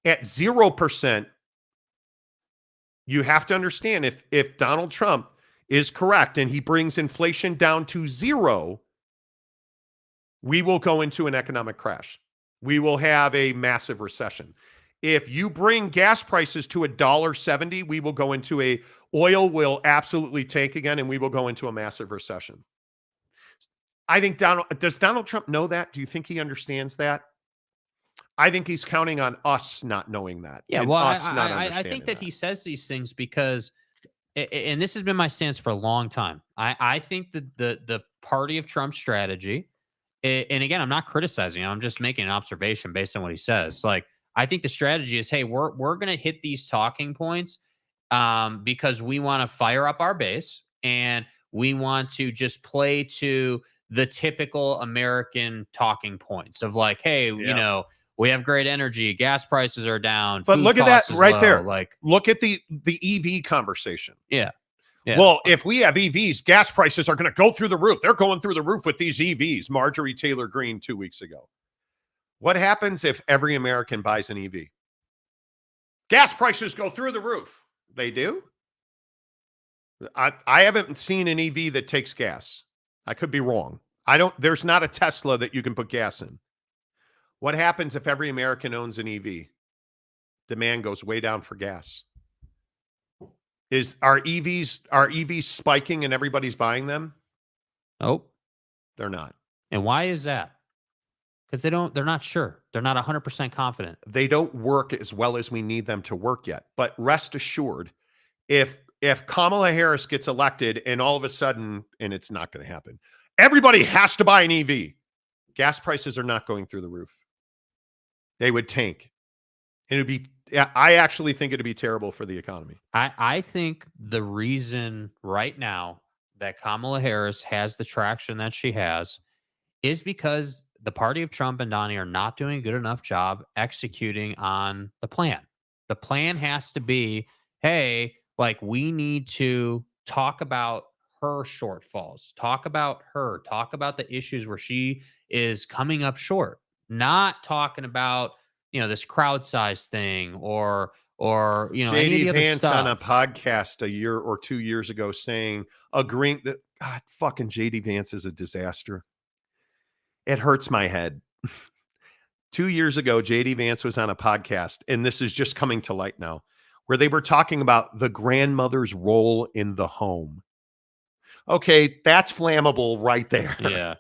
At 0%, you have to understand if Donald Trump is correct and he brings inflation down to 0, we will go into an economic crash. We will have a massive recession. If you bring gas prices to $1.70, we will go into oil will absolutely tank again, and we will go into a massive recession. I think does Donald Trump know that? Do you think he understands that? I think he's counting on us not knowing that. Yeah, well, I think that he says these things because, and this has been my stance for a long time, I think that the party of Trump's strategy, and again, I'm not criticizing him, I'm just making an observation based on what he says. Like, I think the strategy is, hey, we're going to hit these talking points because we want to fire up our base and we want to just play to the typical American talking points of like, hey, you know, we have great energy, gas prices are down. But look at that right there. Like, look at the EV conversation. Yeah. Well, if we have EVs, gas prices are going to go through the roof. They're going through the roof with these EVs. Marjorie Taylor Greene 2 weeks ago. What happens if every American buys an EV? Gas prices go through the roof. They do? I haven't seen an EV that takes gas. I could be wrong. There's not a Tesla that you can put gas in. What happens if every American owns an EV? Demand goes way down for gas. Are EVs spiking and everybody's buying them? Nope. They're not. And why is that? Because they're not sure. They're not 100% confident. They don't work as well as we need them to work yet. But rest assured, if Kamala Harris gets elected and all of a sudden, and it's not going to happen, everybody has to buy an EV, gas prices are not going through the roof. They would tank. And I actually think it'd be terrible for the economy. I think the reason right now that Kamala Harris has the traction that she has is because the party of Trump and Donnie are not doing a good enough job executing on the plan. The plan has to be, hey, like, we need to talk about her shortfalls, talk about the issues where she is coming up short, not talking about, this crowd size thing or any of the JD other Vance stuff. on a podcast a year or 2 years ago saying, agreeing that, God, fucking JD Vance is a disaster. It hurts my head. 2 years ago, JD Vance was on a podcast, and this is just coming to light now, where they were talking about the grandmother's role in the home. Okay, that's flammable right there. Yeah.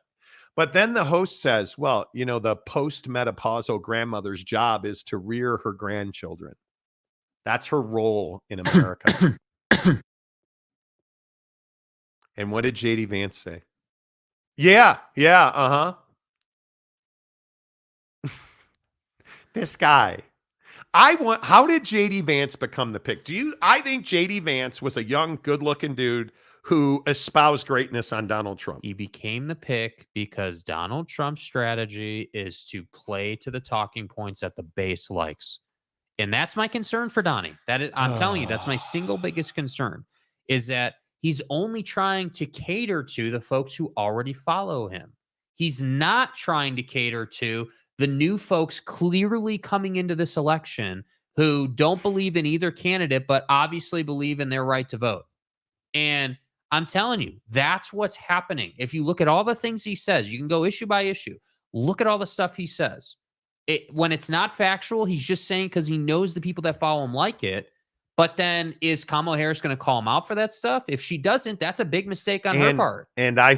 But then the host says, well, the post-menopausal grandmother's job is to rear her grandchildren. That's her role in America. And what did JD Vance say? Yeah, uh-huh. This guy. How did JD Vance become the pick? I think JD Vance was a young, good-looking dude who espoused greatness on Donald Trump. He became the pick because Donald Trump's strategy is to play to the talking points that the base likes. And that's my concern for Donnie. I'm telling you, that's my single biggest concern, is that he's only trying to cater to the folks who already follow him. He's not trying to cater to the new folks clearly coming into this election who don't believe in either candidate, but obviously believe in their right to vote. And I'm telling you, that's what's happening. If you look at all the things he says, you can go issue by issue. Look at all the stuff he says. When it's not factual, he's just saying because he knows the people that follow him like it. But then is Kamala Harris going to call him out for that stuff? If she doesn't, that's a big mistake on her part. And I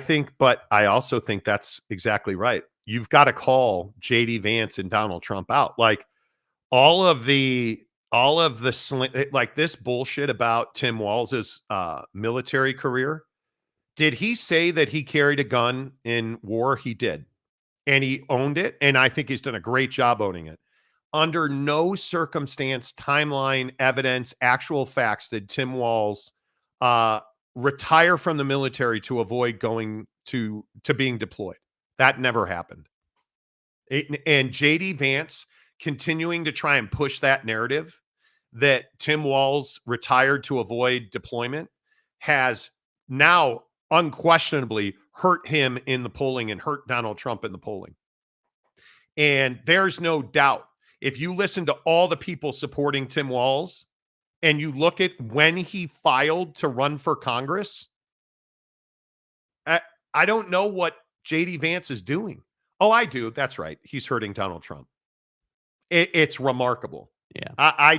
also think that's exactly right. You've got to call JD Vance and Donald Trump out. Like all of the like this bullshit about Tim Walz's military career. Did he say that he carried a gun in war? He did. And he owned it. And I think he's done a great job owning it. Under no circumstance, timeline, evidence, actual facts did Tim Walz retire from the military to avoid going to being deployed. That never happened. And JD Vance continuing to try and push that narrative that Tim Walz retired to avoid deployment has now unquestionably hurt him in the polling and hurt Donald Trump in the polling. And there's no doubt, if you listen to all the people supporting Tim Walz and you look at when he filed to run for Congress, I don't know what JD Vance is doing. Oh, I do. That's right. He's hurting Donald Trump. It's remarkable. Yeah.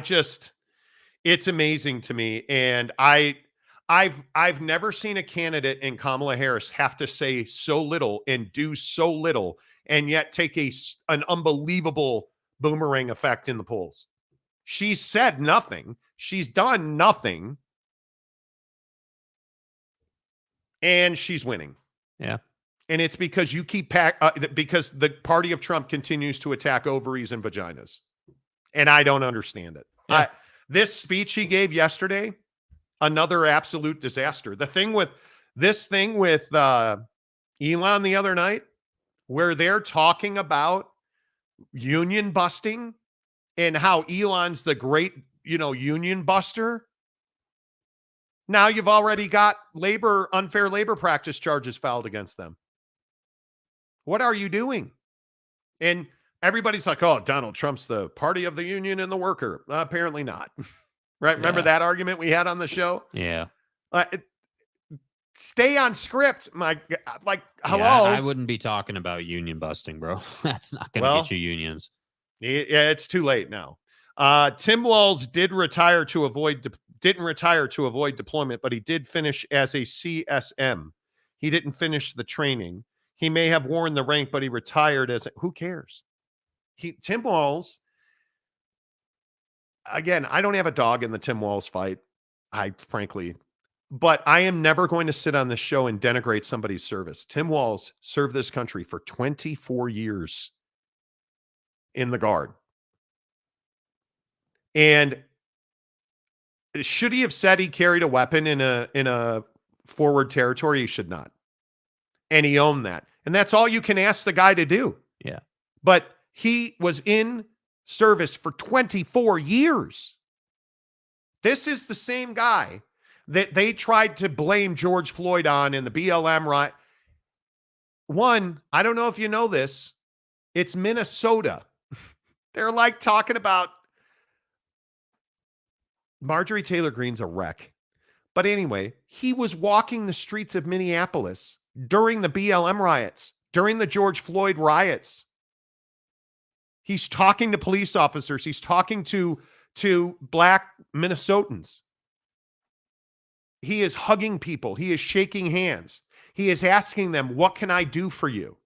It's amazing to me. And I've never seen a candidate in Kamala Harris have to say so little and do so little and yet take an unbelievable boomerang effect in the polls. She's said nothing. She's done nothing. And she's winning. Yeah. And it's because you keep because the party of Trump continues to attack ovaries and vaginas. And I don't understand it. Yeah. This speech he gave yesterday, another absolute disaster. The thing with Elon the other night, where they're talking about union busting and how Elon's the great, union buster. Now you've already got unfair labor practice charges filed against them. What are you doing? And everybody's like, oh, Donald Trump's the party of the union and the worker. Apparently not. Right? Remember that argument we had on the show? Yeah. stay on script. Hello. Yeah, I wouldn't be talking about union busting, bro. That's not going to get you unions. Yeah, it's too late now. Tim Walz didn't retire to avoid deployment, but he did finish as a CSM. He didn't finish the training. He may have worn the rank, but he retired who cares? Tim Walz, again, I don't have a dog in the Tim Walz fight. But I am never going to sit on this show and denigrate somebody's service. Tim Walz served this country for 24 years in the Guard. And should he have said he carried a weapon in a forward territory? He should not. And he owned that. And that's all you can ask the guy to do. Yeah. But he was in service for 24 years. This is the same guy that they tried to blame George Floyd on in the BLM riot. One, I don't know if you know this, it's Minnesota. They're like talking about Marjorie Taylor Greene's a wreck. But anyway, he was walking the streets of Minneapolis during the BLM riots, during the George Floyd riots. He's talking to police officers. He's talking to black Minnesotans. He is hugging people. He is shaking hands. He is asking them, what can I do for you?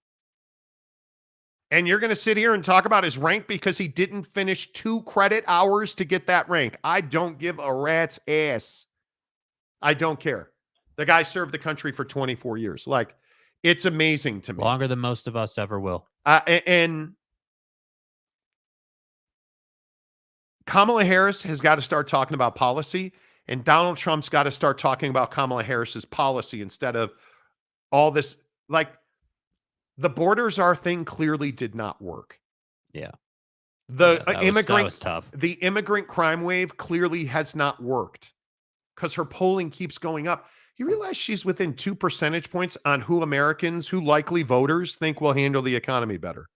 And you're going to sit here and talk about his rank because he didn't finish 2 credit hours to get that rank. I don't give a rat's ass. I don't care. The guy served the country for 24 years. Like, it's amazing to me. Longer than most of us ever will. And Kamala Harris has got to start talking about policy, and Donald Trump's got to start talking about Kamala Harris's policy instead of all this. Like, the borders are thing clearly did not work. Yeah. That was tough. The immigrant crime wave clearly has not worked because her polling keeps going up. You realize she's within 2 percentage points on who likely voters think will handle the economy better.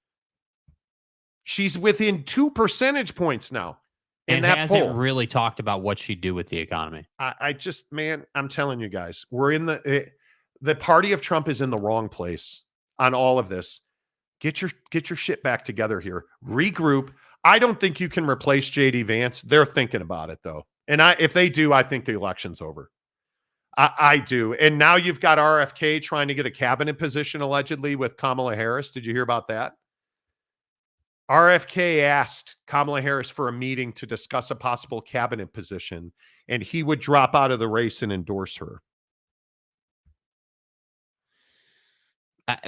She's within 2 percentage points now. And hasn't really talked about what she'd do with the economy. I'm telling you guys, we're in the party of Trump is in the wrong place on all of this. Get your shit back together here. Regroup. I don't think you can replace JD Vance. They're thinking about it though. And if they do, I think the election's over. I do. And now you've got RFK trying to get a cabinet position allegedly with Kamala Harris. Did you hear about that? RFK asked Kamala Harris for a meeting to discuss a possible cabinet position, and he would drop out of the race and endorse her.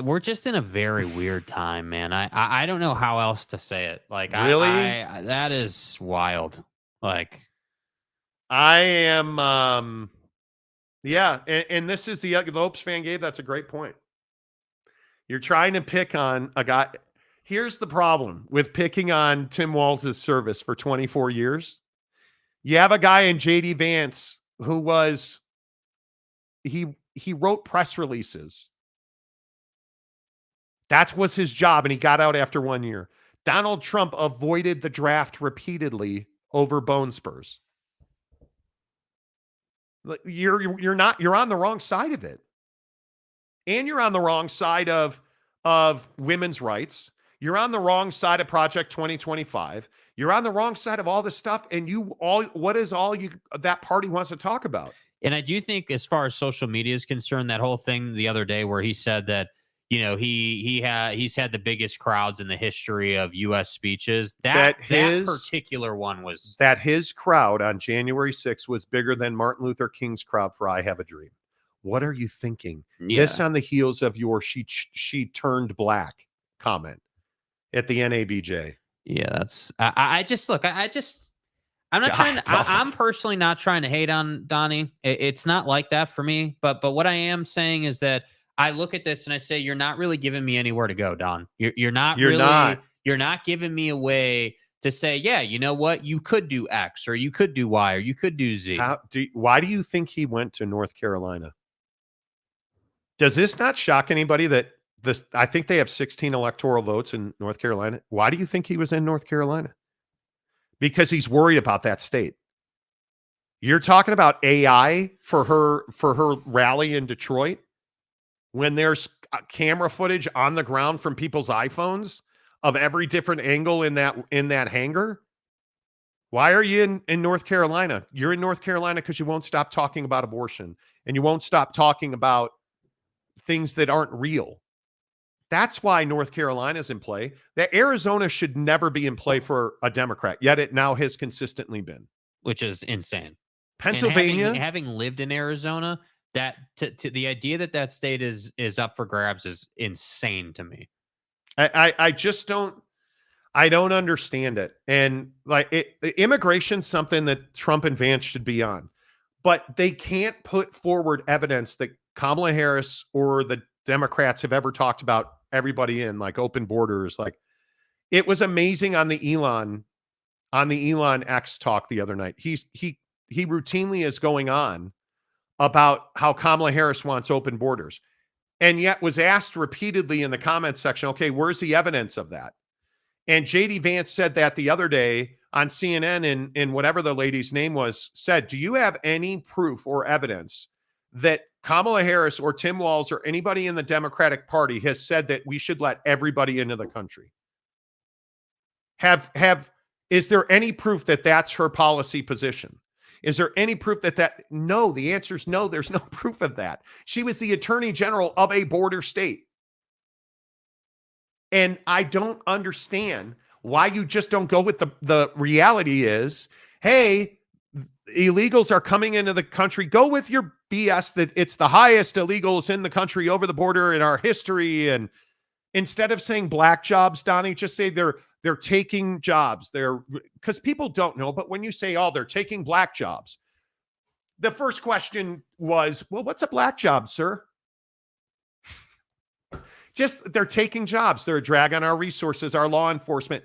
We're just in a very weird time, man. I don't know how else to say it. Like, really, that is wild. Like, I am, yeah. And this is the Lopes fan, Gabe. That's a great point. You're trying to pick on a guy. Here's the problem with picking on Tim Walz's service for 24 years. You have a guy in JD Vance who was, he wrote press releases. That was his job, and he got out after 1 year. Donald Trump avoided the draft repeatedly over bone spurs. You're on the wrong side of it. And you're on the wrong side of women's rights. You're on the wrong side of Project 2025. You're on the wrong side of all this stuff. And what is all that party wants to talk about? And I do think, as far as social media is concerned, that whole thing the other day where he said that, you know, he's had the biggest crowds in the history of U.S. speeches. That particular one was that his crowd on January 6th was bigger than Martin Luther King's crowd for "I Have a Dream." What are you thinking? Yeah. This on the heels of your she turned black comment at the NABJ. Yeah, that's I'm personally not trying to hate on Donnie. It's not like that for me. But what I am saying is that I look at this and I say, you're not really giving me anywhere to go, Don. You're not giving me a way to say, yeah, you know what? You could do X, or you could do Y, or you could do Z. Why do you think he went to North Carolina? Does this not shock anybody that I think they have 16 electoral votes in North Carolina. Why do you think he was in North Carolina? Because he's worried about that state. You're talking about AI for her rally in Detroit when there's camera footage on the ground from people's iPhones of every different angle in that hangar. Why are you in North Carolina? You're in North Carolina because you won't stop talking about abortion and you won't stop talking about things that aren't real. That's why North Carolina is in play. That Arizona should never be in play for a Democrat, yet it now has consistently been. Which is insane. Pennsylvania, and having lived in Arizona, that to the idea that state is up for grabs is insane to me. I just don't understand it. And like immigration's something that Trump and Vance should be on, but they can't put forward evidence that Kamala Harris or the Democrats have ever talked about everybody in, like open borders. Like, it was amazing on the Elon X talk the other night. He routinely is going on about how Kamala Harris wants open borders, and yet was asked repeatedly in the comment section, okay, where's the evidence of that? And JD Vance said that the other day on CNN, and whatever the lady's name was, said, do you have any proof or evidence that Kamala Harris or Tim Walz or anybody in the Democratic Party has said that we should let everybody into the country? Is there any proof that that's her policy position? Is there any proof that no, the answer is no, there's no proof of that. She was the attorney general of a border state. And I don't understand why you just don't go with the reality is, hey, illegals are coming into the country. Go with your BS that it's the highest illegals in the country over the border in our history. And instead of saying black jobs, Donnie, just say they're taking jobs. Because people don't know, but when you say, oh, they're taking black jobs, the first question was, well, what's a black job, sir? Just they're taking jobs. They're a drag on our resources, our law enforcement.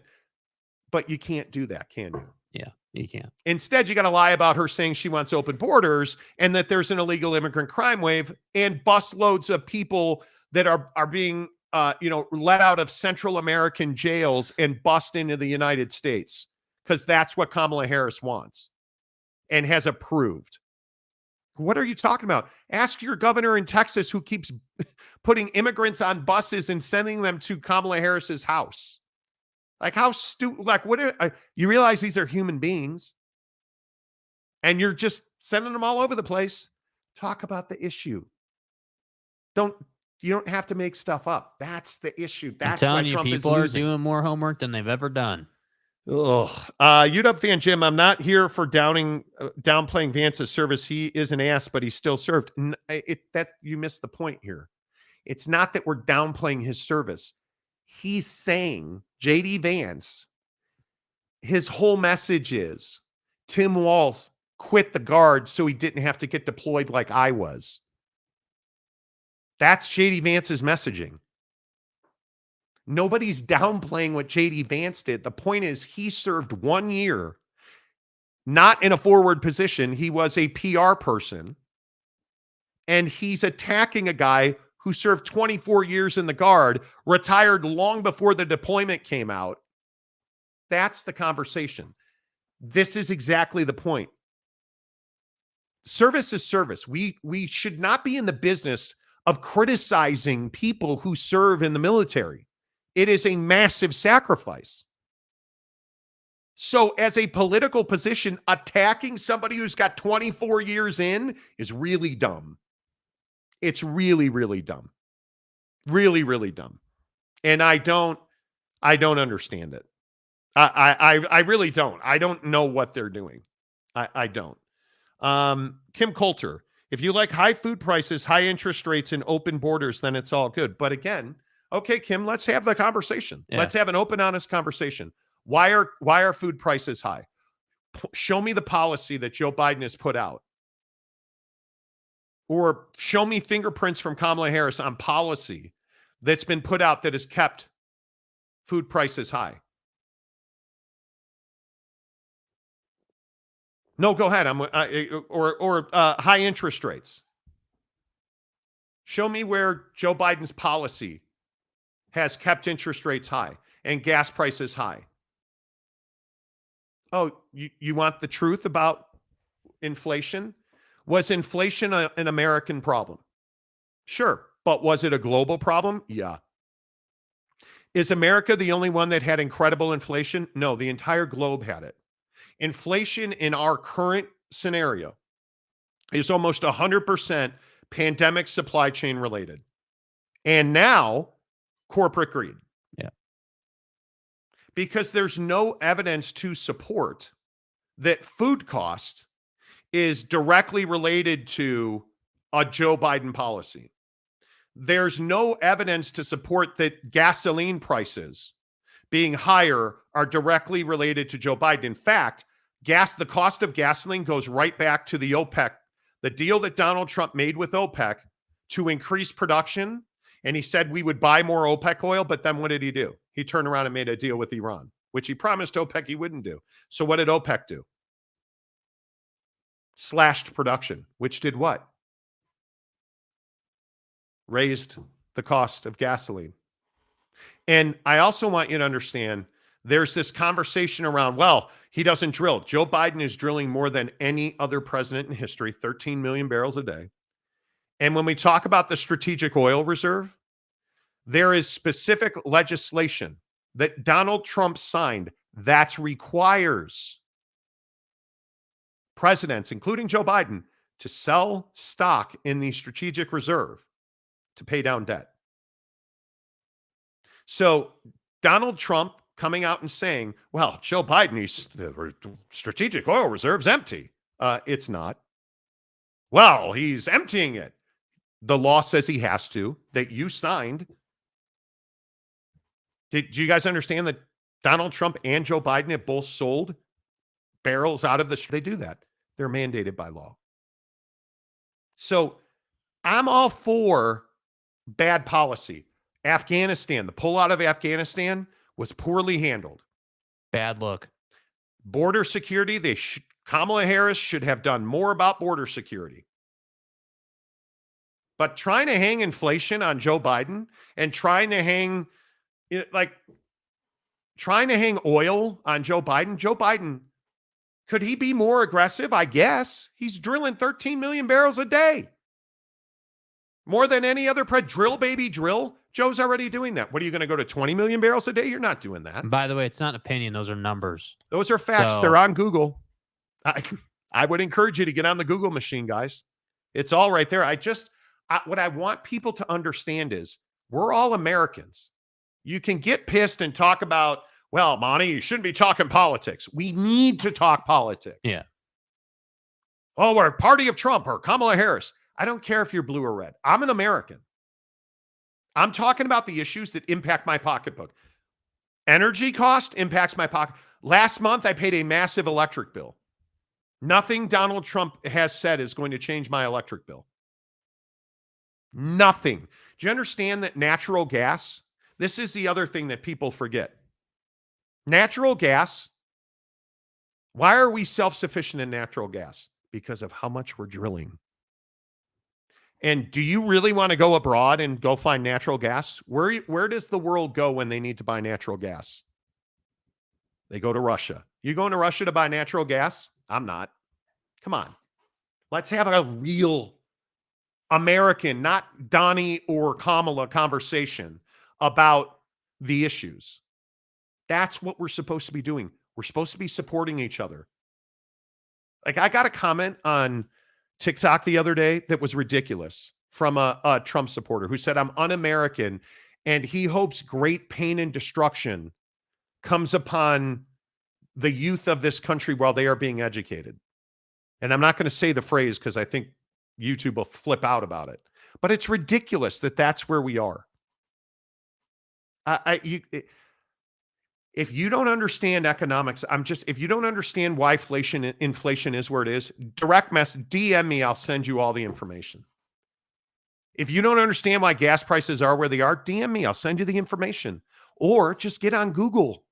But you can't do that, can you? Yeah, you can't. Instead, you got to lie about her saying she wants open borders and that there's an illegal immigrant crime wave and bus loads of people that are being let out of Central American jails and bust into the United States, because that's what Kamala Harris wants and has approved. What are you talking about? Ask your governor in Texas who keeps putting immigrants on buses and sending them to Kamala Harris's house. Like, how stupid, like, you realize these are human beings and you're just sending them all over the place. Talk about the issue. You don't have to make stuff up. That's the issue. That's why Trump is people losing. are doing more homework than they've ever done. Ugh. UW fan Jim, I'm not here for downplaying Vance's service. He is an ass, but he still served. You missed the point here. It's not that we're downplaying his service. He's saying, JD Vance, his whole message is Tim Walz quit the Guard so he didn't have to get deployed like I was. That's JD Vance's messaging. Nobody's downplaying what JD Vance did. The point is, he served 1 year, not in a forward position. He was a PR person, and he's attacking a guy who served 24 years in the Guard, retired long before the deployment came out. That's the conversation. This is exactly the point. Service is service. We should not be in the business of criticizing people who serve in the military. It is a massive sacrifice. So as a political position, attacking somebody who's got 24 years in is really dumb. It's really, really dumb. Really, really dumb. And I don't understand it. I really don't. I don't know what they're doing. I don't. Kim Coulter, if you like high food prices, high interest rates, and open borders, then it's all good. But again, okay, Kim, let's have the conversation. Yeah. Let's have an open, honest conversation. Why are food prices high? Show me the policy that Joe Biden has put out. Or show me fingerprints from Kamala Harris on policy that's been put out that has kept food prices high. No, go ahead. Or high interest rates. Show me where Joe Biden's policy has kept interest rates high and gas prices high. Oh, you want the truth about inflation. Was inflation an American problem? Sure. But was it a global problem? Yeah. Is America the only one that had incredible inflation? No, the entire globe had it. Inflation in our current scenario is almost 100% pandemic supply chain related. And now corporate greed. Yeah. Because there's no evidence to support that food cost is directly related to a Joe Biden policy. There's no evidence to support that gasoline prices being higher are directly related to Joe Biden. In fact, the cost of gasoline goes right back to the OPEC, the deal that Donald Trump made with OPEC to increase production. And he said we would buy more OPEC oil, but then what did he do? He turned around and made a deal with Iran, which he promised OPEC he wouldn't do. So what did OPEC do? Slashed production, which did what? Raised the cost of gasoline. And I also want you to understand there's this conversation around, well, he doesn't drill. Joe Biden is drilling more than any other president in history, 13 million barrels a day. And when we talk about the strategic oil reserve, there is specific legislation that Donald Trump signed that requires presidents, including Joe Biden, to sell stock in the strategic reserve to pay down debt. So Donald Trump coming out and saying, well, Joe Biden, the strategic oil reserve's empty. It's not. Well, he's emptying it. The law says he has to, that you signed. Do you guys understand that Donald Trump and Joe Biden have both sold barrels out of they do that. They're mandated by law. So I'm all for bad policy. Afghanistan, the pullout of Afghanistan was poorly handled. Bad look. Border security, Kamala Harris should have done more about border security. But trying to hang inflation on Joe Biden and trying to hang oil on Joe Biden, could he be more aggressive? I guess. He's drilling 13 million barrels a day. More than any other drill, baby, drill. Joe's already doing that. What are you going to go to 20 million barrels a day? You're not doing that. And by the way, it's not an opinion. Those are numbers. Those are facts. They're on Google. I would encourage you to get on the Google machine, guys. It's all right there. What I want people to understand is we're all Americans. You can get pissed and talk about, well, Monty, you shouldn't be talking politics. We need to talk politics. Yeah. Oh, we're a party of Trump or Kamala Harris. I don't care if you're blue or red. I'm an American. I'm talking about the issues that impact my pocketbook. Energy cost impacts my pocket. Last month, I paid a massive electric bill. Nothing Donald Trump has said is going to change my electric bill. Nothing. Do you understand that natural gas? This is the other thing that people forget. Natural gas. Why are we self-sufficient in natural gas? Because of how much we're drilling. And do you really want to go abroad and go find natural gas? Where does the world go when they need to buy natural gas? They go to Russia. You going to Russia to buy natural gas? I'm not. Come on. Let's have a real American, not Donnie or Kamala conversation about the issues. That's what we're supposed to be doing. We're supposed to be supporting each other. Like, I got a comment on TikTok the other day that was ridiculous from a Trump supporter who said, I'm un-American, and he hopes great pain and destruction comes upon the youth of this country while they are being educated. And I'm not going to say the phrase because I think YouTube will flip out about it. But it's ridiculous that that's where we are. If you don't understand economics, if you don't understand why inflation is where it is, direct message, DM me, I'll send you all the information. If you don't understand why gas prices are where they are, DM me, I'll send you the information. Or just get on Google.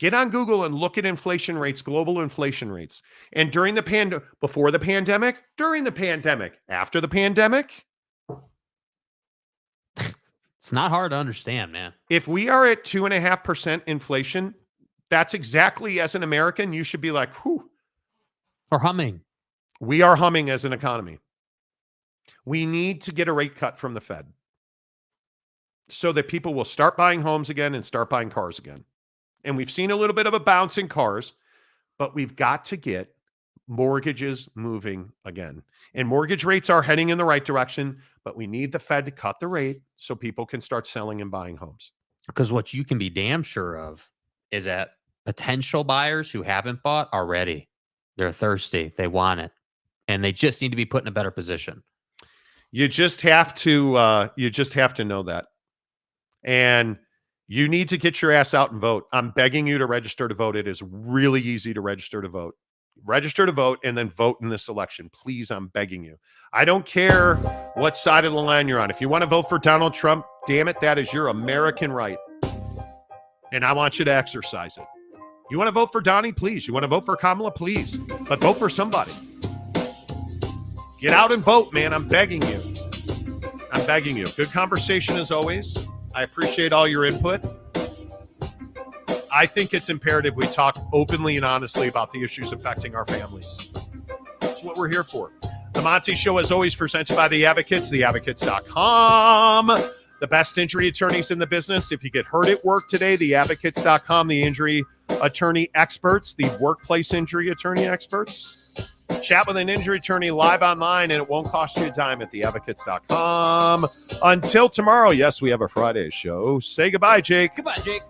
Get on Google and look at inflation rates, global inflation rates. And during the before the pandemic, during the pandemic, after the pandemic. It's not hard to understand, man. If we are at 2.5% inflation, that's exactly, as an American, you should be like, whew, Or humming. We are humming as an economy. We need to get a rate cut from the Fed so that people will start buying homes again and start buying cars again. And we've seen a little bit of a bounce in cars, but we've got to get mortgages moving again. And mortgage rates are heading in the right direction, but we need the Fed to cut the rate so people can start selling and buying homes. Because what you can be damn sure of is that potential buyers who haven't bought are ready. They're thirsty. They want it. And they just need to be put in a better position. You just have to know that. And you need to get your ass out and vote. I'm begging you to register to vote. It is really easy to register to vote. Register to vote and then vote in this election. Please, I'm begging you. I don't care what side of the line you're on. If you want to vote for Donald Trump, damn it, that is your American right. And I want you to exercise it. You want to vote for Donnie? Please. You want to vote for Kamala? Please. But vote for somebody. Get out and vote, man. I'm begging you. I'm begging you. Good conversation as always. I appreciate all your input. I think it's imperative we talk openly and honestly about the issues affecting our families. That's what we're here for. The Monty Show, as always, presented by The Advocates, theadvocates.com. The best injury attorneys in the business. If you get hurt at work today, theadvocates.com, the injury attorney experts, the workplace injury attorney experts. Chat with an injury attorney live online, and it won't cost you a dime at theadvocates.com. Until tomorrow, yes, we have a Friday show. Say goodbye, Jake. Goodbye, Jake.